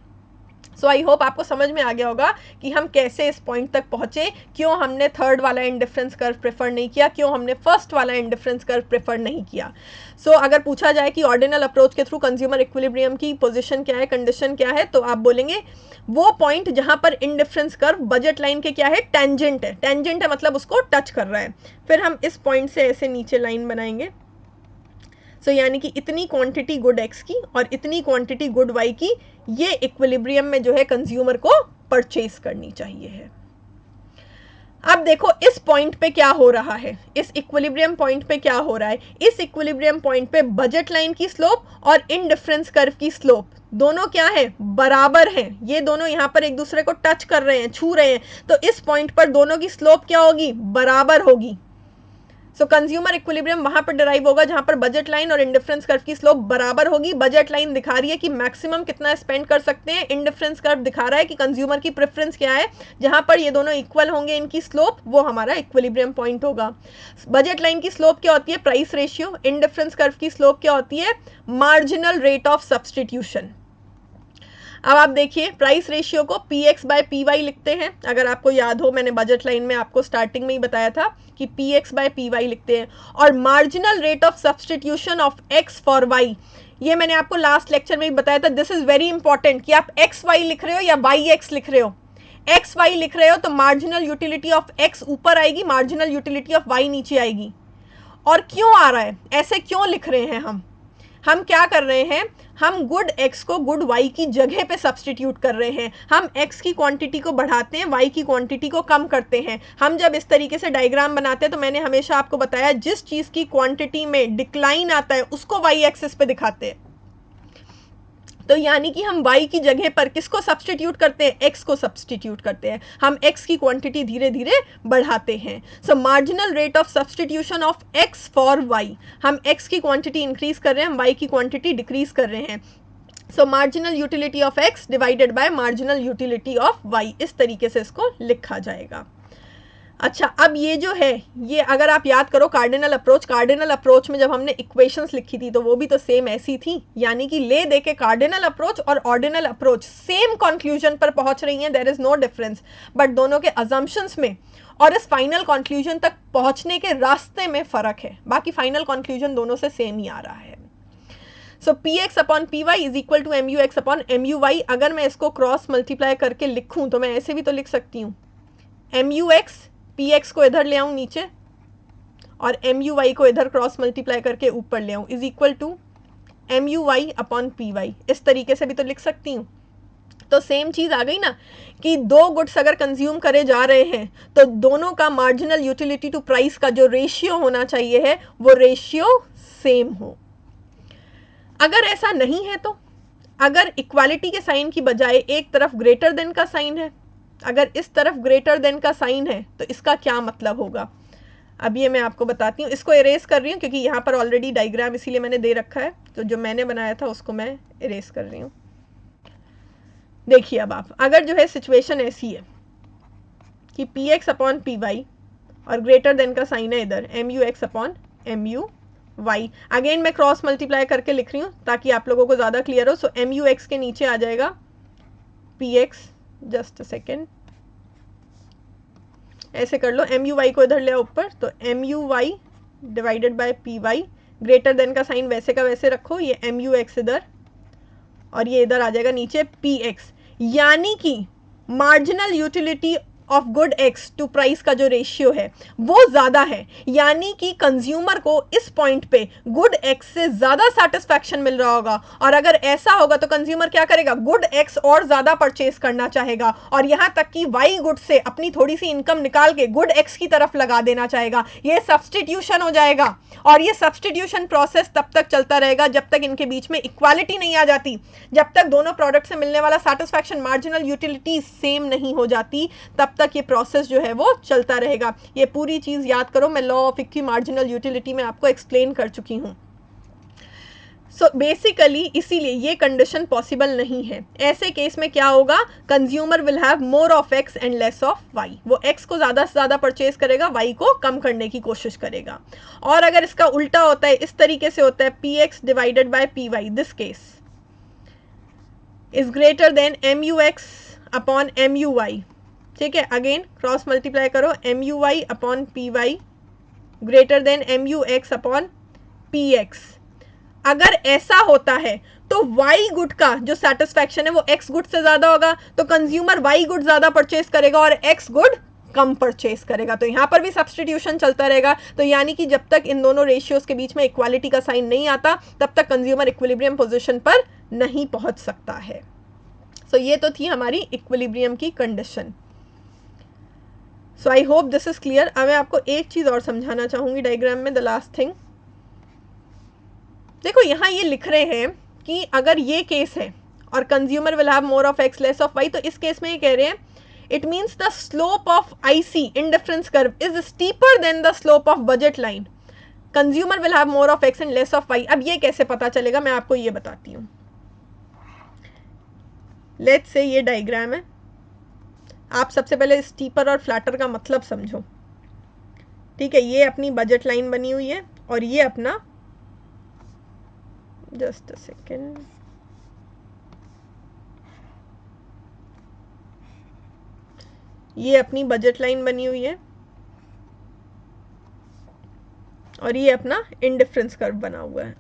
A: सो आई होप आपको समझ में आ गया होगा कि हम कैसे इस पॉइंट तक पहुंचे, क्यों हमने 3rd वाला इंडिफरेंस कर्व प्रेफर नहीं किया, क्यों हमने 1st वाला इंडिफरेंस कर्व प्रेफर नहीं किया। सो अगर पूछा जाए कि ऑर्डिनल अप्रोच के थ्रू कंज्यूमर इक्विलिब्रियम की पोजीशन क्या है, कंडीशन क्या है, तो आप बोलेंगे वो पॉइंट जहां पर इंडिफरेंस कर्व बजट लाइन के क्या है, टेंजेंट है। टेंजेंट है मतलब उसको टच कर रहा है। फिर हम इस पॉइंट से ऐसे नीचे लाइन बनाएंगे। सो यानी कि इतनी क्वांटिटी गुड एक्स की और इतनी क्वांटिटी गुड वाई की, ये इक्विलिब्रियम में जो है कंज्यूमर को परचेज करनी चाहिए है। अब देखो इस पॉइंट पे क्या हो रहा है, इस इक्विलिब्रियम पॉइंट पे क्या हो रहा है, इस इक्विलिब्रियम पॉइंट पे बजट लाइन की स्लोप और इंडिफरेंस कर्व की स्लोप दोनों क्या है, बराबर हैं। ये दोनों यहाँ पर एक दूसरे को टच कर रहे हैं, छू रहे हैं, तो इस पॉइंट पर दोनों की स्लोप क्या होगी, बराबर होगी। सो कंज्यूमर इक्विलिब्रियम वहां पर डिराइव होगा जहां पर बजट लाइन और इंडिफरेंस कर्व की स्लोप बराबर होगी। बजट लाइन दिखा रही है कि मैक्सिमम कितना स्पेंड कर सकते हैं, इंडिफरेंस कर्व दिखा रहा है कि कंज्यूमर की प्रेफरेंस क्या है। जहां पर ये दोनों इक्वल होंगे इनकी स्लोप, वो हमारा इक्विलिब्रियम पॉइंट होगा। बजट लाइन की स्लोप क्या होती है, प्राइस रेशियो। इंडिफरेंस कर्व की स्लोप क्या होती है, मार्जिनल रेट ऑफ सब्सटीट्यूशन। अब आप देखिए प्राइस रेशियो को px बाय py लिखते हैं। अगर आपको याद हो, मैंने बजट लाइन में आपको स्टार्टिंग में ही बताया था कि px बाय py लिखते हैं। और marginal rate of substitution of x for y, ये मैंने आपको लास्ट लेक्चर में भी बताया था। दिस इज वेरी इंपॉर्टेंट कि आप एक्स वाई लिख रहे हो या वाई एक्स लिख रहे हो। एक्स वाई लिख रहे हो तो मार्जिनल यूटिलिटी ऑफ एक्स ऊपर आएगी, मार्जिनल यूटिलिटी ऑफ वाई नीचे आएगी। और क्यों आ रहा है, ऐसे क्यों लिख रहे हैं हम क्या कर रहे हैं, हम गुड एक्स को गुड वाई की जगह पे सब्सटीट्यूट कर रहे हैं। हम एक्स की क्वांटिटी को बढ़ाते हैं, वाई की क्वांटिटी को कम करते हैं। हम जब इस तरीके से डायग्राम बनाते हैं तो मैंने हमेशा आपको बताया जिस चीज की क्वांटिटी में डिक्लाइन आता है उसको वाई एक्सिस पे दिखाते हैं। तो यानी कि हम y की जगह पर किसको सब्सटीट्यूट करते हैं, x को सब्सटीट्यूट करते हैं। हम x की क्वांटिटी धीरे धीरे बढ़ाते हैं। सो marginal rate of substitution of x for y, हम x की क्वांटिटी इंक्रीज कर रहे हैं, हम y की क्वांटिटी डिक्रीज कर रहे हैं। सो marginal utility of x divided by marginal utility of y, इस तरीके से इसको लिखा जाएगा। अच्छा, अब ये जो है, ये अगर आप याद करो कार्डिनल अप्रोच में जब हमने इक्वेशंस लिखी थी तो वो भी तो सेम ऐसी थी, यानी कि ले दे के कार्डिनल अप्रोच और ऑर्डिनल अप्रोच सेम कंक्लूजन पर पहुंच रही हैं, there is no difference, but दोनों के अजम्पशंस में और इस फाइनल कंक्लूजन तक पहुंचने के रास्ते में फर्क है, बाकी फाइनल कंक्लूजन दोनों से सेम ही आ रहा है। So P X upon P Y is equal to M U X upon M U Y. अगर मैं इसको क्रॉस मल्टीप्लाई करके लिखूं तो मैं ऐसे भी तो लिख सकती हूँ, M U X, P X को इधर ले आऊं नीचे और एम यू वाई को इधर क्रॉस मल्टीप्लाई करके ऊपर ले आऊं, is equal to M U Y upon P Y. इस तरीके से भी तो लिख सकती हूँ। तो सेम चीज आ गई ना कि दो गुड्स अगर कंज्यूम करे जा रहे हैं तो दोनों का मार्जिनल यूटिलिटी टू प्राइस का जो रेशियो होना चाहिए है वो रेशियो सेम हो। अगर ऐसा नहीं है तो अगर इक्वालिटी के साइन की बजाय एक तरफ ग्रेटर देन का साइन है, अगर इस तरफ ग्रेटर देन का साइन है तो इसका क्या मतलब होगा, अब ये मैं आपको बताती हूँ। इसको इरेज कर रही हूँ क्योंकि यहाँ पर ऑलरेडी डायग्राम इसीलिए मैंने दे रखा है, तो जो मैंने बनाया था उसको मैं इरेज कर रही हूँ। देखिए अब आप, अगर जो है सिचुएशन ऐसी है कि P X upon P Y और ग्रेटर देन का साइन है इधर M U X upon M U Y, again मैं क्रॉस मल्टीप्लाई करके लिख रही हूँ ताकि आप लोगों को ज़्यादा क्लियर हो। सो एम यू एक्स के नीचे आ जाएगा P x, just a second, ऐसे कर लो, एम यू वाई को इधर ले आओ ऊपर, तो M U Y divided by P Y, greater than का साइन वैसे का वैसे रखो, ये एम यू एक्स इधर और ये इधर आ जाएगा नीचे पी एक्स, यानी कि marginal utility of good X to price का जो रेशियो है वो ज्यादा है, यानी कि कंज्यूमर को इस पॉइंट पे गुड एक्स से ज्यादा सेटिस्फैक्शन मिल रहा होगा, और अगर ऐसा होगा तो कंज्यूमर क्या करेगा, गुड एक्स और ज्यादा परचेज करना चाहेगा और यहां तक कि वाई गुड से अपनी थोड़ी सी इनकम निकाल के गुड एक्स की तरफ लगा देना चाहेगा। ये सब्सटीट्यूशन हो जाएगा और ये सब्सटीट्यूशन प्रोसेस तब तक चलता रहेगा जब तक इनके बीच में इक्वालिटी नहीं आ जाती, जब तक दोनों प्रोडक्ट से मिलने वाला सेटिस्फैक्शन मार्जिनल यूटिलिटी सेम नहीं हो जाती, तब तक ये प्रोसेस जो है वो चलता रहेगा। ये पूरी चीज याद करो, मैं law of equi marginal utility में आपको एक्सप्लेन कर चुकी हूं। सो बेसिकली इसीलिए ये कंडीशन पॉसिबल नहीं है। ऐसे केस में क्या होगा, consumer will have more of X and less of Y, वो एक्स को ज्यादा से ज्यादा परचेज करेगा, वाई को कम करने की कोशिश करेगा। और अगर इसका उल्टा होता है, इस तरीके से होता है, P x divided by P Y, this case is greater than M U X upon M U Y, ठीक है, अगेन क्रॉस मल्टीप्लाई करो, M U Y upon P Y greater than M U X upon P X. अगर ऐसा होता है तो वाई गुड का जो सेटिस्फैक्शन है वो एक्स गुड से ज्यादा होगा, तो कंज्यूमर वाई गुड ज्यादा परचेज करेगा और एक्स गुड कम परचेज करेगा, तो यहां पर भी सब्सटीट्यूशन चलता रहेगा। तो यानी कि जब तक इन दोनों रेशियोज के बीच में इक्वालिटी का साइन नहीं आता तब तक कंज्यूमर इक्विलिब्रियम पोजीशन पर नहीं पहुंच सकता है। सो ये तो थी हमारी इक्विलिब्रियम की condition. So I hope this is clear. अब मैं आपको एक चीज और समझाना चाहूंगी डायग्राम में, द लास्ट थिंग। देखो यहां ये लिख रहे हैं कि अगर ये केस है और consumer will have more of X less of Y, तो इस केस में ये कह रहे हैं it means the slope of IC indifference curve is steeper than the slope of budget line, consumer will have more of X and less of Y. अब ये कैसे पता चलेगा, मैं आपको ये बताती हूँ। लेट्स से ये डायग्राम है, आप सबसे पहले स्टीपर और फ्लैटर का मतलब समझो, ठीक है। ये अपनी बजट लाइन बनी हुई है और ये अपना, जस्ट अ सेकेंड, ये अपनी बजट लाइन बनी हुई है और ये अपना इंडिफरेंस कर्व बना हुआ है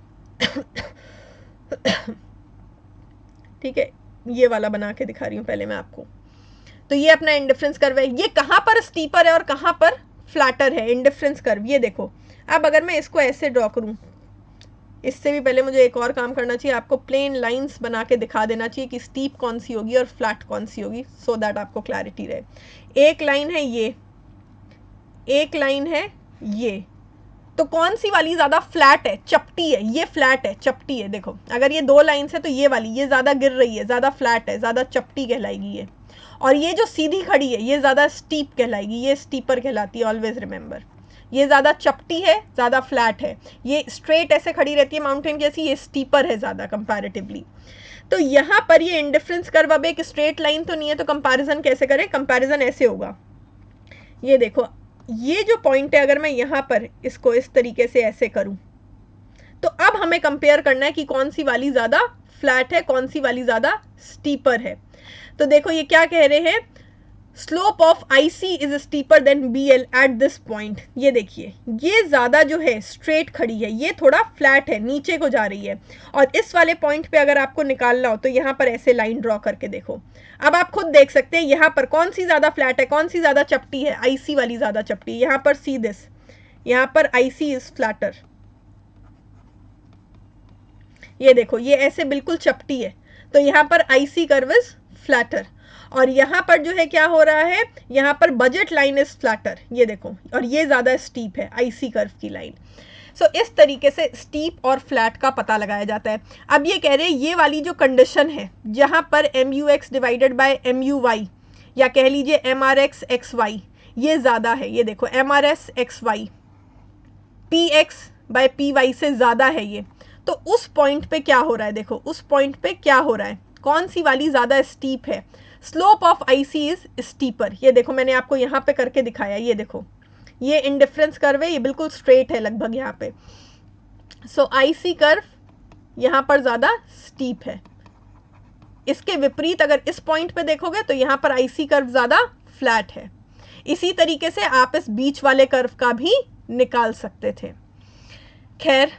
A: ठीक है, ये वाला बना के दिखा रही हूं पहले मैं आपको। तो ये अपना इंडिफरेंस कर्व है, ये कहां पर स्टीपर है और कहां पर फ्लैटर है इंडिफरेंस कर्व, ये देखो। अब अगर मैं इसको ऐसे ड्रॉ करूं, इससे भी पहले मुझे एक और काम करना चाहिए, आपको प्लेन लाइंस बना के दिखा देना चाहिए कि स्टीप कौन सी होगी और फ्लैट कौन सी होगी, सो दैट आपको क्लैरिटी रहे। एक लाइन है ये, एक लाइन है ये, तो कौन सी वाली ज्यादा फ्लैट है, चपटी है, ये फ्लैट है, चपटी है। देखो अगर ये दो लाइंस है तो ये वाली, ये ज्यादा गिर रही है, ज्यादा फ्लैट है, ज्यादा चपटी कहलाएगी ये, और ये जो सीधी खड़ी है ये ज्यादा स्टीप कहलाएगी, ये स्टीपर कहलाती है, ऑलवेज रिमेंबर। ये ज्यादा चपटी है, ज्यादा फ्लैट है, ये स्ट्रेट ऐसे खड़ी रहती है माउंटेन जैसी, ये स्टीपर है ज्यादा कंपैरेटिवली। तो यहाँ पर ये इंडिफरेंस कर्व अब एक स्ट्रेट लाइन तो नहीं है, तो कंपैरिजन कैसे करें, कंपैरिजन ऐसे होगा, ये देखो ये जो पॉइंट है, अगर मैं यहाँ पर इसको इस तरीके से ऐसे करूं, तो अब हमें कंपेयर करना है कि कौन सी वाली ज़्यादा फ्लैट है, कौन सी वाली ज़्यादा स्टीपर है। तो देखो ये क्या कह रहे हैं, slope of IC is steeper than BL at this point. ये देखिए ये ज़्यादा जो है स्ट्रेट खड़ी है, ये थोड़ा फ्लैट है, नीचे को जा रही है। और इस वाले पॉइंट पे अगर आपको निकालना हो तो यहाँ पर ऐसे लाइन ड्रॉ करके देखो। अब आप खुद देख सकते हैं यहाँ पर कौन सी ज़्यादा फ्लैट है, कौन सी ज़्यादा चपटी है, IC वाली ज़्यादा चपटी है। यहाँ पर सी दिस, यहाँ पर IC इज फ्लैटर। ये देखो ये ऐसे बिल्कुल चपटी है, तो यहाँ पर IC कर्व इज फ्लैटर। और यहाँ पर जो है क्या हो रहा है, यहाँ पर बजट लाइन इज फ्लैटर, ये देखो, और ये ज़्यादा स्टीप है IC कर्व की लाइन। सो इस तरीके से स्टीप और फ्लैट का पता लगाया जाता है। अब ये कह रहे हैं ये वाली जो कंडीशन है जहाँ पर MUX डिवाइडेड बाय MUY, या कह लीजिए MRX XY, ये ज़्यादा है। ये देखो MRS XY PX by PY से ज़्यादा है ये। तो उस पॉइंट पे क्या हो रहा है, देखो उस पॉइंट पे क्या हो रहा है, कौन सी वाली ज़्यादा स्टीप है, slope of IC is steeper. ये देखो मैंने आपको यहाँ पे करके दिखाया, ये देखो ये इंडिफरेंस कर्व है, ये बिल्कुल स्ट्रेट है लगभग यहाँ पे। सो IC कर्व यहाँ पर ज़्यादा स्टीप है। इसके विपरीत अगर इस पॉइंट पे देखोगे तो यहाँ पर IC कर्व ज़्यादा फ्लैट है। इसी तरीके से आप इस बीच वाले कर्व का भी निकाल सकते थे। खैर,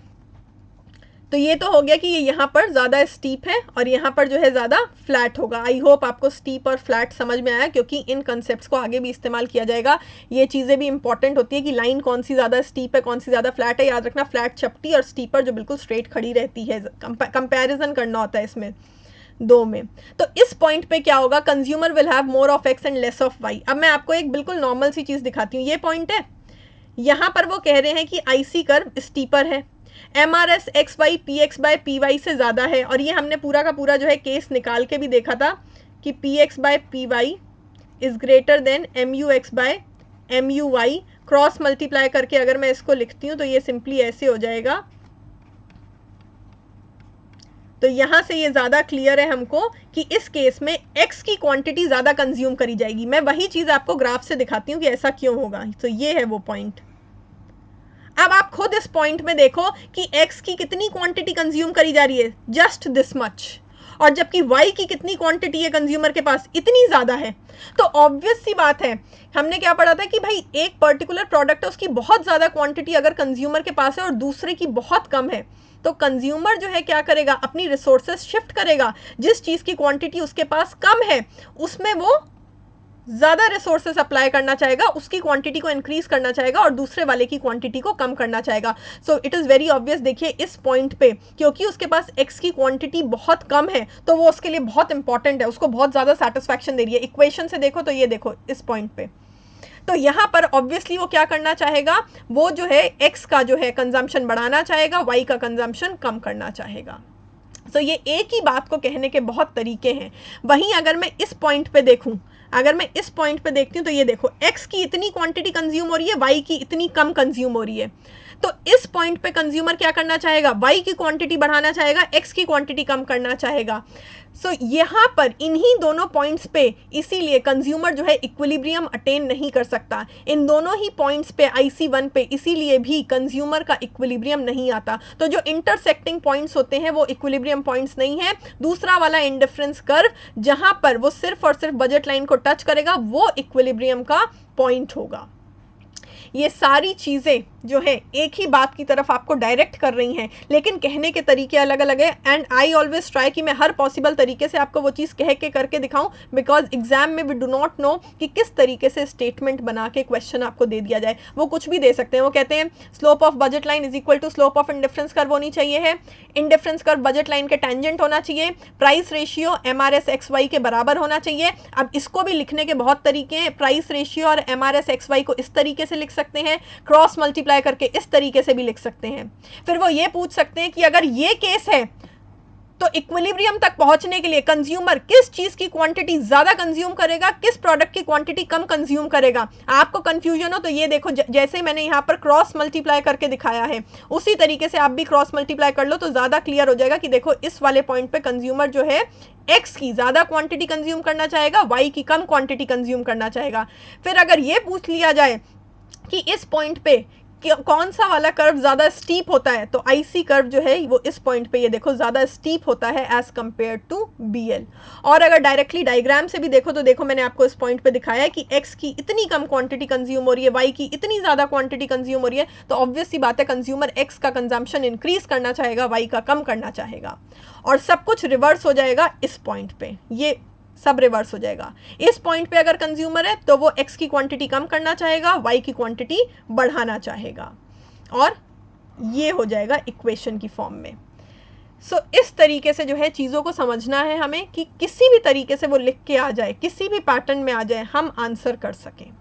A: तो ये तो हो गया कि ये यहाँ पर ज़्यादा स्टीप है और यहाँ पर जो है ज़्यादा फ्लैट होगा। आई होप आपको स्टीप और फ्लैट समझ में आया, क्योंकि इन कंसेप्ट्स को आगे भी इस्तेमाल किया जाएगा। ये चीज़ें भी इंपॉर्टेंट होती है कि लाइन कौन सी ज़्यादा स्टीप है, कौन सी ज़्यादा फ्लैट है। याद रखना, फ्लैट चपटी और स्टीपर जो बिल्कुल स्ट्रेट खड़ी रहती है। कंपेरिजन करना होता है इसमें दो में। तो इस पॉइंट पे क्या होगा, consumer will have more of X and less of Y। अब मैं आपको एक बिल्कुल नॉर्मल सी चीज़ दिखाती हूँ। ये पॉइंट है, यहाँ पर वो कह रहे हैं कि IC कर्व स्टीपर है, MRS XY PX by PY से ज़्यादा है। और ये हमने पूरा का पूरा जो है केस निकाल के भी देखा था कि PX by PY is greater than MUX by MUY। Cross multiply करके अगर मैं इसको लिखती हूँ तो ये सिंपली ऐसे हो जाएगा। तो यहाँ से ये ज़्यादा क्लियर है हमको कि इस केस में X की क्वांटिटी ज़्यादा कंज्यूम करी जाएगी। मैं वही चीज़ आपको ग्राफ से दिखाती हूँ कि ऐसा क्यों होगा। तो ये है वो पॉइंट। अब आप खुद इस पॉइंट में देखो कि X की कितनी क्वांटिटी कंज्यूम करी जा रही है, जस्ट दिस मच, और जबकि Y की कितनी क्वांटिटी है कंज्यूमर के पास, इतनी ज़्यादा है। तो ऑब्वियस सी बात है, हमने क्या पढ़ा था कि भाई एक पर्टिकुलर प्रोडक्ट है, उसकी बहुत ज़्यादा क्वांटिटी अगर कंज्यूमर के पास है और दूसरे की बहुत कम है, तो कंज्यूमर जो है क्या करेगा, अपनी रिसोर्सेज शिफ्ट करेगा। जिस चीज़ की क्वांटिटी उसके पास कम है उसमें वो ज़्यादा रिसोर्सेज अप्लाई करना चाहेगा, उसकी क्वांटिटी को इंक्रीज करना चाहेगा और दूसरे वाले की क्वांटिटी को कम करना चाहेगा। So it is very obvious. देखिए इस पॉइंट पे क्योंकि उसके पास X की क्वांटिटी बहुत कम है तो वो उसके लिए बहुत इंपॉर्टेंट है, उसको बहुत ज़्यादा सेटिस्फैक्शन दे रही है। इक्वेशन से देखो तो ये देखो इस पॉइंट पे, तो यहाँ पर ऑब्वियसली वो क्या करना चाहेगा, वो जो है X का जो है कंजम्पशन बढ़ाना चाहेगा, Y का कंजम्पशन कम करना चाहेगा। तो ये एक ही बात को कहने के बहुत तरीके हैं। वहीं अगर मैं इस पॉइंट पे देखूं, अगर मैं इस पॉइंट पे देखती हूँ तो ये देखो X की इतनी क्वांटिटी कंज्यूम हो रही है, Y की इतनी कम कंज्यूम हो रही है। तो इस पॉइंट पे कंज्यूमर क्या करना चाहेगा, Y की क्वांटिटी बढ़ाना चाहेगा, X की क्वांटिटी कम करना चाहेगा। सो यहाँ पर इन्हीं दोनों पॉइंट्स पे इसीलिए कंज्यूमर जो है इक्विलिब्रियम अटेन नहीं कर सकता। इन दोनों ही पॉइंट्स पे IC1 पे इसीलिए भी कंज्यूमर का इक्विलिब्रियम नहीं आता। तो जो इंटरसेक्टिंग पॉइंट्स होते हैं वो इक्विलिब्रियम पॉइंट्स नहीं है। दूसरा वाला इंडिफरेंस कर्व जहाँ पर वो सिर्फ और सिर्फ बजट लाइन को टच करेगा वो इक्विलिब्रियम का पॉइंट होगा। ये सारी चीज़ें जो है एक ही बात की तरफ आपको डायरेक्ट कर रही हैं, लेकिन कहने के तरीके अलग अलग है। एंड आई ऑलवेज ट्राई कि मैं हर पॉसिबल तरीके से आपको वो चीज़ कह के करके दिखाऊं, बिकॉज एग्जाम में वी डू नॉट नो कि किस तरीके से स्टेटमेंट बना के क्वेश्चन आपको दे दिया जाए। वो कुछ भी दे सकते हैं। वो कहते हैं slope of budget line is equal to slope of indifference curve होनी चाहिए है, इंडिफरेंस कर्व बजट लाइन के टेंजेंट होना चाहिए, प्राइस रेशियो MRS XY के बराबर होना चाहिए। अब इसको भी लिखने के बहुत तरीके हैं। प्राइस रेशियो और MRS XY को इस तरीके से लिख सकते हैं, क्रॉस मल्टीप्लाई करके इस तरीके से भी लिख सकते हैं। फिर वो ये पूछ सकते हैं कि अगर ये केस है तो इक्विलिब्रियम तक पहुंचने के लिए कंज्यूमर किस चीज की क्वांटिटी ज्यादा कंज्यूम करेगा, किस प्रोडक्ट की क्वांटिटी कम कंज्यूम करेगा। आपको कंफ्यूजन हो तो ये देखो, जैसे मैंने यहाँ पर क्रॉस मल्टीप्लाई करके दिखाया है उसी तरीके से आप भी क्रॉस मल्टीप्लाई कर लो तो ज्यादा क्लियर हो जाएगा कि देखो इस वाले पॉइंट पे कंज्यूमर जो है X की ज्यादा क्वांटिटी कंज्यूम करना चाहेगा, Y की कम क्वांटिटी कंज्यूम करना चाहेगा। फिर अगर ये पूछ लिया जाए कि इस पॉइंट पे कौन सा वाला कर्व ज़्यादा स्टीप होता है, तो आईसी कर्व जो है वो इस पॉइंट पे ये देखो ज़्यादा स्टीप होता है एज कंपेयर टू बीएल। और अगर डायरेक्टली डायग्राम से भी देखो तो देखो मैंने आपको इस पॉइंट पे दिखाया है कि एक्स की इतनी कम क्वांटिटी कंज्यूम हो रही है, वाई की इतनी ज़्यादा क्वांटिटी कंज्यूम हो रही है, तो ऑब्वियस सी बात है कंज्यूमर एक्स का कंजम्पशन इंक्रीज करना चाहेगा, वाई का कम करना चाहेगा, और सब कुछ रिवर्स हो जाएगा इस पॉइंट पे, ये सब रिवर्स हो जाएगा। इस पॉइंट पे अगर कंज्यूमर है तो वो एक्स की क्वांटिटी कम करना चाहेगा, वाई की क्वांटिटी बढ़ाना चाहेगा, और ये हो जाएगा इक्वेशन की फॉर्म में। सो इस तरीके से जो है चीज़ों को समझना है हमें कि किसी भी तरीके से वो लिख के आ जाए, किसी भी पैटर्न में आ जाए, हम आंसर कर सकें।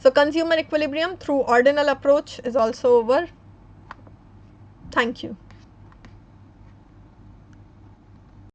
A: सो consumer equilibrium through ordinal approach is also over. Thank you.